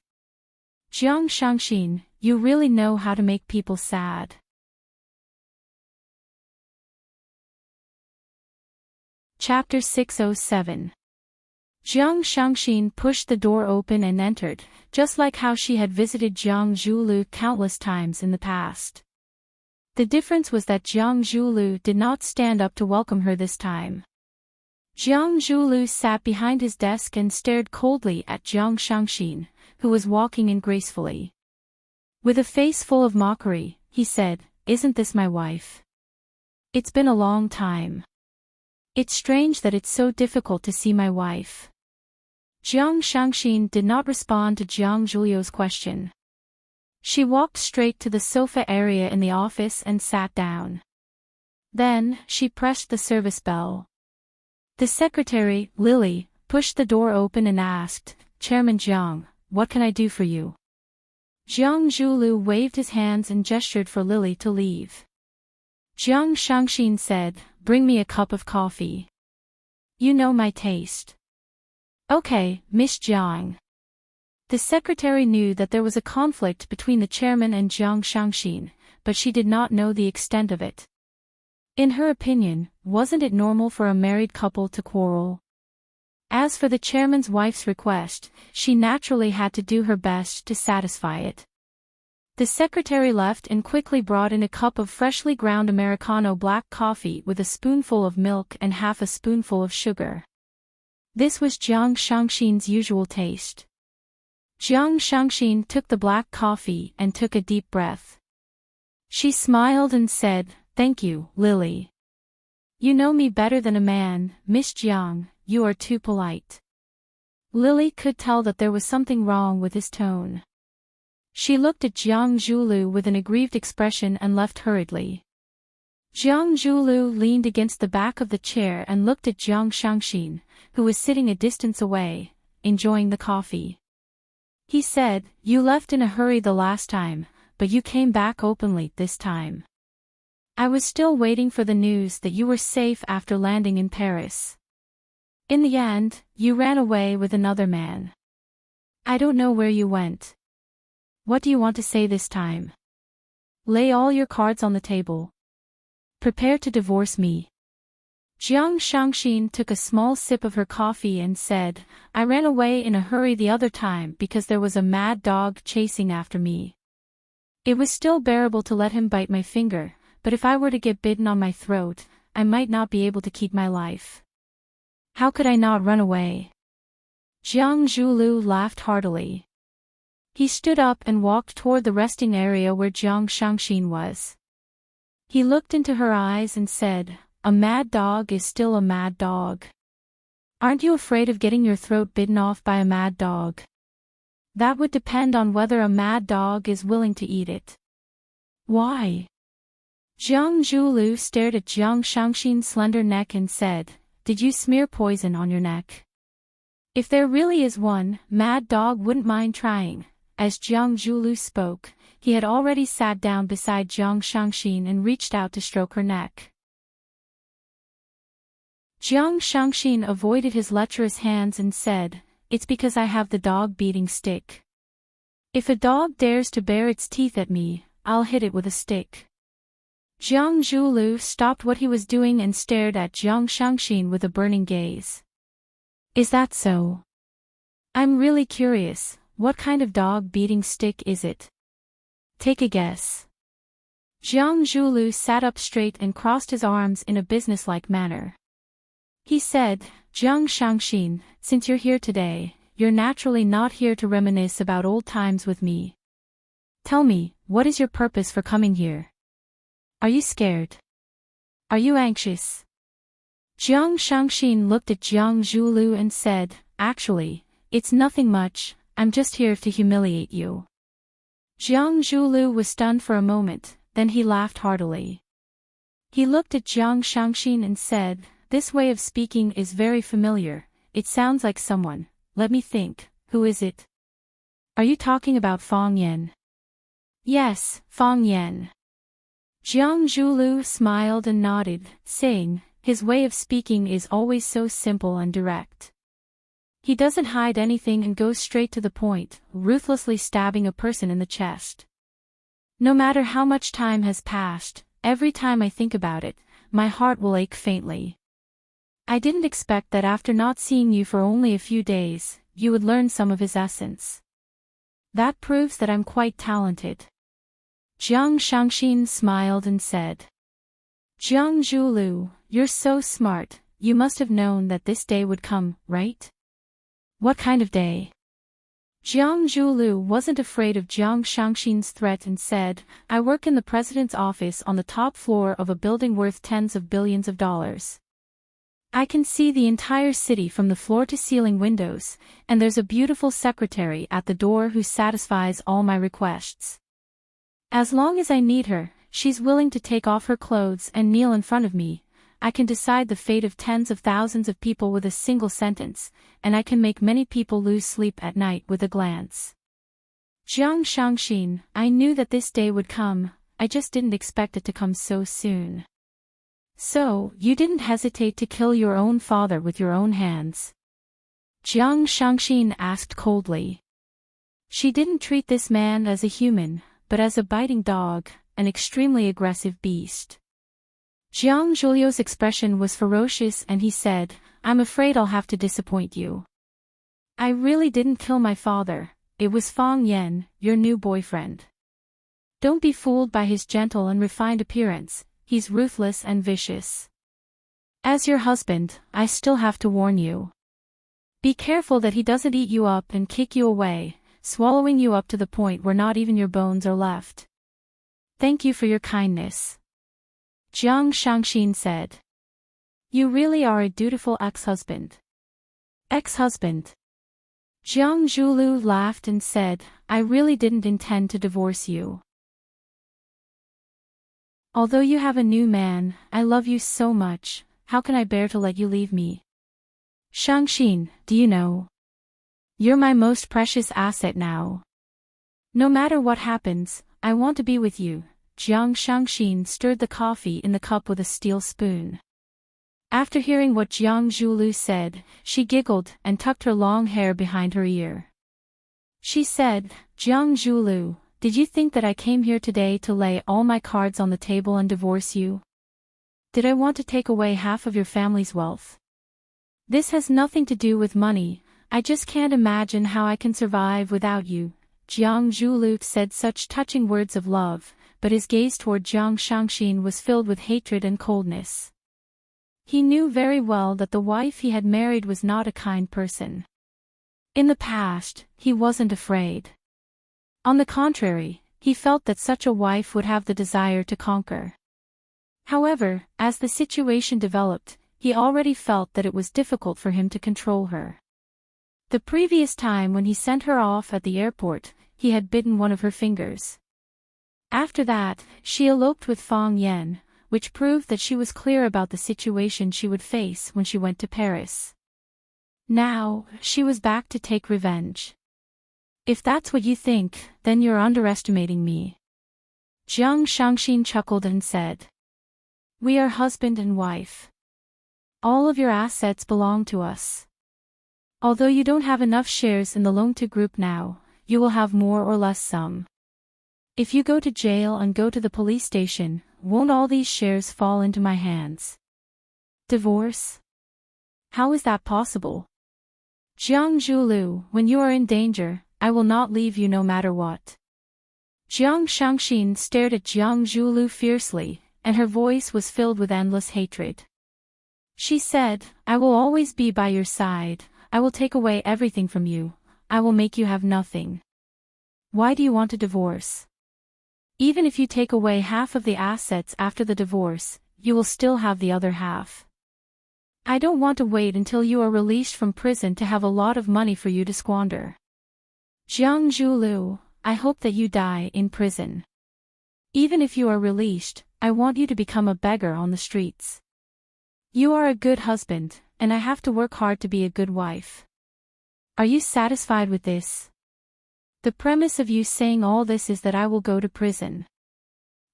"Jiang Shangxin, you really know how to make people sad." Chapter 607. Jiang Shangxin pushed the door open and entered, just like how she had visited Jiang Zhulu countless times in the past. The difference was that Jiang Zhulu did not stand up to welcome her this time. Jiang Zhulu sat behind his desk and stared coldly at Jiang Shangxin, who was walking in gracefully. With a face full of mockery, he said, "Isn't this my wife? It's been a long time. It's strange that it's so difficult to see my wife." Jiang Shangxin did not respond to Jiang Zhulio's question. She walked straight to the sofa area in the office and sat down. Then, she pressed the service bell. The secretary, Lily, pushed the door open and asked, "Chairman Jiang, what can I do for you?" Jiang Zhulu waved his hands and gestured for Lily to leave. Jiang Shangxin said, "Bring me a cup of coffee. You know my taste." "Okay, Miss Jiang." The secretary knew that there was a conflict between the chairman and Jiang Shangxin, but she did not know the extent of it. In her opinion, wasn't it normal for a married couple to quarrel? As for the chairman's wife's request, she naturally had to do her best to satisfy it. The secretary left and quickly brought in a cup of freshly ground Americano black coffee with a spoonful of milk and half a spoonful of sugar. This was Jiang Shangxin's usual taste. Jiang Shangxin took the black coffee and took a deep breath. She smiled and said, "Thank you, Lily. You know me better than a man, Miss Jiang, you are too polite." Lily could tell that there was something wrong with his tone. She looked at Jiang Zhulu with an aggrieved expression and left hurriedly. Jiang Zhulu leaned against the back of the chair and looked at Jiang Shangxin, who was sitting a distance away, enjoying the coffee. He said, "You left in a hurry the last time, but you came back openly this time. I was still waiting for the news that you were safe after landing in Paris. In the end, you ran away with another man. I don't know where you went. What do you want to say this time? Lay all your cards on the table. Prepare to divorce me." Jiang Shangxin took a small sip of her coffee and said, "I ran away in a hurry the other time because there was a mad dog chasing after me. It was still bearable to let him bite my finger, but if I were to get bitten on my throat, I might not be able to keep my life. How could I not run away?" Jiang Zhulu laughed heartily. He stood up and walked toward the resting area where Jiang Shangxin was. He looked into her eyes and said, "A mad dog is still a mad dog. Aren't you afraid of getting your throat bitten off by a mad dog? That would depend on whether a mad dog is willing to eat it." "Why?" Jiang Zhulu stared at Jiang Shangxin's slender neck and said, "Did you smear poison on your neck? If there really is one, mad dog wouldn't mind trying." As Jiang Zhulu spoke, he had already sat down beside Jiang Shangxin and reached out to stroke her neck. Jiang Shangxin avoided his lecherous hands and said, "It's because I have the dog-beating stick. If a dog dares to bare its teeth at me, I'll hit it with a stick." Jiang Zhulu stopped what he was doing and stared at Jiang Shangxin with a burning gaze. "Is that so? I'm really curious, what kind of dog-beating stick is it? Take a guess." Jiang Zhulu sat up straight and crossed his arms in a businesslike manner. He said, "Jiang Shangxin, since you're here today, you're naturally not here to reminisce about old times with me. Tell me, what is your purpose for coming here? Are you scared? Are you anxious?" Jiang Shangxin looked at Jiang Zhulu and said, "Actually, it's nothing much, I'm just here to humiliate you." Jiang Zhulu was stunned for a moment, then he laughed heartily. He looked at Jiang Shangxin and said, "This way of speaking is very familiar, it sounds like someone, let me think, who is it? Are you talking about Fang Yan?" "Yes, Fang Yan." Jiang Zhulu smiled and nodded, saying, "His way of speaking is always so simple and direct. He doesn't hide anything and goes straight to the point, ruthlessly stabbing a person in the chest. No matter how much time has passed, every time I think about it, my heart will ache faintly. I didn't expect that after not seeing you for only a few days, you would learn some of his essence. That proves that I'm quite talented." Jiang Shangxin smiled and said, "Jiang Zhulu, you're so smart, you must have known that this day would come, right? What kind of day?" Jiang Zhulu wasn't afraid of Jiang Shangxin's threat and said, "I work in the president's office on the top floor of a building worth tens of billions of dollars. I can see the entire city from the floor-to-ceiling windows, and there's a beautiful secretary at the door who satisfies all my requests. As long as I need her, she's willing to take off her clothes and kneel in front of me. I can decide the fate of tens of thousands of people with a single sentence, and I can make many people lose sleep at night with a glance." Jiang Shangxin, I knew that this day would come, I just didn't expect it to come so soon. So, you didn't hesitate to kill your own father with your own hands? Jiang Shangxin asked coldly. She didn't treat this man as a human, but as a biting dog, an extremely aggressive beast. Jiang Zhuliu's expression was ferocious and he said, I'm afraid I'll have to disappoint you. I really didn't kill my father, it was Fang Yan, your new boyfriend. Don't be fooled by his gentle and refined appearance, he's ruthless and vicious. As your husband, I still have to warn you. Be careful that he doesn't eat you up and kick you away, swallowing you up to the point where not even your bones are left. Thank you for your kindness. Jiang Shangxin said. You really are a dutiful ex-husband. Ex-husband. Jiang Zhuliu laughed and said, I really didn't intend to divorce you. Although you have a new man, I love you so much, how can I bear to let you leave me? Shangxin, do you know? You're my most precious asset now. No matter what happens, I want to be with you. Jiang Shangxin stirred the coffee in the cup with a steel spoon. After hearing what Jiang Zhuliu said, she giggled and tucked her long hair behind her ear. She said, Jiang Zhuliu, did you think that I came here today to lay all my cards on the table and divorce you? Did I want to take away half of your family's wealth? This has nothing to do with money, I just can't imagine how I can survive without you. Jiang Zhuliu said such touching words of love, but his gaze toward Jiang Shangxin was filled with hatred and coldness. He knew very well that the wife he had married was not a kind person. In the past, he wasn't afraid. On the contrary, he felt that such a wife would have the desire to conquer. However, as the situation developed, he already felt that it was difficult for him to control her. The previous time when he sent her off at the airport, he had bitten one of her fingers. After that, she eloped with Fang Yan, which proved that she was clear about the situation she would face when she went to Paris. Now, she was back to take revenge. If that's what you think, then you're underestimating me. Jiang Shangxin chuckled and said. We are husband and wife. All of your assets belong to us. Although you don't have enough shares in the Longtu Group now, you will have more or less some. If you go to jail and go to the police station, won't all these shares fall into my hands? Divorce? How is that possible? Jiang Zhuliu, when you are in danger, I will not leave you no matter what. Jiang Shangxin stared at Jiang Zhuliu fiercely, and her voice was filled with endless hatred. She said, I will always be by your side, I will take away everything from you, I will make you have nothing. Why do you want a divorce? Even if you take away half of the assets after the divorce, you will still have the other half. I don't want to wait until you are released from prison to have a lot of money for you to squander. Jiang Zhuliu, I hope that you die in prison. Even if you are released, I want you to become a beggar on the streets. You are a good husband, and I have to work hard to be a good wife. Are you satisfied with this? The premise of you saying all this is that I will go to prison.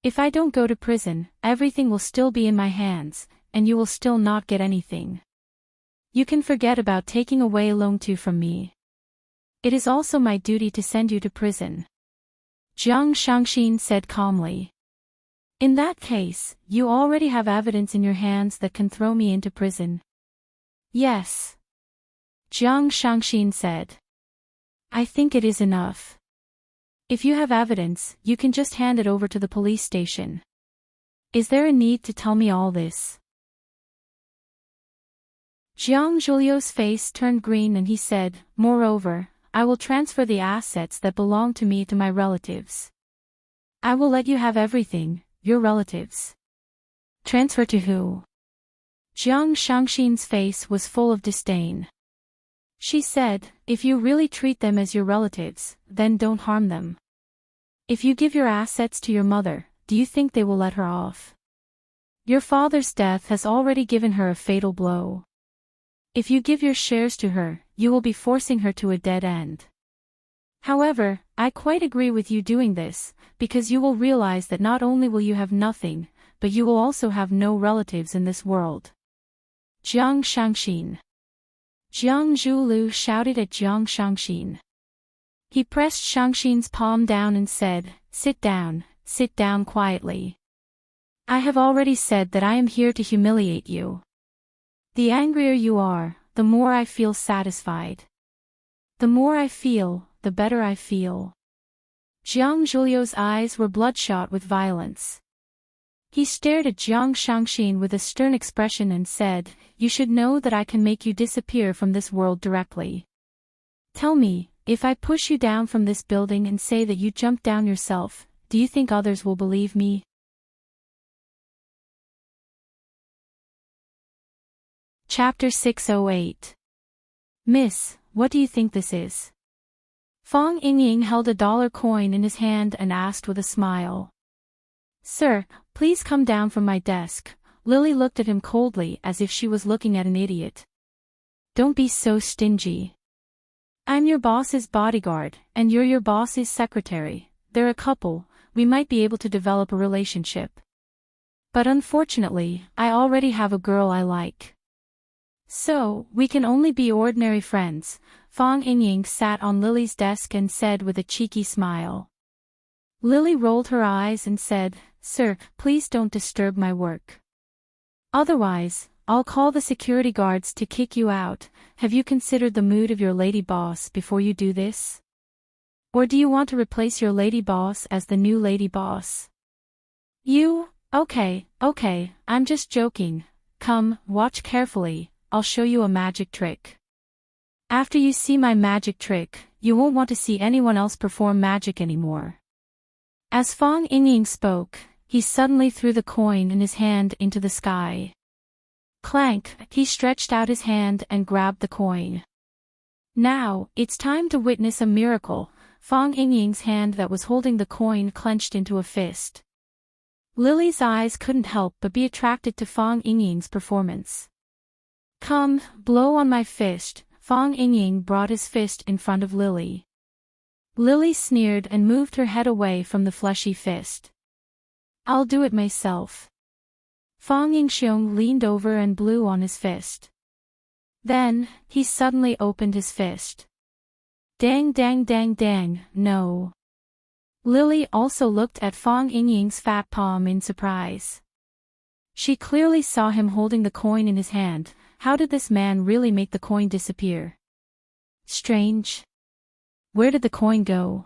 If I don't go to prison, everything will still be in my hands, and you will still not get anything. You can forget about taking away Longtu from me. It is also my duty to send you to prison. Jiang Shangxin said calmly. In that case, you already have evidence in your hands that can throw me into prison. Yes. Jiang Shangxin said. I think it is enough. If you have evidence, you can just hand it over to the police station. Is there a need to tell me all this? Jiang Zhuliu's face turned green and he said, moreover, I will transfer the assets that belong to me to my relatives. I will let you have everything, your relatives. Transfer to who? Jiang Shangxin's face was full of disdain. She said, if you really treat them as your relatives, then don't harm them. If you give your assets to your mother, do you think they will let her off? Your father's death has already given her a fatal blow. If you give your shares to her, you will be forcing her to a dead end. However, I quite agree with you doing this, because you will realize that not only will you have nothing, but you will also have no relatives in this world. Jiang Shangxin. Jiang Zhuliu shouted at Jiang Shangxin. He pressed Shangxin's palm down and said, sit down quietly. I have already said that I am here to humiliate you. The angrier you are, the more I feel satisfied. The more I feel, the better I feel. Jiang Zhuliu's eyes were bloodshot with violence. He stared at Jiang Shangxin with a stern expression and said, "You should know that I can make you disappear from this world directly. Tell me, if I push you down from this building and say that you jumped down yourself, do you think others will believe me?" Chapter 608. Miss, what do you think this is? Fang Yingying held a dollar coin in his hand and asked with a smile. Sir, please come down from my desk. Lily looked at him coldly as if she was looking at an idiot. Don't be so stingy. I'm your boss's bodyguard, and you're your boss's secretary. They're a couple, we might be able to develop a relationship. But unfortunately, I already have a girl I like. So, we can only be ordinary friends. Fang Yingying sat on Lily's desk and said with a cheeky smile. Lily rolled her eyes and said, Sir, please don't disturb my work. Otherwise, I'll call the security guards to kick you out. Have you considered the mood of your lady boss before you do this? Or do you want to replace your lady boss as the new lady boss? Okay, I'm just joking. Come, watch carefully. I'll show you a magic trick. After you see my magic trick, you won't want to see anyone else perform magic anymore. As Fang Yingying spoke, he suddenly threw the coin in his hand into the sky. Clank, he stretched out his hand and grabbed the coin. Now, it's time to witness a miracle. Fang Yingying's hand that was holding the coin clenched into a fist. Lily's eyes couldn't help but be attracted to Fang Yingying's performance. Come, blow on my fist. Fang Yingying brought his fist in front of Lily. Lily sneered and moved her head away from the fleshy fist. I'll do it myself. Fang Yingxiong leaned over and blew on his fist. Then, he suddenly opened his fist. Dang, no. Lily also looked at Fang Yingying's fat palm in surprise. She clearly saw him holding the coin in his hand. How did this man really make the coin disappear? Strange. Where did the coin go?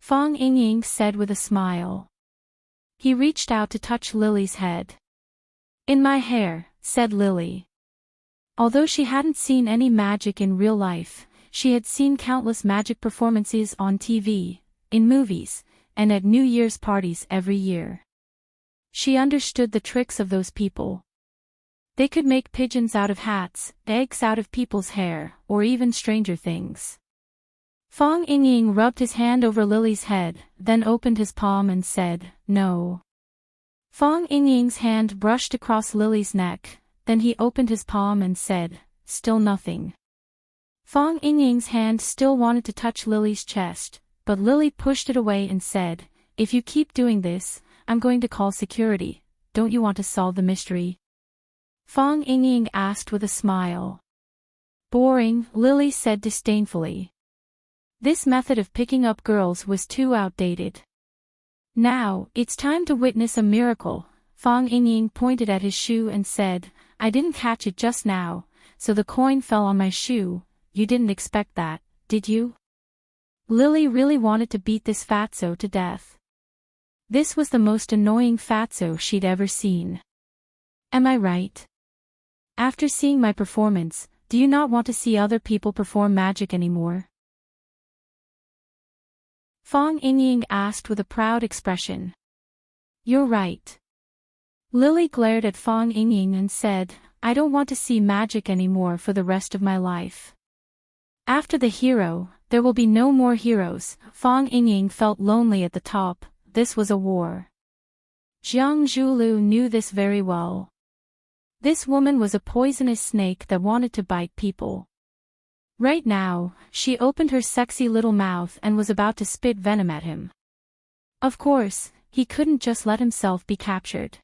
Fang Yingying said with a smile. He reached out to touch Lily's head. In my hair, said Lily. Although she hadn't seen any magic in real life, she had seen countless magic performances on TV, in movies, and at New Year's parties every year. She understood the tricks of those people. They could make pigeons out of hats, eggs out of people's hair, or even stranger things. Fang Yingying rubbed his hand over Lily's head, then opened his palm and said, No. Fang Yingying's hand brushed across Lily's neck, then he opened his palm and said, Still nothing. Fang Yingying's hand still wanted to touch Lily's chest, but Lily pushed it away and said, If you keep doing this, I'm going to call security. Don't you want to solve the mystery? Fang Yingying asked with a smile. Boring, Lily said disdainfully. This method of picking up girls was too outdated. Now, it's time to witness a miracle. Fang Yingying pointed at his shoe and said, I didn't catch it just now, so the coin fell on my shoe. You didn't expect that, did you? Lily really wanted to beat this fatso to death. This was the most annoying fatso she'd ever seen. Am I right? After seeing my performance, do you not want to see other people perform magic anymore? Fang Yingying asked with a proud expression. You're right. Lily glared at Fang Yingying and said, I don't want to see magic anymore for the rest of my life. After the hero, there will be no more heroes. Fang Yingying felt lonely at the top. This was a war. Jiang Zhuliu knew this very well. This woman was a poisonous snake that wanted to bite people. Right now, she opened her sexy little mouth and was about to spit venom at him. Of course, he couldn't just let himself be captured.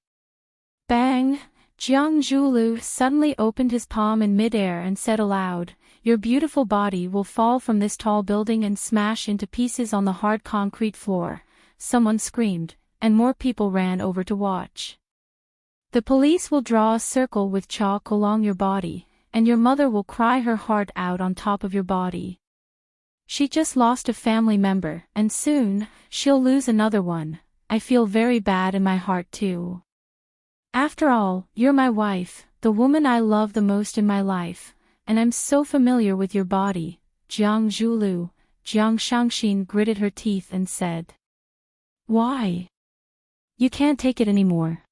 Bang! Jiang Zhuliu suddenly opened his palm in midair and said aloud, Your beautiful body will fall from this tall building and smash into pieces on the hard concrete floor. Someone screamed, and more people ran over to watch. The police will draw a circle with chalk along your body, and your mother will cry her heart out on top of your body. She just lost a family member, and soon, she'll lose another one. I feel very bad in my heart too. After all, you're my wife, the woman I love the most in my life, and I'm so familiar with your body. Jiang Zhulu, Jiang Shangxin gritted her teeth and said. Why? You can't take it anymore.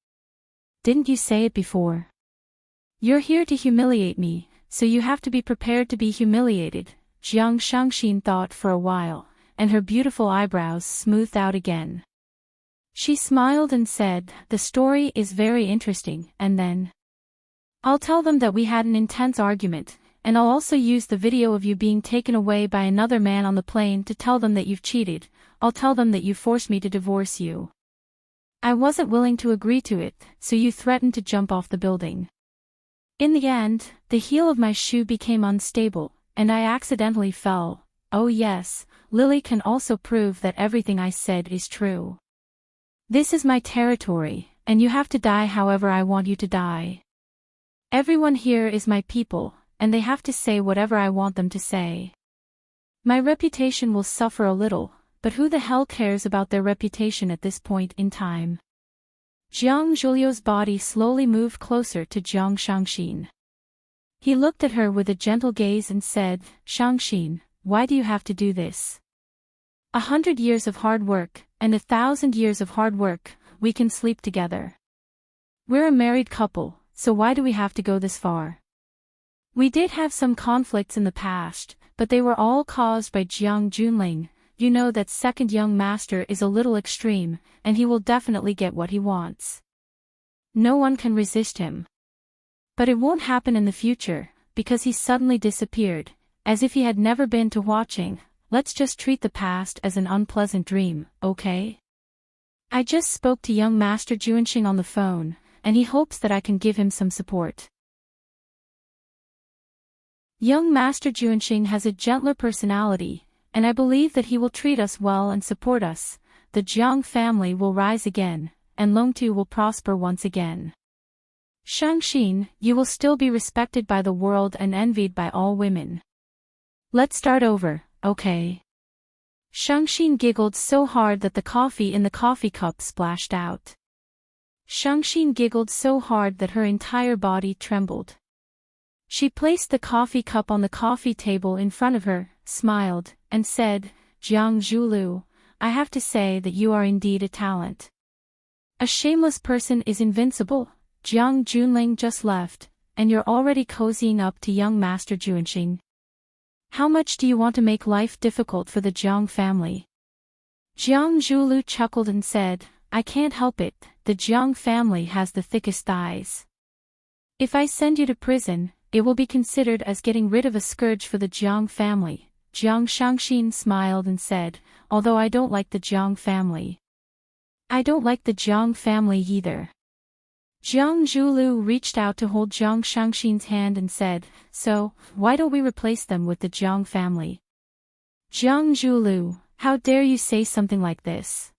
Didn't you say it before? You're here to humiliate me, so you have to be prepared to be humiliated. Jiang Shangxin thought for a while, and her beautiful eyebrows smoothed out again. She smiled and said, the story is very interesting, and then I'll tell them that we had an intense argument, and I'll also use the video of you being taken away by another man on the plane to tell them that you've cheated. I'll tell them that you forced me to divorce you. I wasn't willing to agree to it, so you threatened to jump off the building. In the end, the heel of my shoe became unstable, and I accidentally fell. Oh yes, Lily can also prove that everything I said is true. This is my territory, and you have to die however I want you to die. Everyone here is my people, and they have to say whatever I want them to say. My reputation will suffer a little, but who the hell cares about their reputation at this point in time? Jiang Zhulio's body slowly moved closer to Jiang Shangxin. He looked at her with a gentle gaze and said, Shangxin, why do you have to do this? 100 years of hard work, and 1,000 years of hard work, we can sleep together. We're a married couple, so why do we have to go this far? We did have some conflicts in the past, but they were all caused by Jiang Junling. You know that second young master is a little extreme, and he will definitely get what he wants. No one can resist him. But it won't happen in the future, because he suddenly disappeared, as if he had never been to watching. Let's just treat the past as an unpleasant dream, okay? I just spoke to young Master Juanxing on the phone, and he hopes that I can give him some support. Young Master Juanxing has a gentler personality, and I believe that he will treat us well and support us. The Jiang family will rise again, and Longtu will prosper once again. Shangxin, you will still be respected by the world and envied by all women. Let's start over, okay? Shangxin giggled so hard that the coffee in the coffee cup splashed out. Shangxin giggled so hard that her entire body trembled. She placed the coffee cup on the coffee table in front of her, smiled, and said, Jiang Zhulu, I have to say that you are indeed a talent. A shameless person is invincible. Jiang Junling just left, and you're already cozying up to young Master Juanxing. How much do you want to make life difficult for the Jiang family? Jiang Zhulu chuckled and said, I can't help it, the Jiang family has the thickest thighs. If I send you to prison, it will be considered as getting rid of a scourge for the Jiang family. Jiang Shangxin smiled and said, although I don't like the Jiang family. I don't like the Jiang family either. Jiang Zhulu reached out to hold Jiang Shangxin's hand and said, so, why don't we replace them with the Jiang family? Jiang Zhulu, how dare you say something like this?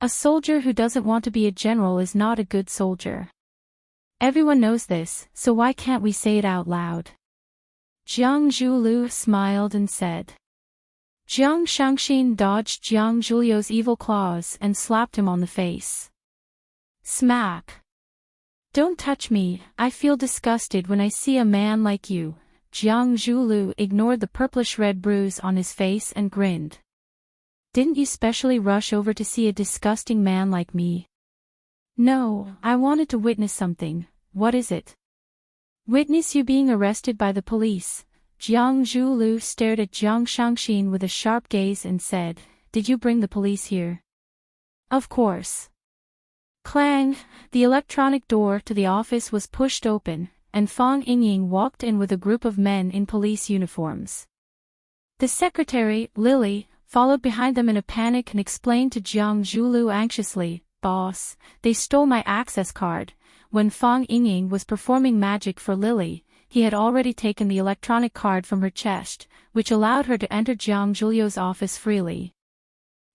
A soldier who doesn't want to be a general is not a good soldier. Everyone knows this, so why can't we say it out loud? Jiang Zhulu smiled and said. Jiang Shangxin dodged Jiang Zhulio's evil claws and slapped him on the face. Smack! Don't touch me, I feel disgusted when I see a man like you. Jiang Zhulu ignored the purplish-red bruise on his face and grinned. Didn't you specially rush over to see a disgusting man like me? No, I wanted to witness something. What is it? Witness you being arrested by the police. Jiang Zhulu stared at Jiang Shangxin with a sharp gaze and said, did you bring the police here? Of course. Clang! The electronic door to the office was pushed open, and Fang Yingying walked in with a group of men in police uniforms. The secretary, Lily, followed behind them in a panic and explained to Jiang Zhulu anxiously, boss, they stole my access card. When Fang Yingying was performing magic for Lily, he had already taken the electronic card from her chest, which allowed her to enter Jiang Zhulio's office freely.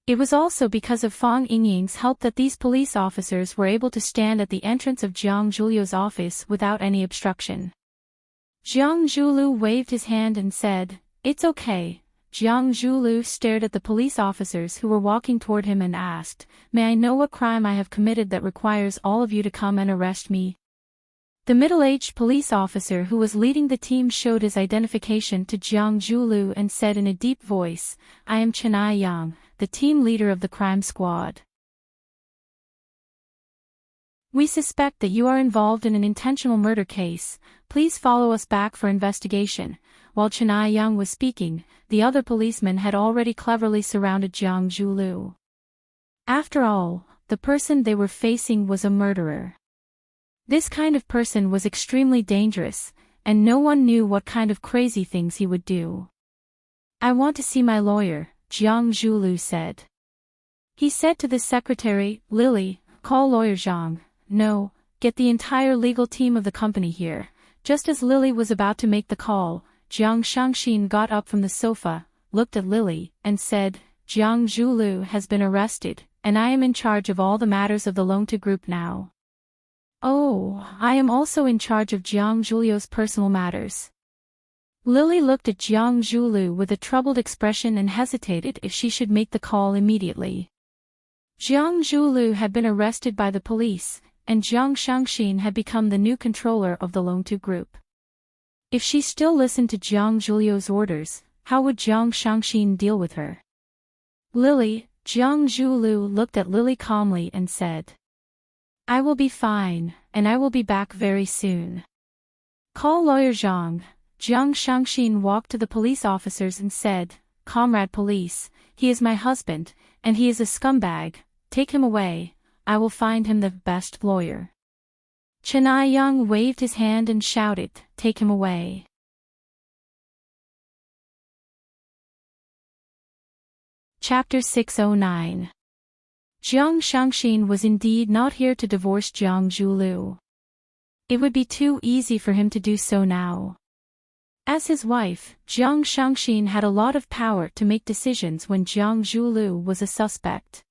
It was also because of Fang Yingying's help that these police officers were able to stand at the entrance of Jiang Zhuliu's office without any obstruction. Jiang Zhuliu waved his hand and said, "It's okay." Jiang Zhuliu stared at the police officers who were walking toward him and asked, "May I know what crime I have committed that requires all of you to come and arrest me?" The middle-aged police officer who was leading the team showed his identification to Jiang Zhuliu and said in a deep voice, "I am Chenai Yang, the team leader of the crime squad. We suspect that you are involved in an intentional murder case. Please follow us back for investigation." While Chenai Yang was speaking, the other policemen had already cleverly surrounded Jiang Zhuliu. After all, the person they were facing was a murderer. This kind of person was extremely dangerous, and no one knew what kind of crazy things he would do. "I want to see my lawyer," Jiang Zhuliu said. He said to the secretary, "Lily, call lawyer Zhang." "No, get the entire legal team of the company here." Just as Lily was about to make the call, Jiang Shangxin got up from the sofa, looked at Lily, and said, "Jiang Zhuliu has been arrested, and I am in charge of all the matters of the Longtu Group now." "Oh, I am also in charge of Jiang Zhuliu's personal matters." Lily looked at Jiang Zhuliu with a troubled expression and hesitated if she should make the call immediately. Jiang Zhuliu had been arrested by the police, and Jiang Shangxin had become the new controller of the Longtu Group. If she still listened to Jiang Zhuliu's orders, how would Jiang Shangxin deal with her? "Lily," Jiang Zhuliu looked at Lily calmly and said, "I will be fine, and I will be back very soon. Call lawyer Zhang." Jiang Shangxin walked to the police officers and said, "Comrade police, he is my husband, and he is a scumbag. Take him away. I will find him the best lawyer." Chenai Yang waved his hand and shouted, "Take him away." Chapter 609. Jiang Shangxin was indeed not here to divorce Jiang Zhuliu. It would be too easy for him to do so now. As his wife, Jiang Shangxin had a lot of power to make decisions when Jiang Zhuliu was a suspect.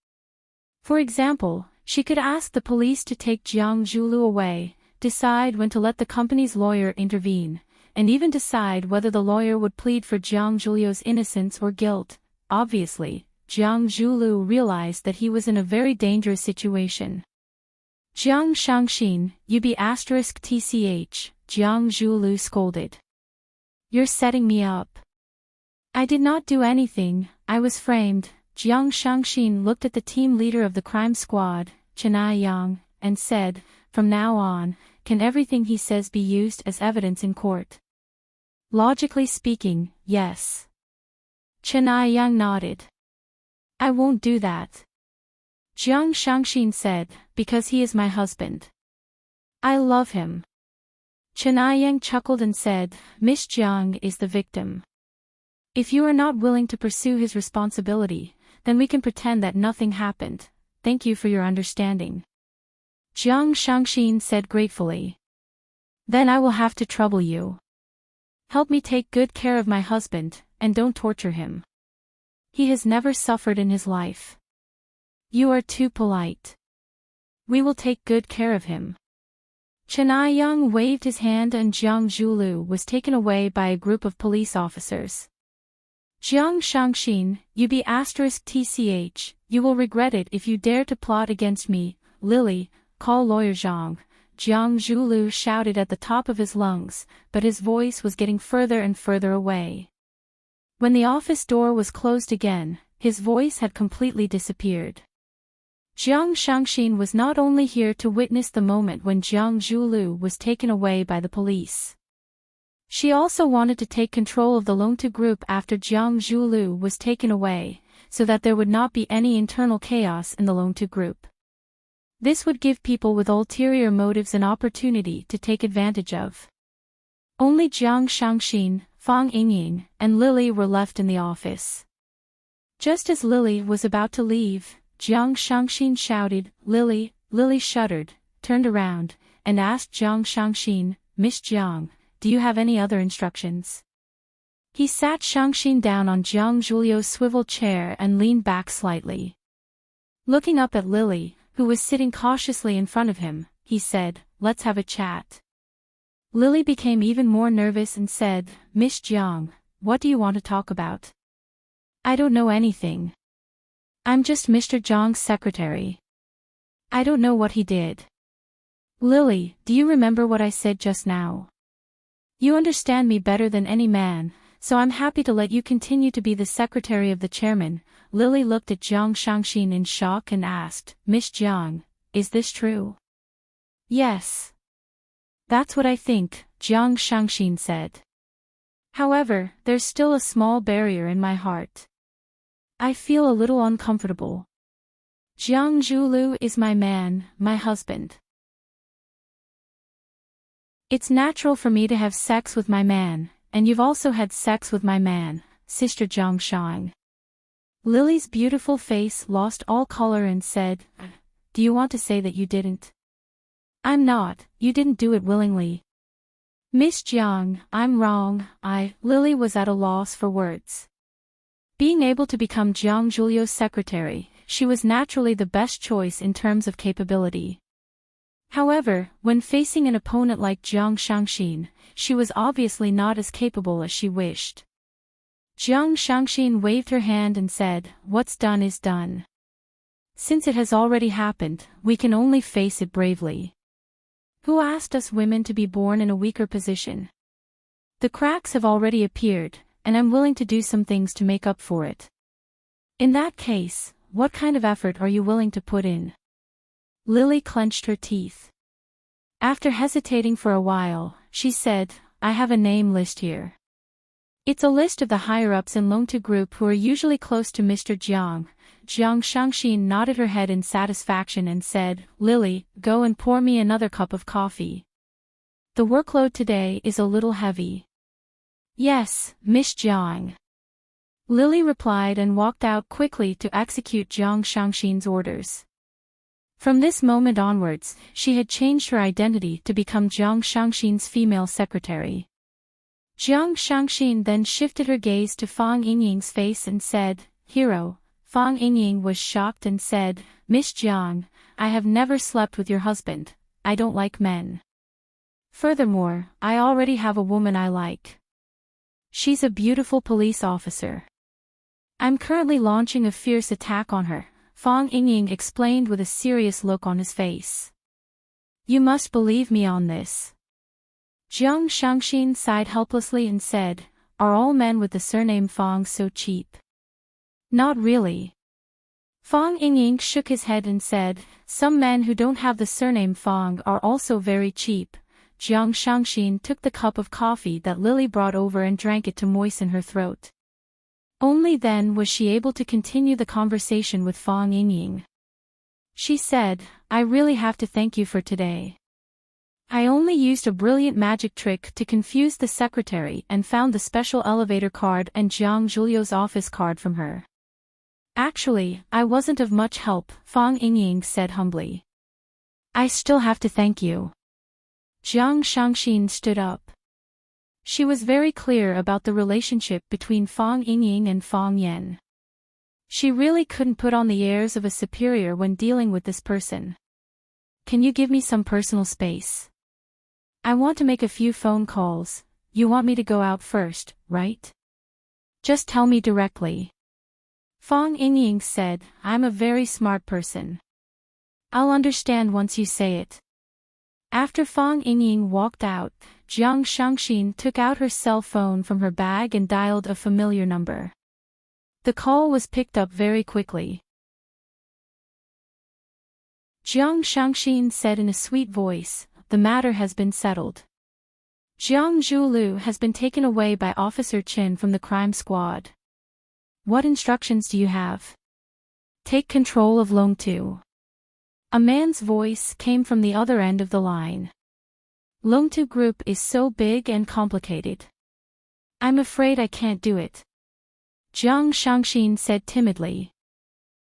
For example, she could ask the police to take Jiang Zhuliu away, decide when to let the company's lawyer intervene, and even decide whether the lawyer would plead for Jiang Zhuliu's innocence or guilt. Obviously, Jiang Zhuliu realized that he was in a very dangerous situation. "Jiang Shangxin, you be *tch, Jiang Zhuliu scolded. "You're setting me up." "I did not do anything, I was framed." Jiang Shangxin looked at the team leader of the crime squad, Chenai Yang, and said, "From now on, can everything he says be used as evidence in court?" "Logically speaking, yes." Chenai Yang nodded. "I won't do that." Jiang Shangxin said, "Because he is my husband. I love him." Chenai Yang chuckled and said, "Miss Jiang is the victim. If you are not willing to pursue his responsibility, then we can pretend that nothing happened. Thank you for your understanding." Jiang Shangxin said gratefully. "Then I will have to trouble you. Help me take good care of my husband, and don't torture him. He has never suffered in his life. You are too polite. We will take good care of him." Chenai Yang waved his hand and Jiang Zhuliu was taken away by a group of police officers. "Jiang Shangxin, you be *tch, you will regret it if you dare to plot against me." "Lily, call lawyer Zhang," Jiang Zhuliu shouted at the top of his lungs, but his voice was getting further and further away. When the office door was closed again, his voice had completely disappeared. Jiang Shangxin was not only here to witness the moment when Jiang Zhuliu was taken away by the police. She also wanted to take control of the Longtu Group after Jiang Zhuliu was taken away, so that there would not be any internal chaos in the Longtu Group. This would give people with ulterior motives an opportunity to take advantage of. Only Jiang Shangxin, Fang Yingying, and Lily were left in the office. Just as Lily was about to leave, Jiang Shangxin shouted, "Lily!" Lily shuddered, turned around, and asked Jiang Shangxin, "Miss Jiang, do you have any other instructions?" He sat Shangxin down on Jiang Zhuliu's swivel chair and leaned back slightly. Looking up at Lily, who was sitting cautiously in front of him, he said, "Let's have a chat." Lily became even more nervous and said, "Miss Jiang, what do you want to talk about?" "I don't know anything. I'm just Mr. Jiang's secretary. I don't know what he did." "Lily, do you remember what I said just now? You understand me better than any man, so I'm happy to let you continue to be the secretary of the chairman." Lily looked at Jiang Shangxin in shock and asked, "Miss Jiang, is this true?" "Yes. That's what I think," Jiang Shangxin said. "However, there's still a small barrier in my heart. I feel a little uncomfortable. Jiang Zhuliu is my man, my husband. It's natural for me to have sex with my man, and you've also had sex with my man, Sister Jiang Shang." Lily's beautiful face lost all color and said, "Do you want to say that you didn't?" "I'm not, you didn't do it willingly." "Miss Jiang, I'm wrong." Lily was at a loss for words. Being able to become Jiang Zhuliu's secretary, she was naturally the best choice in terms of capability. However, when facing an opponent like Jiang Shangxin, she was obviously not as capable as she wished. Jiang Shangxin waved her hand and said, "What's done is done. Since it has already happened, we can only face it bravely. Who asked us women to be born in a weaker position? The cracks have already appeared, and I'm willing to do some things to make up for it. In that case, what kind of effort are you willing to put in?" Lily clenched her teeth. After hesitating for a while, she said, "I have a name list here. It's a list of the higher-ups in Longtu Group who are usually close to Mr. Jiang." Jiang Shangxin nodded her head in satisfaction and said, "Lily, go and pour me another cup of coffee. The workload today is a little heavy." "Yes, Miss Jiang." Lily replied and walked out quickly to execute Jiang Shangxin's orders. From this moment onwards, she had changed her identity to become Jiang Shangxin's female secretary. Jiang Shangxin then shifted her gaze to Fang Yingying's face and said, "Hero." Fang Yingying was shocked and said, "Miss Jiang, I have never slept with your husband. I don't like men. Furthermore, I already have a woman I like. She's a beautiful police officer. I'm currently launching a fierce attack on her," Fang Yingying explained with a serious look on his face. "You must believe me on this." Jiang Shangxin sighed helplessly and said, "Are all men with the surname Fang so cheap?" "Not really." Fang Yingying shook his head and said, "Some men who don't have the surname Fang are also very cheap." Jiang Shangxin took the cup of coffee that Lily brought over and drank it to moisten her throat. Only then was she able to continue the conversation with Fang Yingying. She said, "I really have to thank you for today. I only used a brilliant magic trick to confuse the secretary and found the special elevator card and Jiang Zhuliu's office card from her. Actually, I wasn't of much help," Fang Yingying said humbly. "I still have to thank you." Jiang Shangxin stood up. She was very clear about the relationship between Fang Yingying and Fang Yan. She really couldn't put on the airs of a superior when dealing with this person. "Can you give me some personal space? I want to make a few phone calls." "You want me to go out first, right? Just tell me directly." Fang Yingying said, "I'm a very smart person. I'll understand once you say it." After Fang Yingying walked out, Jiang Shangxin took out her cell phone from her bag and dialed a familiar number. The call was picked up very quickly. Jiang Shangxin said in a sweet voice, "The matter has been settled. Jiang Zhuliu has been taken away by Officer Qin from the crime squad. What instructions do you have?" "Take control of Longtu." A man's voice came from the other end of the line. "Longtu Group is so big and complicated. I'm afraid I can't do it," Jiang Shangxin said timidly.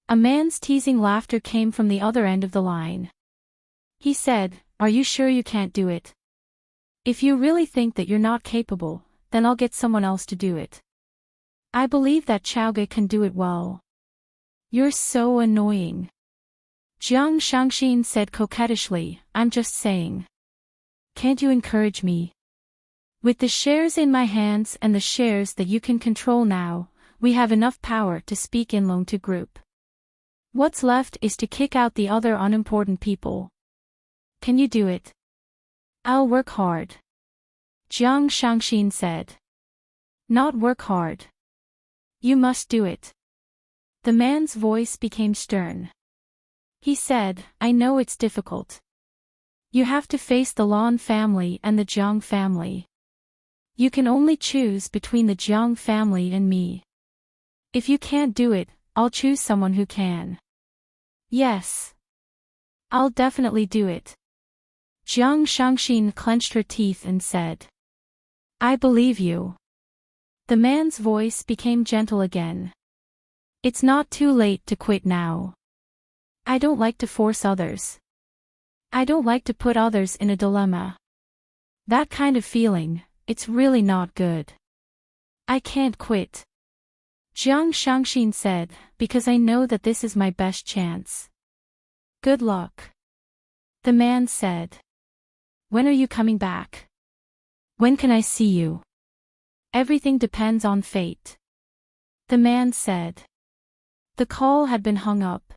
A man's teasing laughter came from the other end of the line. He said, "Are you sure you can't do it? If you really think that you're not capable, then I'll get someone else to do it. I believe that Chaoge can do it well. You're so annoying. Jiang Shangxin said coquettishly, I'm just saying. Can't you encourage me? With the shares in my hands and the shares that you can control now, we have enough power to speak in Long to group. What's left is to kick out the other unimportant people. Can you do it? I'll work hard. Jiang Shangxin said. Not work hard. You must do it. The man's voice became stern. He said, I know it's difficult. You have to face the Lan family and the Jiang family. You can only choose between the Jiang family and me. If you can't do it, I'll choose someone who can. Yes. I'll definitely do it. Jiang Shangxin clenched her teeth and said. I believe you. The man's voice became gentle again. It's not too late to quit now. I don't like to force others. I don't like to put others in a dilemma. That kind of feeling, it's really not good. I can't quit. Jiang Shangxin said, because I know that this is my best chance. Good luck. The man said. When are you coming back? When can I see you? Everything depends on fate. The man said. The call had been hung up.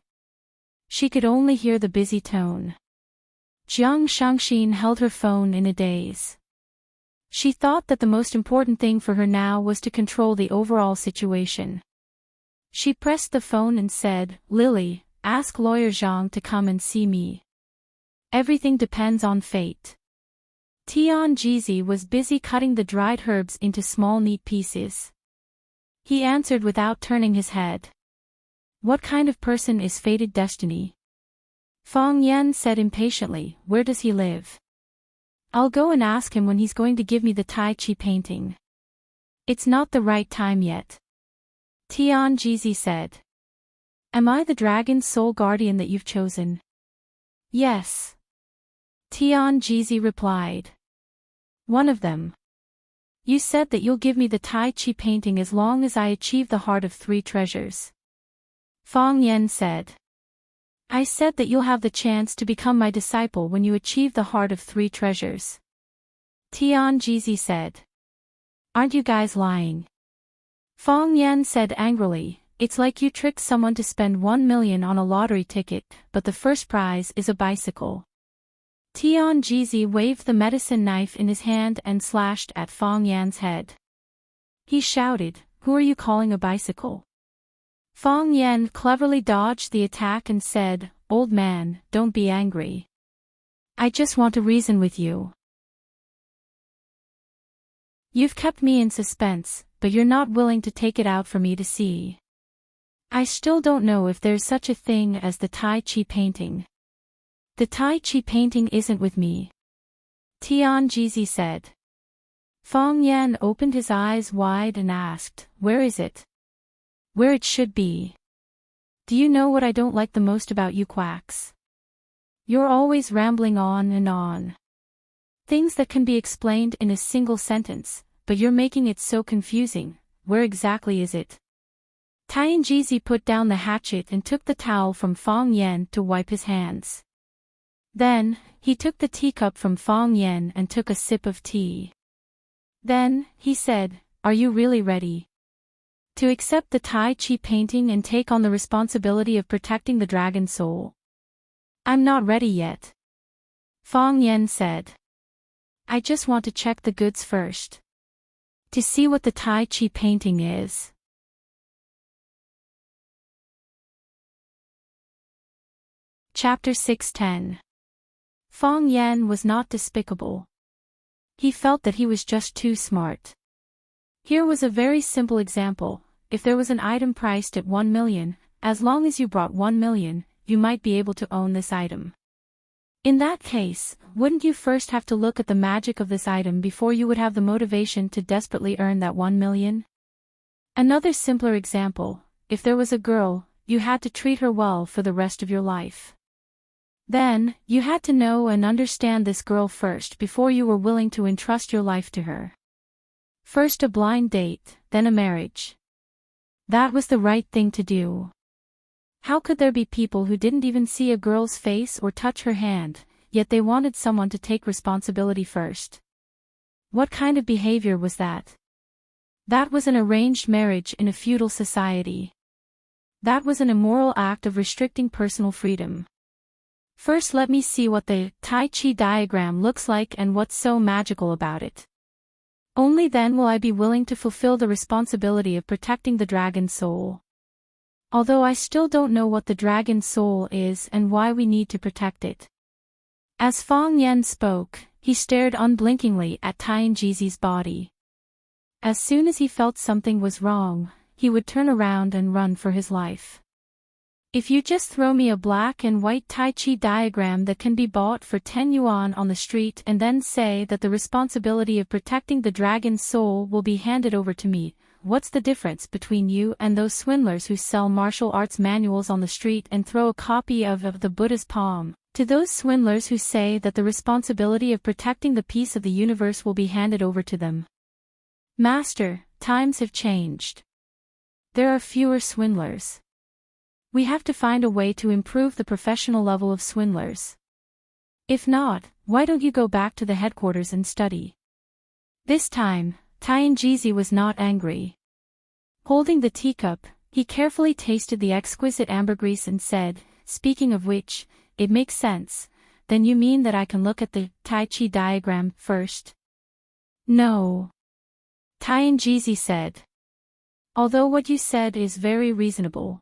She could only hear the busy tone. Jiang Shangxin held her phone in a daze. She thought that the most important thing for her now was to control the overall situation. She pressed the phone and said, Lily, ask lawyer Zhang to come and see me. Everything depends on fate. Tian Jizi was busy cutting the dried herbs into small neat pieces. He answered without turning his head. What kind of person is fated destiny? Fang Yan said impatiently, where does he live? I'll go and ask him when he's going to give me the Tai Chi painting. It's not the right time yet. Tian Jizi said. Am I the dragon's sole guardian that you've chosen? Yes. Tian Jizi replied. One of them. You said that you'll give me the Tai Chi painting as long as I achieve the Heart of Three Treasures. Fang Yan said. I said that you'll have the chance to become my disciple when you achieve the Heart of Three Treasures. Tian Jizi said. Aren't you guys lying? Fang Yan said angrily, it's like you tricked someone to spend 1 million on a lottery ticket, but the first prize is a bicycle. Tian Jizi waved the medicine knife in his hand and slashed at Fang Yan's head. He shouted, who are you calling a bicycle? Fang Yan cleverly dodged the attack and said, old man, don't be angry. I just want to reason with you. You've kept me in suspense, but you're not willing to take it out for me to see. I still don't know if there's such a thing as the Tai Chi painting. The Tai Chi painting isn't with me. Tian Jizi said. Fang Yan opened his eyes wide and asked, where is it? Where it should be. Do you know what I don't like the most about you quacks? You're always rambling on and on. Things that can be explained in a single sentence, but you're making it so confusing. Where exactly is it? Tian Jizi put down the hatchet and took the towel from Fang Yan to wipe his hands. Then, he took the teacup from Fang Yan and took a sip of tea. Then, he said, are you really ready to accept the Tai Chi painting and take on the responsibility of protecting the dragon soul? I'm not ready yet. Fang Yan said. I just want to check the goods first. To see what the Tai Chi painting is. Chapter 610. Fang Yan was not despicable. He felt that he was just too smart. Here was a very simple example. If there was an item priced at 1 million, as long as you brought 1 million, you might be able to own this item. In that case, wouldn't you first have to look at the magic of this item before you would have the motivation to desperately earn that 1 million? Another simpler example, if there was a girl, you had to treat her well for the rest of your life. Then, you had to know and understand this girl first before you were willing to entrust your life to her. First a blind date, then a marriage. That was the right thing to do. How could there be people who didn't even see a girl's face or touch her hand, yet they wanted someone to take responsibility first? What kind of behavior was that? That was an arranged marriage in a feudal society. That was an immoral act of restricting personal freedom. First let me see what the Tai Chi diagram looks like and what's so magical about it. Only then will I be willing to fulfill the responsibility of protecting the dragon soul. Although I still don't know what the dragon soul is and why we need to protect it. As Fang Yen spoke, he stared unblinkingly at Tianjizi's body. As soon as he felt something was wrong, he would turn around and run for his life. If you just throw me a black and white Tai Chi diagram that can be bought for 10 yuan on the street and then say that the responsibility of protecting the dragon's soul will be handed over to me, what's the difference between you and those swindlers who sell martial arts manuals on the street and throw a copy of the Buddha's palm, to those swindlers who say that the responsibility of protecting the peace of the universe will be handed over to them? Master, times have changed. There are fewer swindlers. We have to find a way to improve the professional level of swindlers. If not, why don't you go back to the headquarters and study? This time, Tianjizi was not angry. Holding the teacup, he carefully tasted the exquisite ambergris and said, speaking of which, it makes sense. Then you mean that I can look at the Tai Chi diagram first? No. Tianjizi said. Although what you said is very reasonable.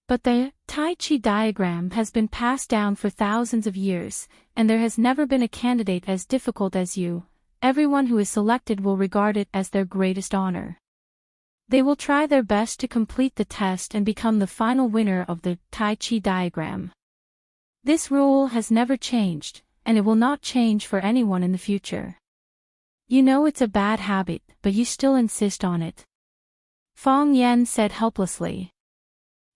But the Tai Chi diagram has been passed down for thousands of years, and there has never been a candidate as difficult as you. Everyone who is selected will regard it as their greatest honor. They will try their best to complete the test and become the final winner of the Tai Chi diagram. This rule has never changed, and it will not change for anyone in the future. You know it's a bad habit, but you still insist on it. Fang Yen said helplessly.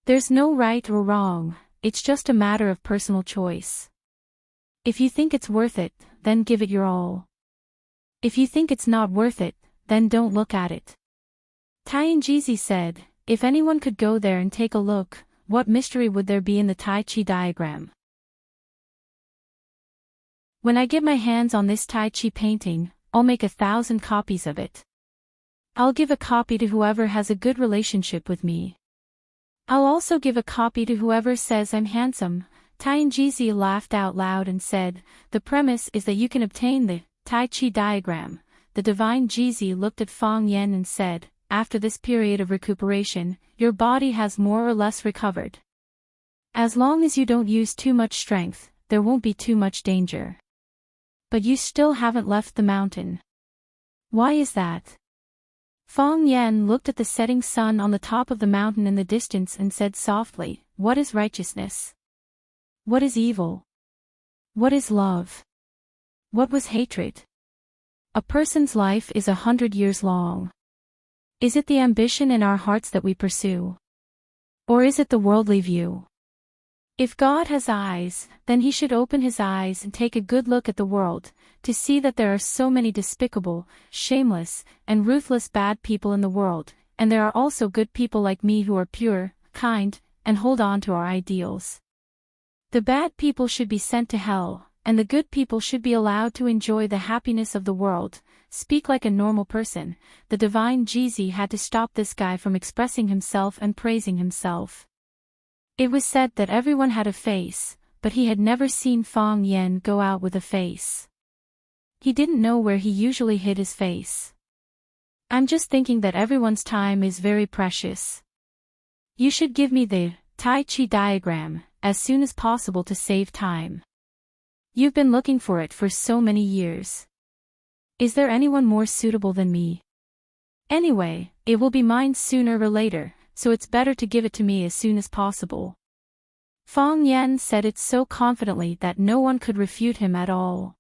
There's no right or wrong, it's just a matter of personal choice. If you think it's worth it, then give it your all. If you think it's not worth it, then don't look at it. Tianjizi said, if anyone could go there and take a look, what mystery would there be in the Tai Chi diagram? When I get my hands on this Tai Chi painting, I'll make 1,000 copies of it. I'll give a copy to whoever has a good relationship with me. I'll also give a copy to whoever says I'm handsome. Tianjizi laughed out loud and said, the premise is that you can obtain the Tai Chi diagram. The divine Jizi looked at Fang Yen and said, after this period of recuperation, your body has more or less recovered. As long as you don't use too much strength, there won't be too much danger. But you still haven't left the mountain. Why is that? Fang Yen looked at the setting sun on the top of the mountain in the distance and said softly, what is righteousness? What is evil? What is love? What was hatred? A person's life is 100 years long. Is it the ambition in our hearts that we pursue? Or is it the worldly view? If God has eyes, then he should open his eyes and take a good look at the world, to see that there are so many despicable, shameless, and ruthless bad people in the world, and there are also good people like me who are pure, kind, and hold on to our ideals. The bad people should be sent to hell, and the good people should be allowed to enjoy the happiness of the world, speak like a normal person. The divine Jizi had to stop this guy from expressing himself and praising himself. It was said that everyone had a face, but he had never seen Fang Yen go out with a face. He didn't know where he usually hid his face. I'm just thinking that everyone's time is very precious. You should give me the Tai Chi diagram as soon as possible to save time. You've been looking for it for so many years. Is there anyone more suitable than me? Anyway, it will be mine sooner or later, so it's better to give it to me as soon as possible. Fang Yen said it so confidently that no one could refute him at all.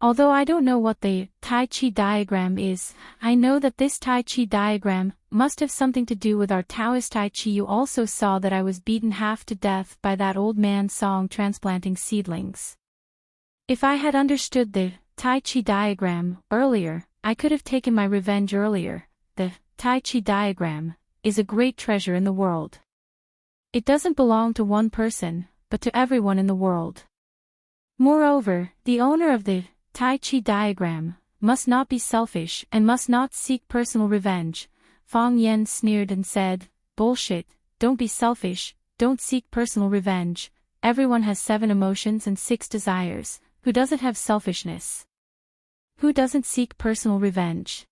Although I don't know what the Tai Chi diagram is, I know that this Tai Chi diagram must have something to do with our Taoist Tai Chi. You also saw that I was beaten half to death by that old man Song transplanting seedlings. If I had understood the Tai Chi diagram earlier, I could have taken my revenge earlier. The Tai Chi diagram is a great treasure in the world. It doesn't belong to one person, but to everyone in the world. Moreover, the owner of the Tai Chi diagram must not be selfish and must not seek personal revenge. Fang Yan sneered and said, "Bullshit, don't be selfish, don't seek personal revenge. Everyone has 7 emotions and 6 desires. Who doesn't have selfishness? Who doesn't seek personal revenge?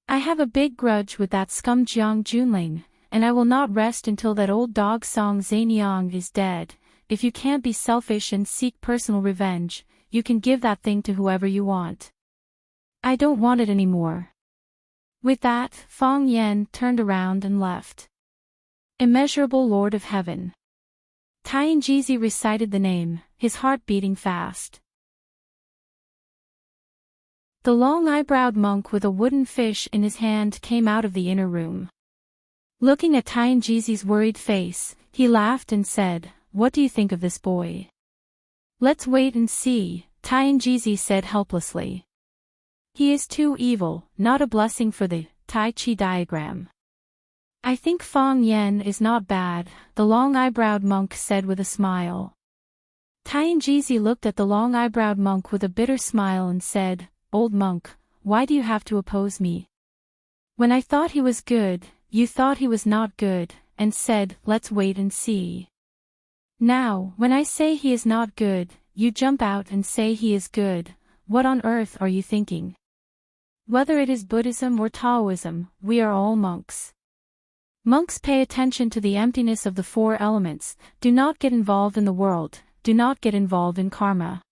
I have a big grudge with that scum Jiang Junling, and I will not rest until that old dog Song Zaniang is dead. If you can't be selfish and seek personal revenge, you can give that thing to whoever you want. I don't want it anymore." With that, Fang Yan turned around and left. Immeasurable Lord of Heaven. Tianjizi recited the name, his heart beating fast. The long-eyebrowed monk with a wooden fish in his hand came out of the inner room. Looking at Tianjizi's worried face, he laughed and said, "What do you think of this boy?" "Let's wait and see," Tianjizi said helplessly. "He is too evil, not a blessing for the Tai Chi diagram." "I think Fang Yan is not bad," the long-eyebrowed monk said with a smile. Tianjizi looked at the long-eyebrowed monk with a bitter smile and said, "Old monk, why do you have to oppose me? When I thought he was good, you thought he was not good, and said, 'Let's wait and see.' Now, when I say he is not good, you jump out and say he is good. What on earth are you thinking? Whether it is Buddhism or Taoism, we are all monks. Monks pay attention to the emptiness of the 4 elements, do not get involved in the world, do not get involved in karma.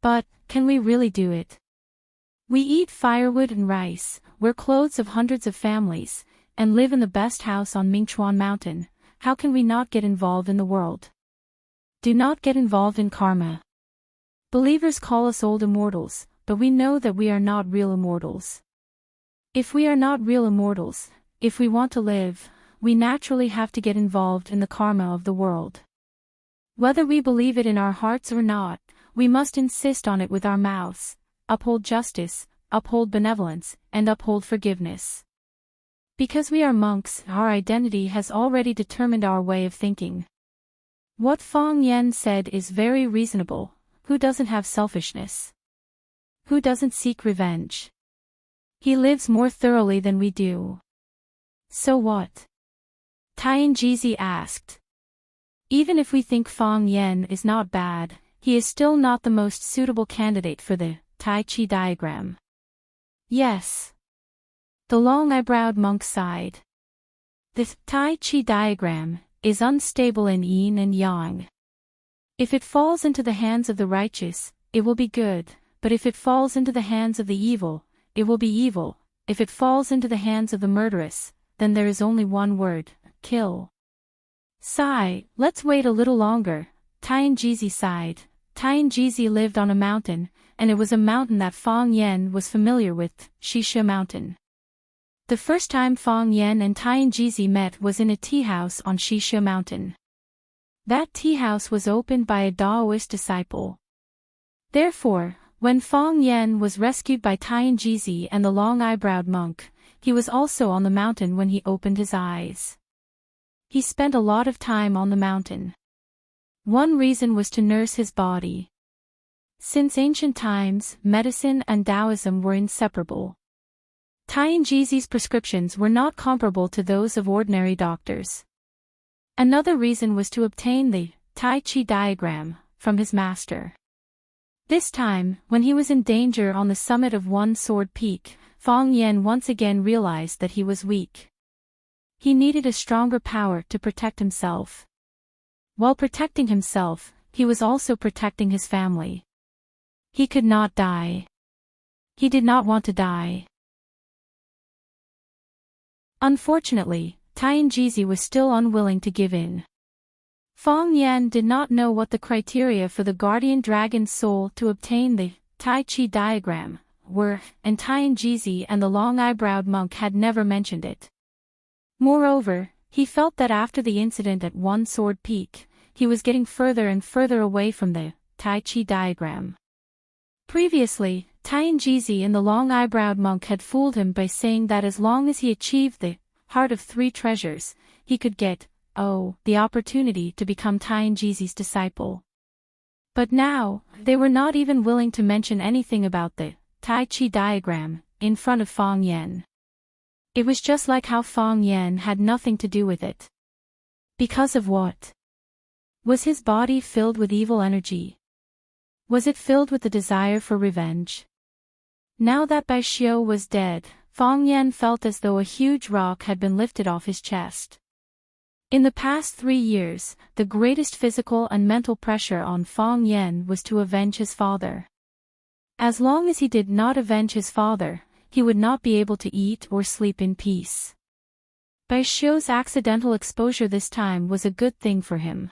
But, can we really do it? We eat firewood and rice, wear clothes of hundreds of families, and live in the best house on Mingchuan Mountain. How can we not get involved in the world? Do not get involved in karma. Believers call us old immortals, but we know that we are not real immortals. If we are not real immortals, if we want to live, we naturally have to get involved in the karma of the world. Whether we believe it in our hearts or not, we must insist on it with our mouths, uphold justice, uphold benevolence, and uphold forgiveness. Because we are monks, our identity has already determined our way of thinking. What Fang Yan said is very reasonable. Who doesn't have selfishness? Who doesn't seek revenge? He lives more thoroughly than we do. So what? Tianjizi asked. Even if we think Fang Yan is not bad, he is still not the most suitable candidate for the Tai Chi diagram. Yes. The long-eyebrowed monk sighed. The Tai Chi diagram is unstable in yin and yang. If it falls into the hands of the righteous, it will be good, but if it falls into the hands of the evil, it will be evil. If it falls into the hands of the murderous, then there is only one word, kill. Sigh, let's wait a little longer, Tianjizi sighed. Tianjizi lived on a mountain, and it was a mountain that Fang Yan was familiar with, Shisha Mountain. The first time Fang Yan and Tianjizi met was in a tea house on Shisha Mountain. That tea house was opened by a Taoist disciple. Therefore, when Fang Yan was rescued by Tianjizi and the long-eyebrowed monk, he was also on the mountain when he opened his eyes. He spent a lot of time on the mountain. One reason was to nurse his body. Since ancient times, medicine and Taoism were inseparable. Tianjizi's prescriptions were not comparable to those of ordinary doctors. Another reason was to obtain the Tai Chi diagram from his master. This time, when he was in danger on the summit of One Sword Peak, Fang Yan once again realized that he was weak. He needed a stronger power to protect himself. While protecting himself, he was also protecting his family. He could not die. He did not want to die. Unfortunately, Tianjizi was still unwilling to give in. Fang Yan did not know what the criteria for the guardian dragon's soul to obtain the Tai Chi diagram were, and Tianjizi and the long-eyebrowed monk had never mentioned it. Moreover, he felt that after the incident at One Sword Peak, he was getting further and further away from the Tai Chi diagram. Previously, Tianjizi and the long-eyebrowed monk had fooled him by saying that as long as he achieved the Heart of Three Treasures, he could get, the opportunity to become Tianjizi's disciple. But now, they were not even willing to mention anything about the Tai Chi diagram in front of Fang Yan. It was just like how Fang Yan had nothing to do with it. Because of what? Was his body filled with evil energy? Was it filled with the desire for revenge? Now that Bai Xiu was dead, Fang Yan felt as though a huge rock had been lifted off his chest. In the past 3 years, the greatest physical and mental pressure on Fang Yan was to avenge his father. As long as he did not avenge his father, he would not be able to eat or sleep in peace. Bai Xiu's accidental exposure this time was a good thing for him.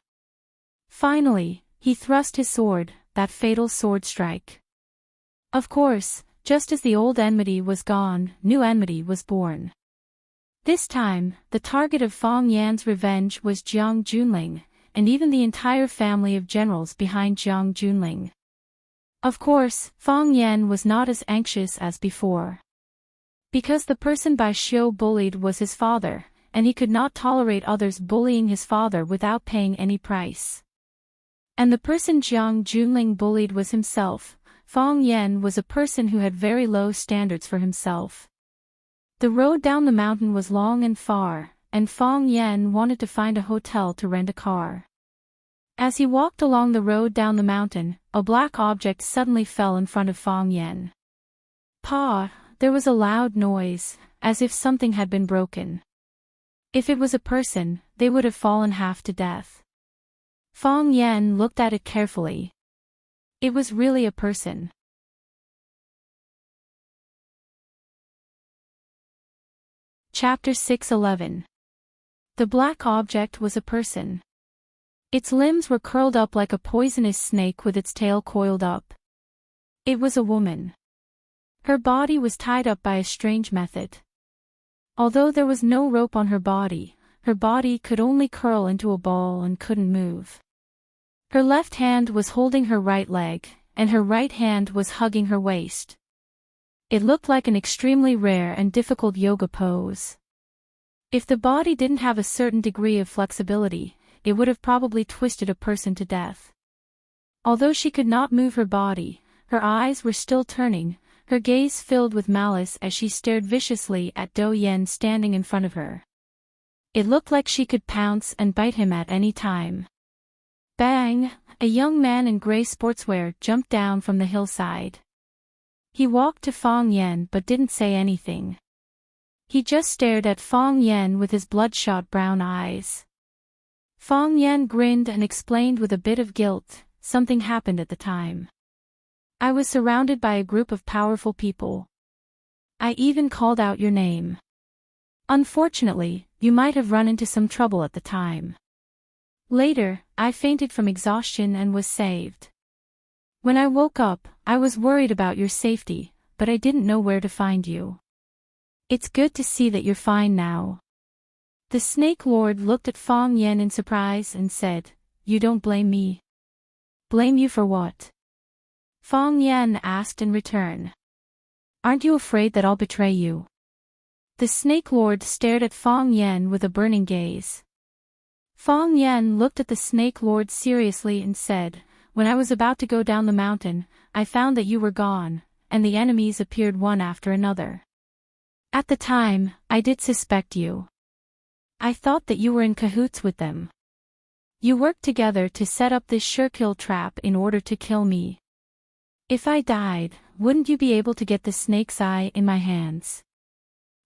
Finally, he thrust his sword, that fatal sword strike. Of course, just as the old enmity was gone, new enmity was born. This time, the target of Fang Yan's revenge was Jiang Junling, and even the entire family of generals behind Jiang Junling. Of course, Fang Yan was not as anxious as before. Because the person Bai Xiu bullied was his father, and he could not tolerate others bullying his father without paying any price. And the person Jiang Junling bullied was himself. Fang Yan was a person who had very low standards for himself. The road down the mountain was long and far, and Fang Yan wanted to find a hotel to rent a car. As he walked along the road down the mountain, a black object suddenly fell in front of Fang Yan. Pa! There was a loud noise, as if something had been broken. If it was a person, they would have fallen half to death. Fang Yan looked at it carefully. It was really a person. Chapter 6:11. The black object was a person. Its limbs were curled up like a poisonous snake with its tail coiled up. It was a woman. Her body was tied up by a strange method. Although there was no rope on her body could only curl into a ball and couldn't move. Her left hand was holding her right leg, and her right hand was hugging her waist. It looked like an extremely rare and difficult yoga pose. If the body didn't have a certain degree of flexibility, it would have probably twisted a person to death. Although she could not move her body, her eyes were still turning, her gaze filled with malice as she stared viciously at Dou Yan standing in front of her. It looked like she could pounce and bite him at any time. Bang! A young man in gray sportswear jumped down from the hillside. He walked to Fang Yan but didn't say anything. He just stared at Fang Yan with his bloodshot brown eyes. Fang Yan grinned and explained with a bit of guilt, something happened at the time. I was surrounded by a group of powerful people. I even called out your name. Unfortunately, you might have run into some trouble at the time. Later, I fainted from exhaustion and was saved. When I woke up, I was worried about your safety, but I didn't know where to find you. It's good to see that you're fine now. The Snake Lord looked at Fang Yan in surprise and said, You don't blame me? Blame you for what? Fang Yan asked in return. Aren't you afraid that I'll betray you? The Snake Lord stared at Fang Yan with a burning gaze. Fang Yan looked at the Snake Lord seriously and said, When I was about to go down the mountain, I found that you were gone, and the enemies appeared one after another. At the time, I did suspect you. I thought that you were in cahoots with them. You worked together to set up this sure-kill trap in order to kill me. If I died, wouldn't you be able to get the snake's eye in my hands?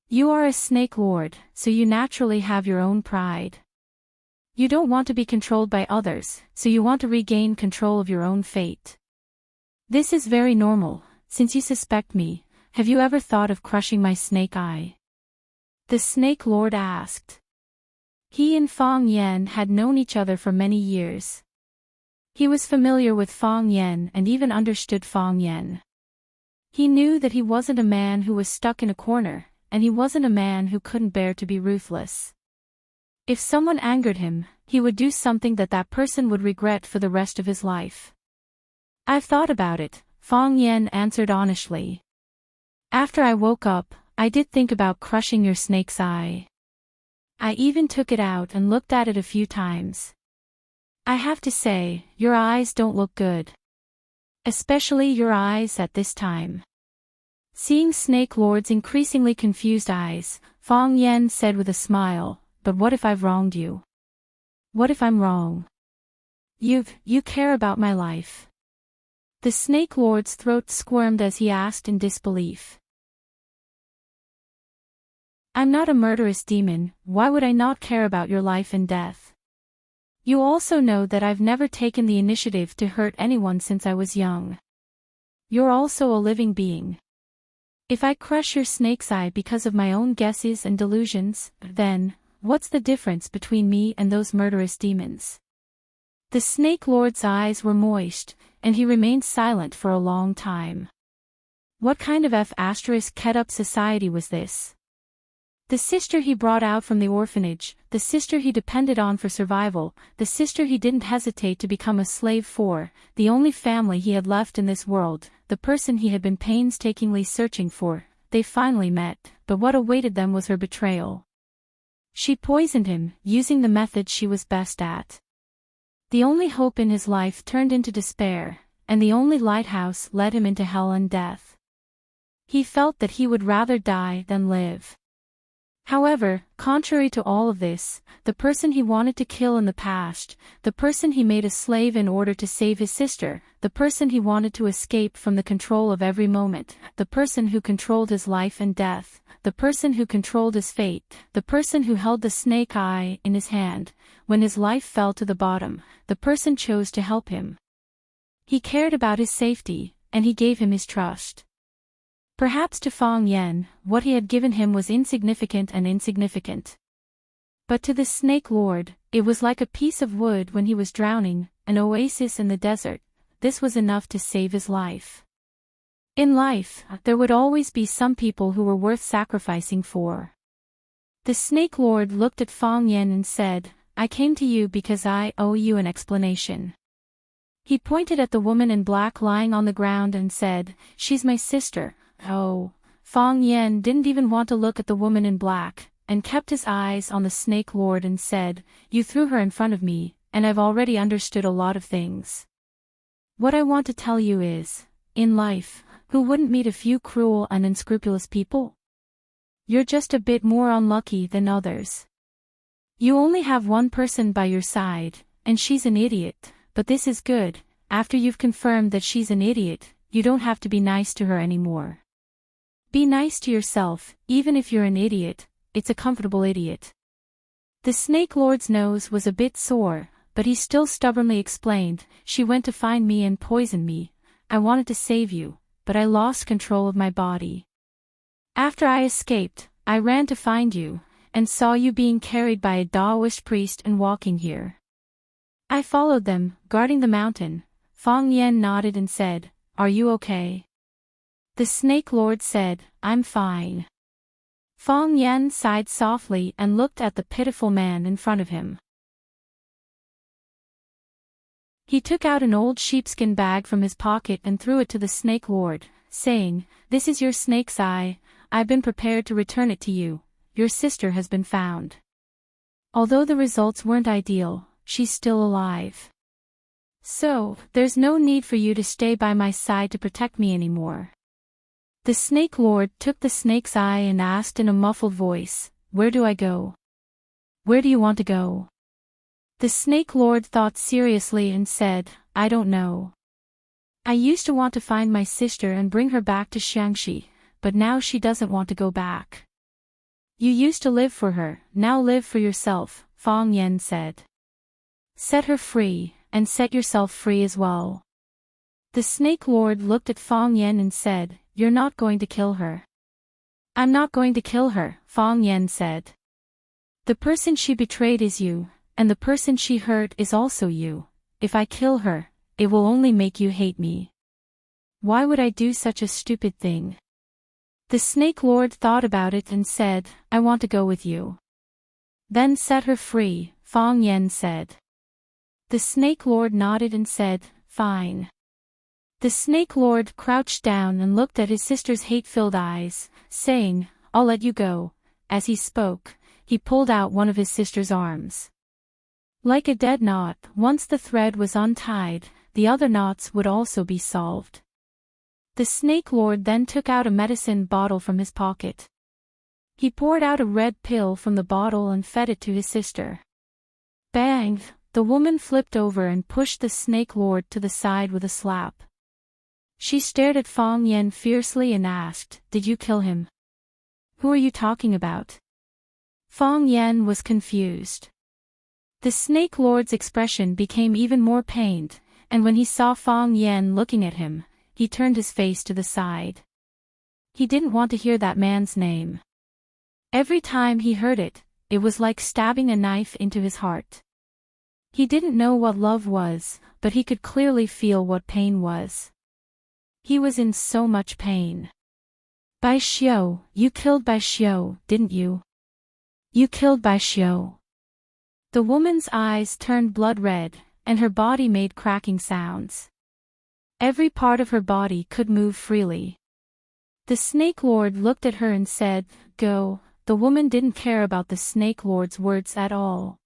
You are a Snake Lord, so you naturally have your own pride. You don't want to be controlled by others, so you want to regain control of your own fate. This is very normal. Since you suspect me, have you ever thought of crushing my snake eye? The Snake Lord asked. He and Fang Yan had known each other for many years. He was familiar with Fang Yan and even understood Fang Yan. He knew that he wasn't a man who was stuck in a corner, and he wasn't a man who couldn't bear to be ruthless. If someone angered him, he would do something that person would regret for the rest of his life. I've thought about it, Fang Yen answered honestly. After I woke up, I did think about crushing your snake's eye. I even took it out and looked at it a few times. I have to say, your eyes don't look good. Especially your eyes at this time. Seeing Snake Lord's increasingly confused eyes, Fang Yen said with a smile, but what if I've wronged you? What if I'm wrong? You care about my life. The Snake Lord's throat squirmed as he asked in disbelief. I'm not a murderous demon, why would I not care about your life and death? You also know that I've never taken the initiative to hurt anyone since I was young. You're also a living being. If I crush your snake's eye because of my own guesses and delusions, then, what's the difference between me and those murderous demons? The Snake Lord's eyes were moist, and he remained silent for a long time. What kind of F***ed-up society was this? The sister he brought out from the orphanage, the sister he depended on for survival, the sister he didn't hesitate to become a slave for, the only family he had left in this world, the person he had been painstakingly searching for, they finally met, but what awaited them was her betrayal. She poisoned him, using the method she was best at. The only hope in his life turned into despair, and the only lighthouse led him into hell and death. He felt that he would rather die than live. However, contrary to all of this, the person he wanted to kill in the past, the person he made a slave in order to save his sister, the person he wanted to escape from the control of every moment, the person who controlled his life and death, the person who controlled his fate, the person who held the snake eye in his hand, when his life fell to the bottom, the person chose to help him. He cared about his safety, and he gave him his trust. Perhaps to Fang Yen, what he had given him was insignificant and insignificant. But to the Snake Lord, it was like a piece of wood when he was drowning, an oasis in the desert. This was enough to save his life. In life, there would always be some people who were worth sacrificing for. The Snake Lord looked at Fang Yen and said, I came to you because I owe you an explanation. He pointed at the woman in black lying on the ground and said, She's my sister. Oh, Fang Yen didn't even want to look at the woman in black, and kept his eyes on the Snake Lord and said, You threw her in front of me, and I've already understood a lot of things. What I want to tell you is, in life, who wouldn't meet a few cruel and unscrupulous people? You're just a bit more unlucky than others. You only have one person by your side, and she's an idiot, but this is good, after you've confirmed that she's an idiot, you don't have to be nice to her anymore. Be nice to yourself, even if you're an idiot, it's a comfortable idiot. The Snake Lord's nose was a bit sore, but he still stubbornly explained, She went to find me and poison me. I wanted to save you, but I lost control of my body. After I escaped, I ran to find you, and saw you being carried by a Taoist priest and walking here. I followed them, guarding the mountain. Fang Yen nodded and said, Are you okay? The Snake Lord said, I'm fine. Fang Yen sighed softly and looked at the pitiful man in front of him. He took out an old sheepskin bag from his pocket and threw it to the Snake Lord, saying, This is your snake's eye, I've been prepared to return it to you, your sister has been found. Although the results weren't ideal, she's still alive. So, there's no need for you to stay by my side to protect me anymore. The Snake Lord took the snake's eye and asked in a muffled voice, Where do I go? Where do you want to go? The Snake Lord thought seriously and said, I don't know. I used to want to find my sister and bring her back to Xiangxi, but now she doesn't want to go back. You used to live for her, now live for yourself, Fang Yen said. Set her free, and set yourself free as well. The Snake Lord looked at Fang Yen and said, You're not going to kill her. I'm not going to kill her, Fang Yen said. The person she betrayed is you, and the person she hurt is also you. If I kill her, it will only make you hate me. Why would I do such a stupid thing? The Snake Lord thought about it and said, I want to go with you. Then set her free, Fang Yen said. The Snake Lord nodded and said, Fine. The Snake Lord crouched down and looked at his sister's hate-filled eyes, saying, "I'll let you go." As he spoke, he pulled out one of his sister's arms. Like a dead knot, once the thread was untied, the other knots would also be solved. The Snake Lord then took out a medicine bottle from his pocket. He poured out a red pill from the bottle and fed it to his sister. Bang! The woman flipped over and pushed the Snake Lord to the side with a slap. She stared at Fang Yen fiercely and asked, "Did you kill him? Who are you talking about?" Fang Yen was confused. The Snake Lord's expression became even more pained, and when he saw Fang Yen looking at him, he turned his face to the side. He didn't want to hear that man's name. Every time he heard it, it was like stabbing a knife into his heart. He didn't know what love was, but he could clearly feel what pain was. He was in so much pain. "Bai Xiao, you killed Bai Xiao, didn't you? You killed Bai Xiao." The woman's eyes turned blood red, and her body made cracking sounds. Every part of her body could move freely. The Snake Lord looked at her and said, "Go." The woman didn't care about the Snake Lord's words at all.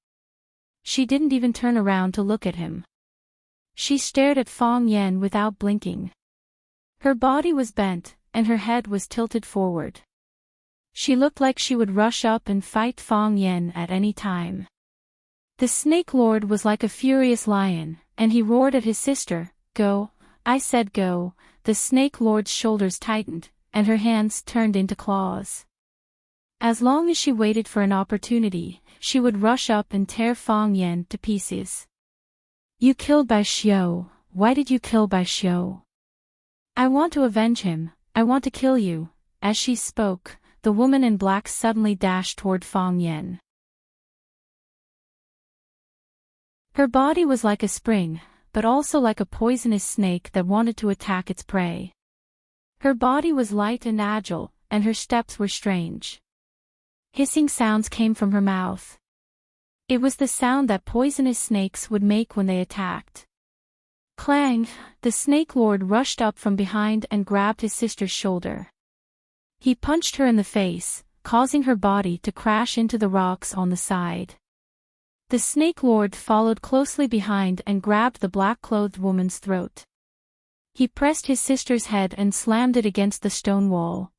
She didn't even turn around to look at him. She stared at Fang Yen without blinking. Her body was bent, and her head was tilted forward. She looked like she would rush up and fight Fang Yen at any time. The Snake Lord was like a furious lion, and he roared at his sister, "Go, I said go." The Snake Lord's shoulders tightened, and her hands turned into claws. As long as she waited for an opportunity, she would rush up and tear Fang Yen to pieces. "You killed Bai Xiao. Why did you kill Bai Xiao? I want to avenge him. I want to kill you." As she spoke, the woman in black suddenly dashed toward Fang Yen. Her body was like a spring, but also like a poisonous snake that wanted to attack its prey. Her body was light and agile, and her steps were strange. Hissing sounds came from her mouth. It was the sound that poisonous snakes would make when they attacked. Clang! The Snake Lord rushed up from behind and grabbed his sister's shoulder. He punched her in the face, causing her body to crash into the rocks on the side. The Snake Lord followed closely behind and grabbed the black-clothed woman's throat. He pressed his sister's head and slammed it against the stone wall.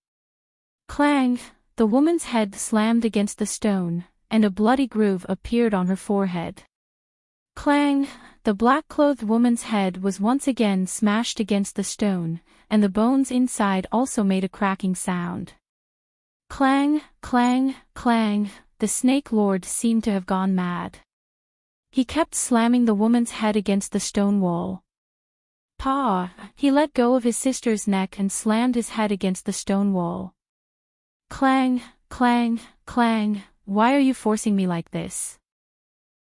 Clang! The woman's head slammed against the stone, and a bloody groove appeared on her forehead. Clang! The black-clothed woman's head was once again smashed against the stone, and the bones inside also made a cracking sound. Clang! Clang! Clang! The Snake Lord seemed to have gone mad. He kept slamming the woman's head against the stone wall. Pa! He let go of his sister's neck and slammed his head against the stone wall. Clang! Clang! Clang! Why are you forcing me like this?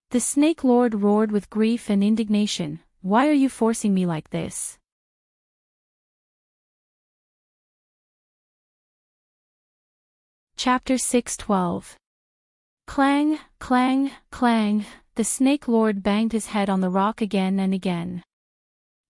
The Snake Lord roared with grief and indignation. Why are you forcing me like this? Chapter 6:12. Clang! Clang! Clang! The Snake Lord banged his head on the rock again and again.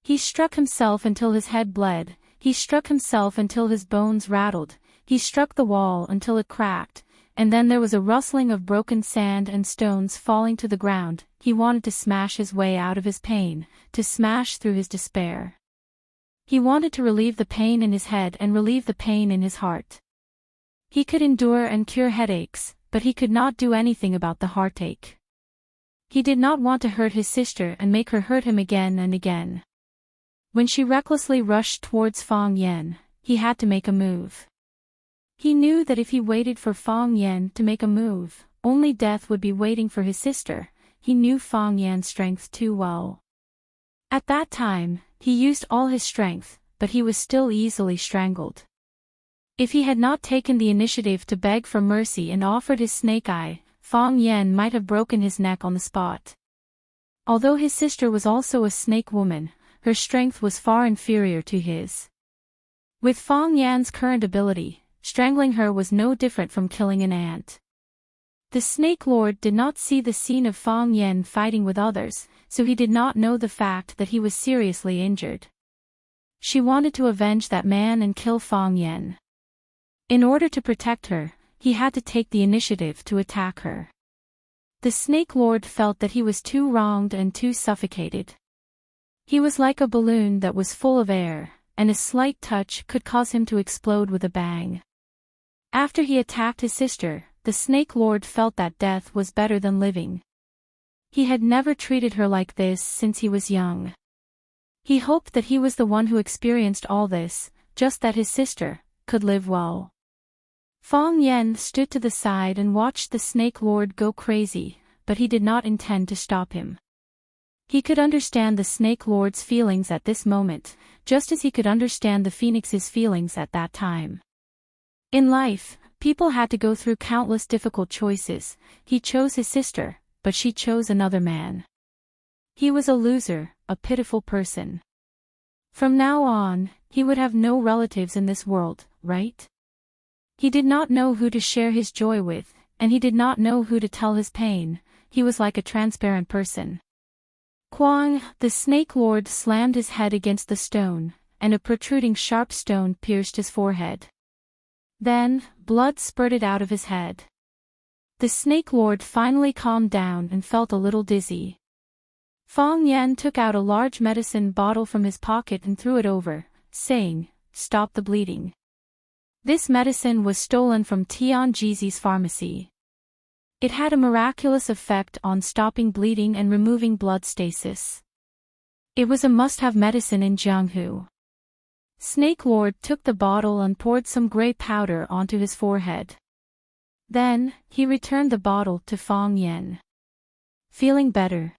He struck himself until his head bled, he struck himself until his bones rattled, he struck the wall until it cracked, and then there was a rustling of broken sand and stones falling to the ground. He wanted to smash his way out of his pain, to smash through his despair. He wanted to relieve the pain in his head and relieve the pain in his heart. He could endure and cure headaches, but he could not do anything about the heartache. He did not want to hurt his sister and make her hurt him again and again. When she recklessly rushed towards Fang Yen, he had to make a move. He knew that if he waited for Fang Yen to make a move, only death would be waiting for his sister. He knew Fang Yan's strength too well. At that time, he used all his strength, but he was still easily strangled. If he had not taken the initiative to beg for mercy and offered his snake eye, Fang Yen might have broken his neck on the spot. Although his sister was also a snake woman, her strength was far inferior to his. With Fang Yan's current ability, strangling her was no different from killing an ant. The Snake Lord did not see the scene of Fang Yen fighting with others, so he did not know the fact that he was seriously injured. She wanted to avenge that man and kill Fang Yan. In order to protect her, he had to take the initiative to attack her. The Snake Lord felt that he was too wronged and too suffocated. He was like a balloon that was full of air, and a slight touch could cause him to explode with a bang. After he attacked his sister, the Snake Lord felt that death was better than living. He had never treated her like this since he was young. He hoped that he was the one who experienced all this, just that his sister could live well. Fang Yan stood to the side and watched the Snake Lord go crazy, but he did not intend to stop him. He could understand the Snake Lord's feelings at this moment, just as he could understand the Phoenix's feelings at that time. In life, people had to go through countless difficult choices. He chose his sister, but she chose another man. He was a loser, a pitiful person. From now on, he would have no relatives in this world, right? He did not know who to share his joy with, and he did not know who to tell his pain. He was like a transparent person. Kwang, the Snake Lord, slammed his head against the stone, and a protruding sharp stone pierced his forehead. Then, blood spurted out of his head. The Snake Lord finally calmed down and felt a little dizzy. Fang Yan took out a large medicine bottle from his pocket and threw it over, saying, "Stop the bleeding." This medicine was stolen from Tianji's pharmacy. It had a miraculous effect on stopping bleeding and removing blood stasis. It was a must-have medicine in Jianghu. Snake Lord took the bottle and poured some gray powder onto his forehead. Then, he returned the bottle to Fang Yan. Feeling better?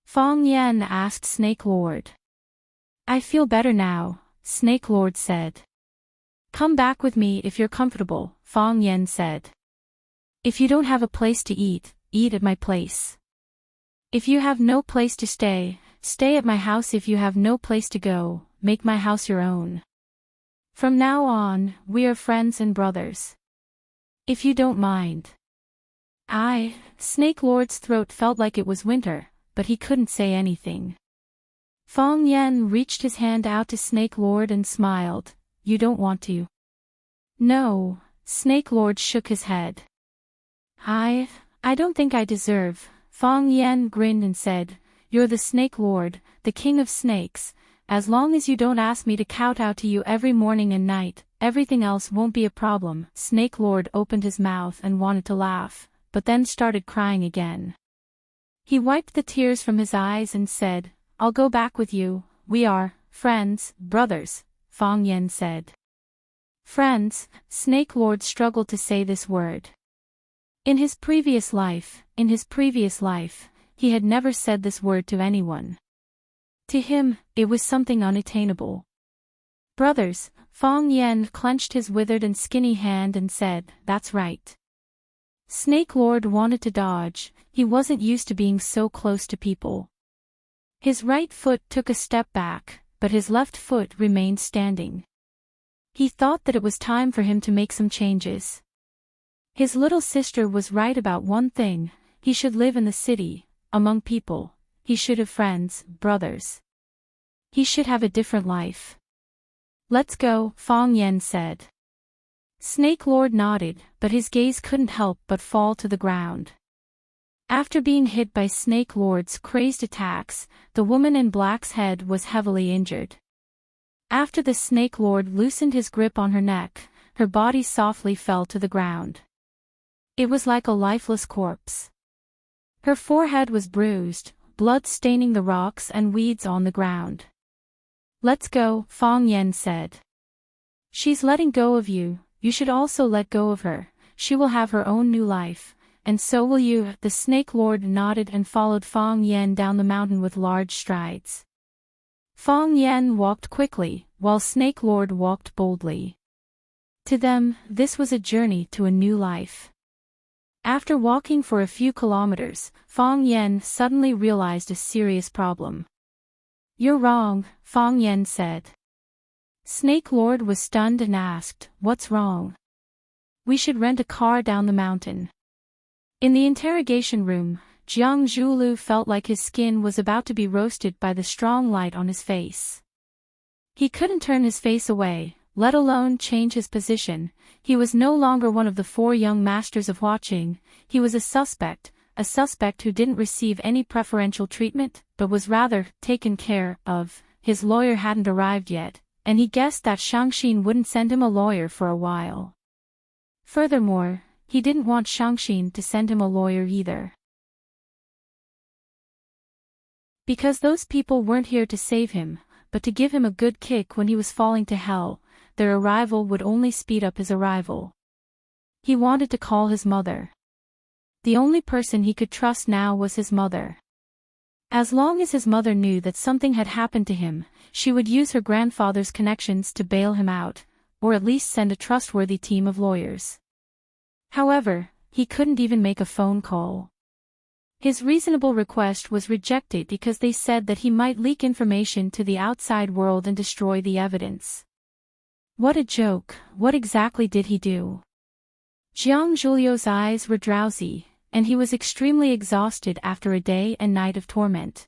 Fang Yan asked Snake Lord. I feel better now, Snake Lord said. Come back with me if you're comfortable, Fang Yan said. If you don't have a place to eat, eat at my place. If you have no place to stay, stay at my house. If you have no place to go, make my house your own. From now on, we are friends and brothers. If you don't mind. Snake Lord's throat felt like it was winter, but he couldn't say anything. Fang Yan reached his hand out to Snake Lord and smiled. You don't want to? No, Snake Lord shook his head. I don't think I deserve. Fang Yan grinned and said, You're the Snake Lord, the king of snakes. As long as you don't ask me to kowtow to you every morning and night, everything else won't be a problem. Snake Lord opened his mouth and wanted to laugh, but then started crying again. He wiped the tears from his eyes and said, I'll go back with you. We are friends, brothers, Fang Yan said. Friends, Snake Lord struggled to say this word. In his previous life, he had never said this word to anyone. To him, it was something unattainable. Brothers, Fang Yan clenched his withered and skinny hand and said, That's right. Snake Lord wanted to dodge. He wasn't used to being so close to people. His right foot took a step back, but his left foot remained standing. He thought that it was time for him to make some changes. His little sister was right about one thing. He should live in the city, among people. He should have friends, brothers. He should have a different life. Let's go, Fang Yan said. Snake Lord nodded, but his gaze couldn't help but fall to the ground. After being hit by Snake Lord's crazed attacks, the woman in black's head was heavily injured. After the Snake Lord loosened his grip on her neck, her body softly fell to the ground. It was like a lifeless corpse. Her forehead was bruised, blood staining the rocks and weeds on the ground. Let's go, Fang Yan said. She's letting go of you, you should also let go of her. She will have her own new life. And so will you. The Snake Lord nodded and followed Fang Yan down the mountain with large strides. Fang Yan walked quickly, while Snake Lord walked boldly. To them, this was a journey to a new life. After walking for a few kilometers, Fang Yan suddenly realized a serious problem. You're wrong, Fang Yan said. Snake Lord was stunned and asked, What's wrong? We should rent a car down the mountain. In the interrogation room, Jiang Zhulu felt like his skin was about to be roasted by the strong light on his face. He couldn't turn his face away, let alone change his position. He was no longer one of the 4 young masters of watching. He was a suspect who didn't receive any preferential treatment, but was rather taken care of. His lawyer hadn't arrived yet, and he guessed that Shangxin wouldn't send him a lawyer for a while. Furthermore, he didn't want Shangxin to send him a lawyer either. Because those people weren't here to save him, but to give him a good kick when he was falling to hell, their arrival would only speed up his arrival. He wanted to call his mother. The only person he could trust now was his mother. As long as his mother knew that something had happened to him, she would use her grandfather's connections to bail him out, or at least send a trustworthy team of lawyers. However, he couldn't even make a phone call. His reasonable request was rejected because they said that he might leak information to the outside world and destroy the evidence. What a joke! What exactly did he do? Jiang Zhulio's eyes were drowsy, and he was extremely exhausted after a day and night of torment.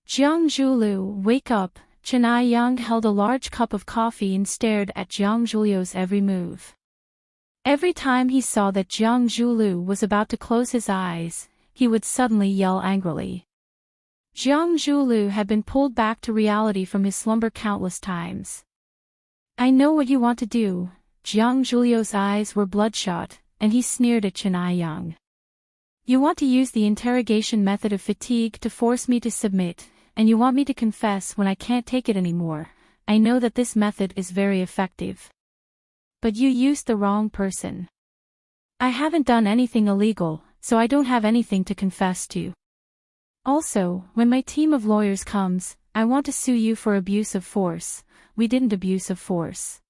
Jiang Zhulu, wake up! Chenai Yang held a large cup of coffee and stared at Jiang Zhulio's every move. Every time he saw that Jiang Zhulu was about to close his eyes, he would suddenly yell angrily. Jiang Zhulu had been pulled back to reality from his slumber countless times. I know what you want to do. Jiang Zhulio's eyes were bloodshot, and he sneered at Chenai Yang. You want to use the interrogation method of fatigue to force me to submit, and you want me to confess when I can't take it anymore. I know that this method is very effective. But you used the wrong person. I haven't done anything illegal, so I don't have anything to confess to. Also, when my team of lawyers comes, I want to sue you for abuse of force. We didn't abuse of force.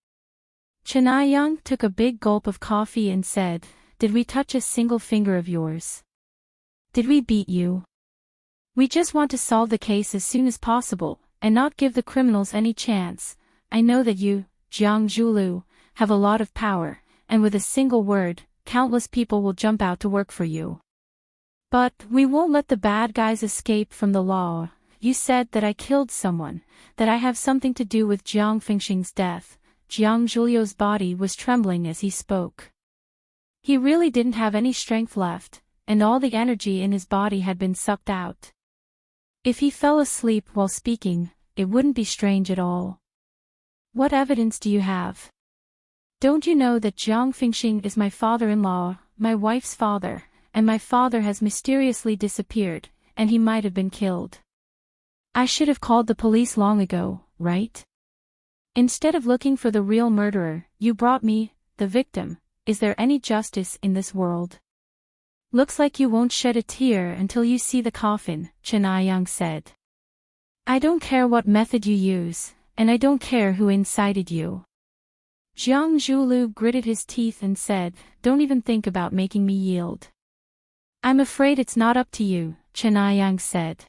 Chenai Yang took a big gulp of coffee and said, Did we touch a single finger of yours? Did we beat you? We just want to solve the case as soon as possible, and not give the criminals any chance. I know that you, Jiang Zhulu, have a lot of power, and with a single word, countless people will jump out to work for you. But we won't let the bad guys escape from the law. You said that I killed someone, that I have something to do with Jiang Fengxing's death. Jiang Zhulio's body was trembling as he spoke. He really didn't have any strength left, and all the energy in his body had been sucked out. If he fell asleep while speaking, it wouldn't be strange at all. What evidence do you have? Don't you know that Jiang Fengxing is my father-in-law, my wife's father, and my father has mysteriously disappeared, and he might have been killed. I should have called the police long ago, right? Instead of looking for the real murderer, you brought me, the victim. Is there any justice in this world? Looks like you won't shed a tear until you see the coffin, Chenai Yang said. I don't care what method you use, and I don't care who incited you. Jiang Zhulu gritted his teeth and said, Don't even think about making me yield. I'm afraid it's not up to you, Chenai Yang said.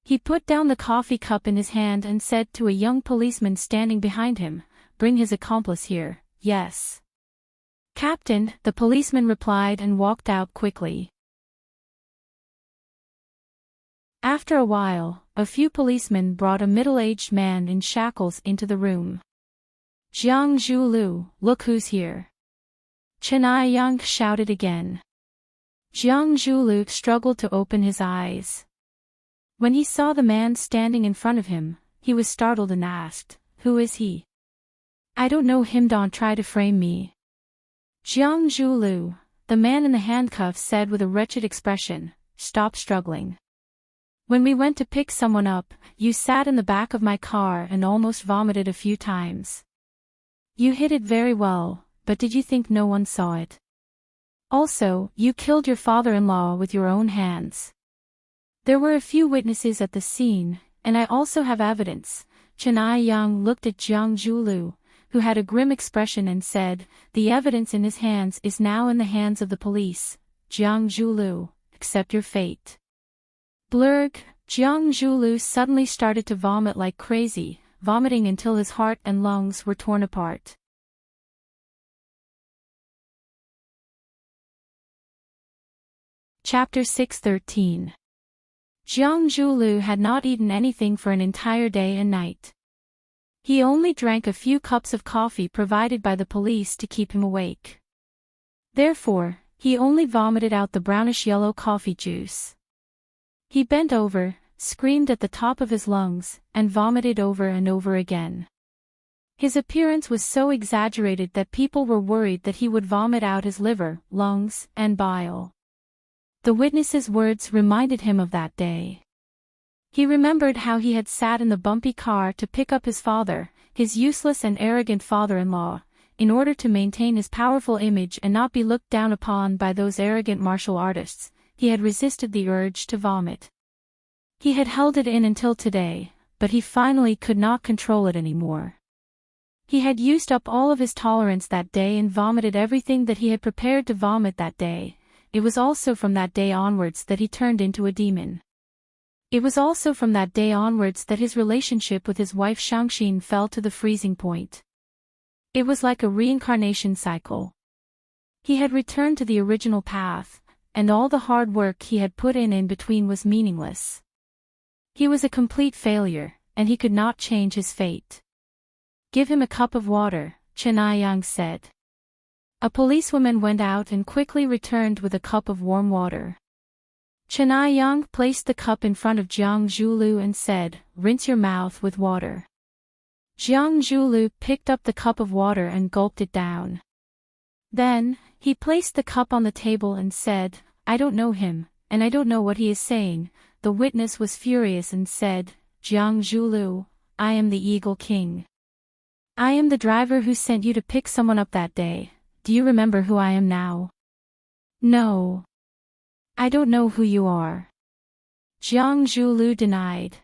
He put down the coffee cup in his hand and said to a young policeman standing behind him, Bring his accomplice here. Yes. Captain, the policeman replied and walked out quickly. After a while, a few policemen brought a middle-aged man in shackles into the room. Jiang Zhulu, look who's here. Chenai Yang shouted again. Jiang Zhulu struggled to open his eyes. When he saw the man standing in front of him, he was startled and asked, Who is he? I don't know him. Don't try to frame me. Jiang Zhulu, the man in the handcuffs said with a wretched expression, Stop struggling. When we went to pick someone up, you sat in the back of my car and almost vomited a few times. You hid it very well, but did you think no one saw it? Also, you killed your father-in-law with your own hands. There were a few witnesses at the scene, and I also have evidence. Chenai Yang looked at Jiang Zhulu, who had a grim expression and said, The evidence in his hands is now in the hands of the police. Jiang Zhulu, accept your fate. Blurg, Jiang Zhulu suddenly started to vomit like crazy, vomiting until his heart and lungs were torn apart. Chapter 6:13. Jiang Zhulu had not eaten anything for an entire day and night. He only drank a few cups of coffee provided by the police to keep him awake. Therefore, he only vomited out the brownish-yellow coffee juice. He bent over, screamed at the top of his lungs, and vomited over and over again. His appearance was so exaggerated that people were worried that he would vomit out his liver, lungs, and bile. The witness's words reminded him of that day. He remembered how he had sat in the bumpy car to pick up his father, his useless and arrogant father-in-law, in order to maintain his powerful image and not be looked down upon by those arrogant martial artists. He had resisted the urge to vomit. He had held it in until today, but he finally could not control it anymore. He had used up all of his tolerance that day and vomited everything that he had prepared to vomit that day. It was also from that day onwards that he turned into a demon. It was also from that day onwards that his relationship with his wife Shangxin fell to the freezing point. It was like a reincarnation cycle. He had returned to the original path, and all the hard work he had put in between was meaningless. He was a complete failure, and he could not change his fate. "Give him a cup of water," Chen Aiyang said. A policewoman went out and quickly returned with a cup of warm water. Chen Aiyang placed the cup in front of Jiang Zhulu and said, "Rinse your mouth with water." Jiang Zhulu picked up the cup of water and gulped it down. Then, he placed the cup on the table and said, "I don't know him, and I don't know what he is saying." The witness was furious and said, "Jiang Zhulu, I am the Eagle King. I am the driver who sent you to pick someone up that day. Do you remember who I am now?" "No. I don't know who you are." Jiang Zhulu denied.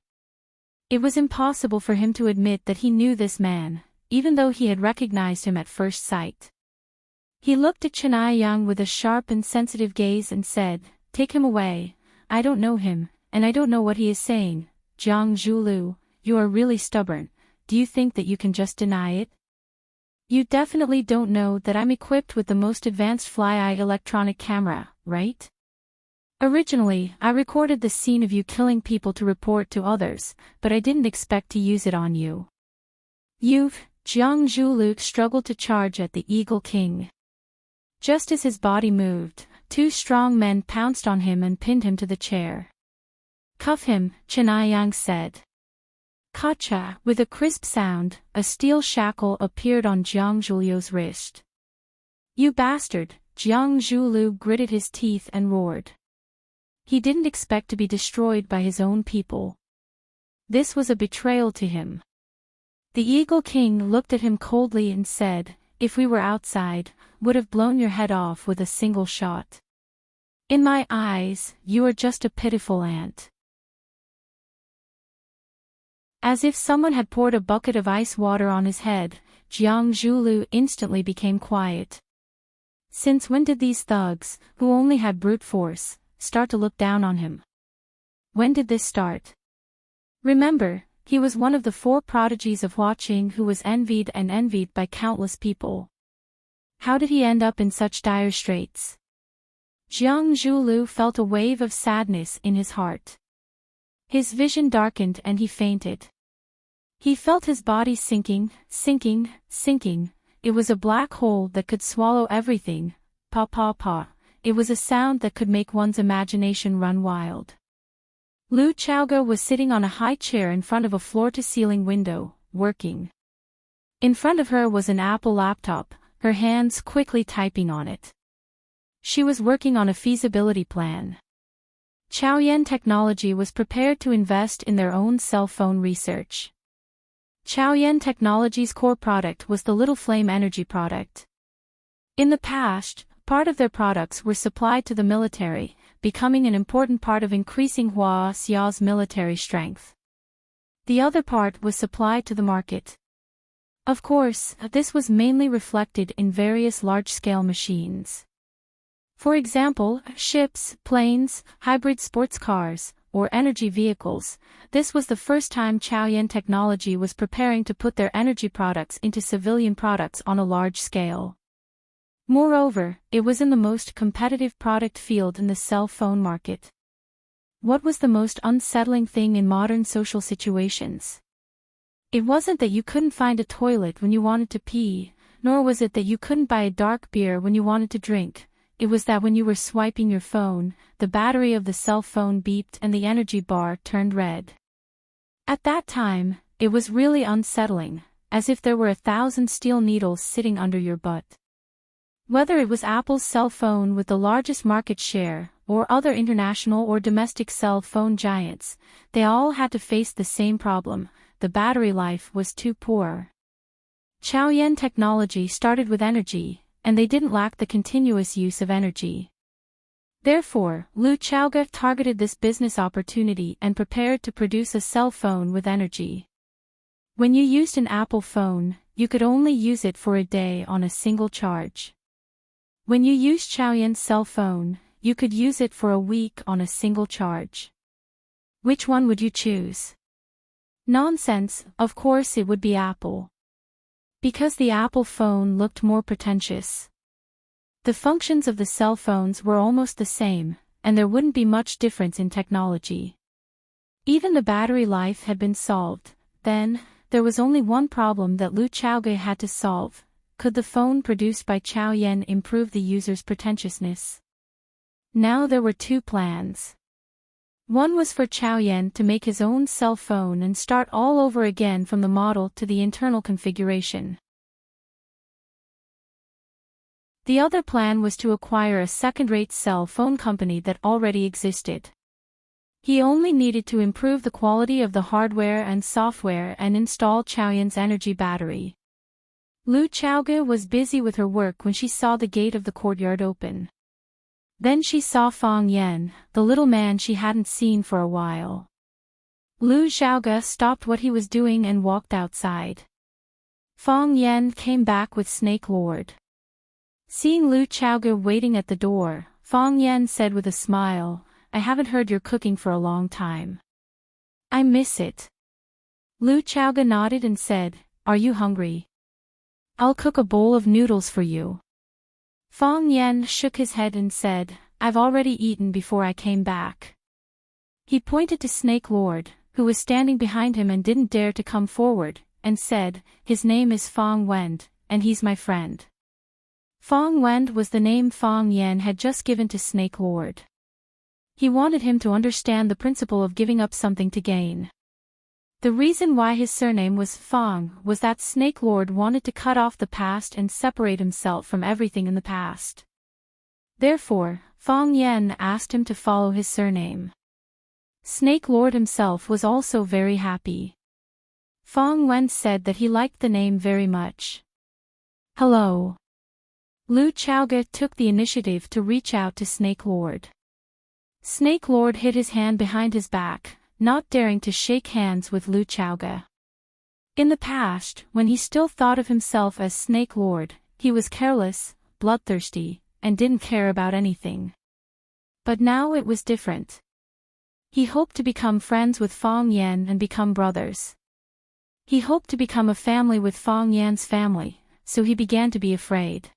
It was impossible for him to admit that he knew this man, even though he had recognized him at first sight. He looked at Chen Aiyang with a sharp and sensitive gaze and said, "Take him away. I don't know him, and I don't know what he is saying." "Jiang Zhulu, you are really stubborn. Do you think that you can just deny it? You definitely don't know that I'm equipped with the most advanced fly-eye electronic camera, right? Originally, I recorded the scene of you killing people to report to others, but I didn't expect to use it on you." Jiang Zhulu struggled to charge at the Eagle King. Just as his body moved, two strong men pounced on him and pinned him to the chair. "Cuff him," Chen Aiyang said. Kacha, with a crisp sound, a steel shackle appeared on Jiang Zhulu's wrist. "You bastard!" Jiang Zhulu gritted his teeth and roared. He didn't expect to be destroyed by his own people. This was a betrayal to him. The Eagle King looked at him coldly and said, "If we were outside, would have blown your head off with a single shot. In my eyes, you are just a pitiful ant." As if someone had poured a bucket of ice water on his head, Jiang Zhulu instantly became quiet. Since when did these thugs, who only had brute force, start to look down on him? When did this start? Remember, he was one of the 4 prodigies of Huaqing who was envied by countless people. How did he end up in such dire straits? Jiang Zhulu felt a wave of sadness in his heart. His vision darkened and he fainted. He felt his body sinking. It was a black hole that could swallow everything. Pa pa pa. It was a sound that could make one's imagination run wild. Lu Chaoga was sitting on a high chair in front of a floor-to-ceiling window, working. In front of her was an Apple laptop, her hands quickly typing on it. She was working on a feasibility plan. Chaoyan Technology was prepared to invest in their own cell phone research. Chaoyan Technology's core product was the Little Flame energy product. In the past, part of their products were supplied to the military, becoming an important part of increasing Huaxia's military strength. The other part was supplied to the market. Of course, this was mainly reflected in various large-scale machines. For example, ships, planes, hybrid sports cars, or energy vehicles. This was the first time Chaoyan Technology was preparing to put their energy products into civilian products on a large scale. Moreover, it was in the most competitive product field in the cell phone market. What was the most unsettling thing in modern social situations? It wasn't that you couldn't find a toilet when you wanted to pee, nor was it that you couldn't buy a dark beer when you wanted to drink. It was that when you were swiping your phone, the battery of the cell phone beeped and the energy bar turned red. At that time, it was really unsettling, as if there were 1,000 steel needles sitting under your butt. Whether it was Apple's cell phone with the largest market share, or other international or domestic cell phone giants, they all had to face the same problem: the battery life was too poor. Chaoyan technology started with energy, and they didn't lack the continuous use of energy. Therefore, Lu Chaoge targeted this business opportunity and prepared to produce a cell phone with energy. When you used an Apple phone, you could only use it for a day on a single charge. When you used Chaoyan's cell phone, you could use it for a week on a single charge. Which one would you choose? Nonsense, of course it would be Apple. Because the Apple phone looked more pretentious. The functions of the cell phones were almost the same, and there wouldn't be much difference in technology. Even the battery life had been solved. Then, there was only one problem that Lu Chaoge had to solve: could the phone produced by Chaoyan improve the user's pretentiousness? Now there were two plans. One was for Chaoyan to make his own cell phone and start all over again from the model to the internal configuration. The other plan was to acquire a second-rate cell phone company that already existed. He only needed to improve the quality of the hardware and software and install Chaoyan's energy battery. Lu Chaoge was busy with her work when she saw the gate of the courtyard open. Then she saw Fang Yan, the little man she hadn't seen for a while. Lu Xiaoge stopped what he was doing and walked outside. Fang Yan came back with Snake Lord. Seeing Lu Xiaoge waiting at the door, Fang Yan said with a smile, "I haven't heard your cooking for a long time. I miss it." Lu Xiaoge nodded and said, "Are you hungry? I'll cook a bowl of noodles for you." Fang Yan shook his head and said, "I've already eaten before I came back." He pointed to Snake Lord, who was standing behind him and didn't dare to come forward, and said, "His name is Fang Wend, and he's my friend." Fang Wend was the name Fang Yan had just given to Snake Lord. He wanted him to understand the principle of giving up something to gain. The reason why his surname was Fang was that Snake Lord wanted to cut off the past and separate himself from everything in the past. Therefore, Fang Yan asked him to follow his surname. Snake Lord himself was also very happy. Fang Wen said that he liked the name very much. "Hello." Lu Chaoge took the initiative to reach out to Snake Lord. Snake Lord hid his hand behind his back, not daring to shake hands with Lu Chaoge. In the past, when he still thought of himself as Snake Lord, he was careless, bloodthirsty, and didn't care about anything. But now it was different. He hoped to become friends with Fang Yan and become brothers. He hoped to become a family with Fang Yan's family, so he began to be afraid.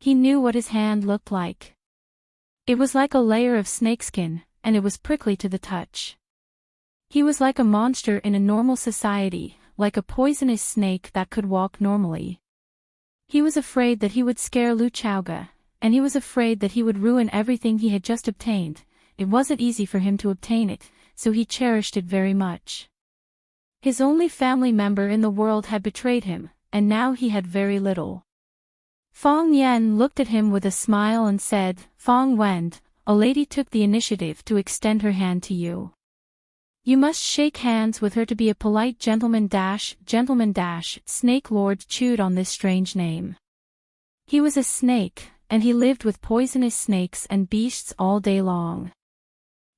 He knew what his hand looked like. It was like a layer of snakeskin, and it was prickly to the touch. He was like a monster in a normal society, like a poisonous snake that could walk normally. He was afraid that he would scare Lu Chaoge, and he was afraid that he would ruin everything he had just obtained. It wasn't easy for him to obtain it, so he cherished it very much. His only family member in the world had betrayed him, and now he had very little. Fang Yan looked at him with a smile and said, "Fang Wend, a lady took the initiative to extend her hand to you. You must shake hands with her to be a polite gentleman. Snake Lord chewed on this strange name. He was a snake, and he lived with poisonous snakes and beasts all day long.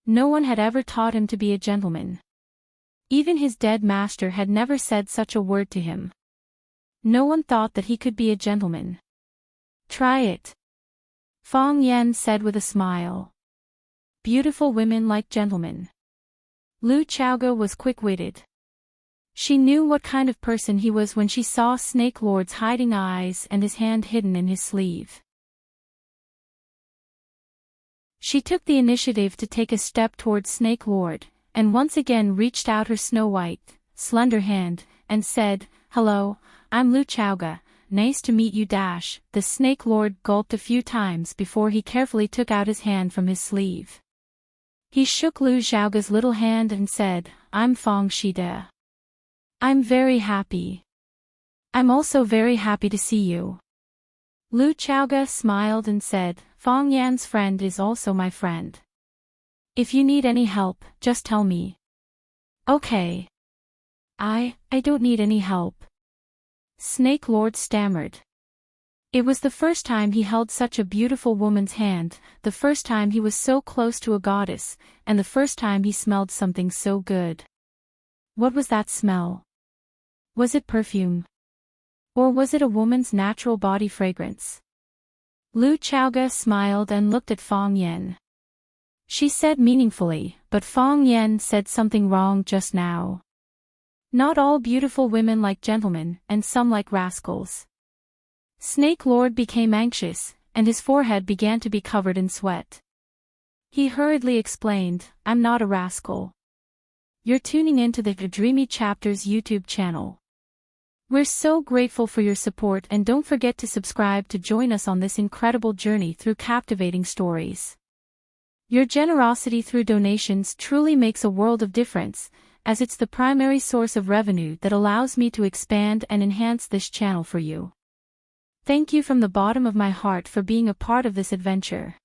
No one had ever taught him to be a gentleman. Even his dead master had never said such a word to him. No one thought that he could be a gentleman. Try it." Fang Yan said with a smile. "Beautiful women like gentlemen." Lu Chaoge was quick-witted. She knew what kind of person he was when she saw Snake Lord's hiding eyes and his hand hidden in his sleeve. She took the initiative to take a step towards Snake Lord, and once again reached out her snow-white, slender hand, and said, "Hello, I'm Lu Chaoga, nice to meet you." The Snake Lord gulped a few times before he carefully took out his hand from his sleeve. He shook Lu Chaoga's little hand and said, "I'm Feng Shide. I'm very happy. I'm also very happy to see you." Lu Chaoga smiled and said, "Feng Yan's friend is also my friend. If you need any help, just tell me." "Okay. I don't need any help." Snake Lord stammered. It was the first time he held such a beautiful woman's hand, the first time he was so close to a goddess, and the first time he smelled something so good. What was that smell? Was it perfume? Or was it a woman's natural body fragrance? Lu Chaoga smiled and looked at Feng Yan. She said meaningfully, "But Feng Yan said something wrong just now. Not all beautiful women like gentlemen, and some like rascals." Snake Lord became anxious, and his forehead began to be covered in sweat. He hurriedly explained, "I'm not a rascal. You're tuning into the Dreamy Chapters YouTube channel. We're so grateful for your support, and don't forget to subscribe to join us on this incredible journey through captivating stories. Your generosity through donations truly makes a world of difference, as it's the primary source of revenue that allows me to expand and enhance this channel for you. Thank you from the bottom of my heart for being a part of this adventure."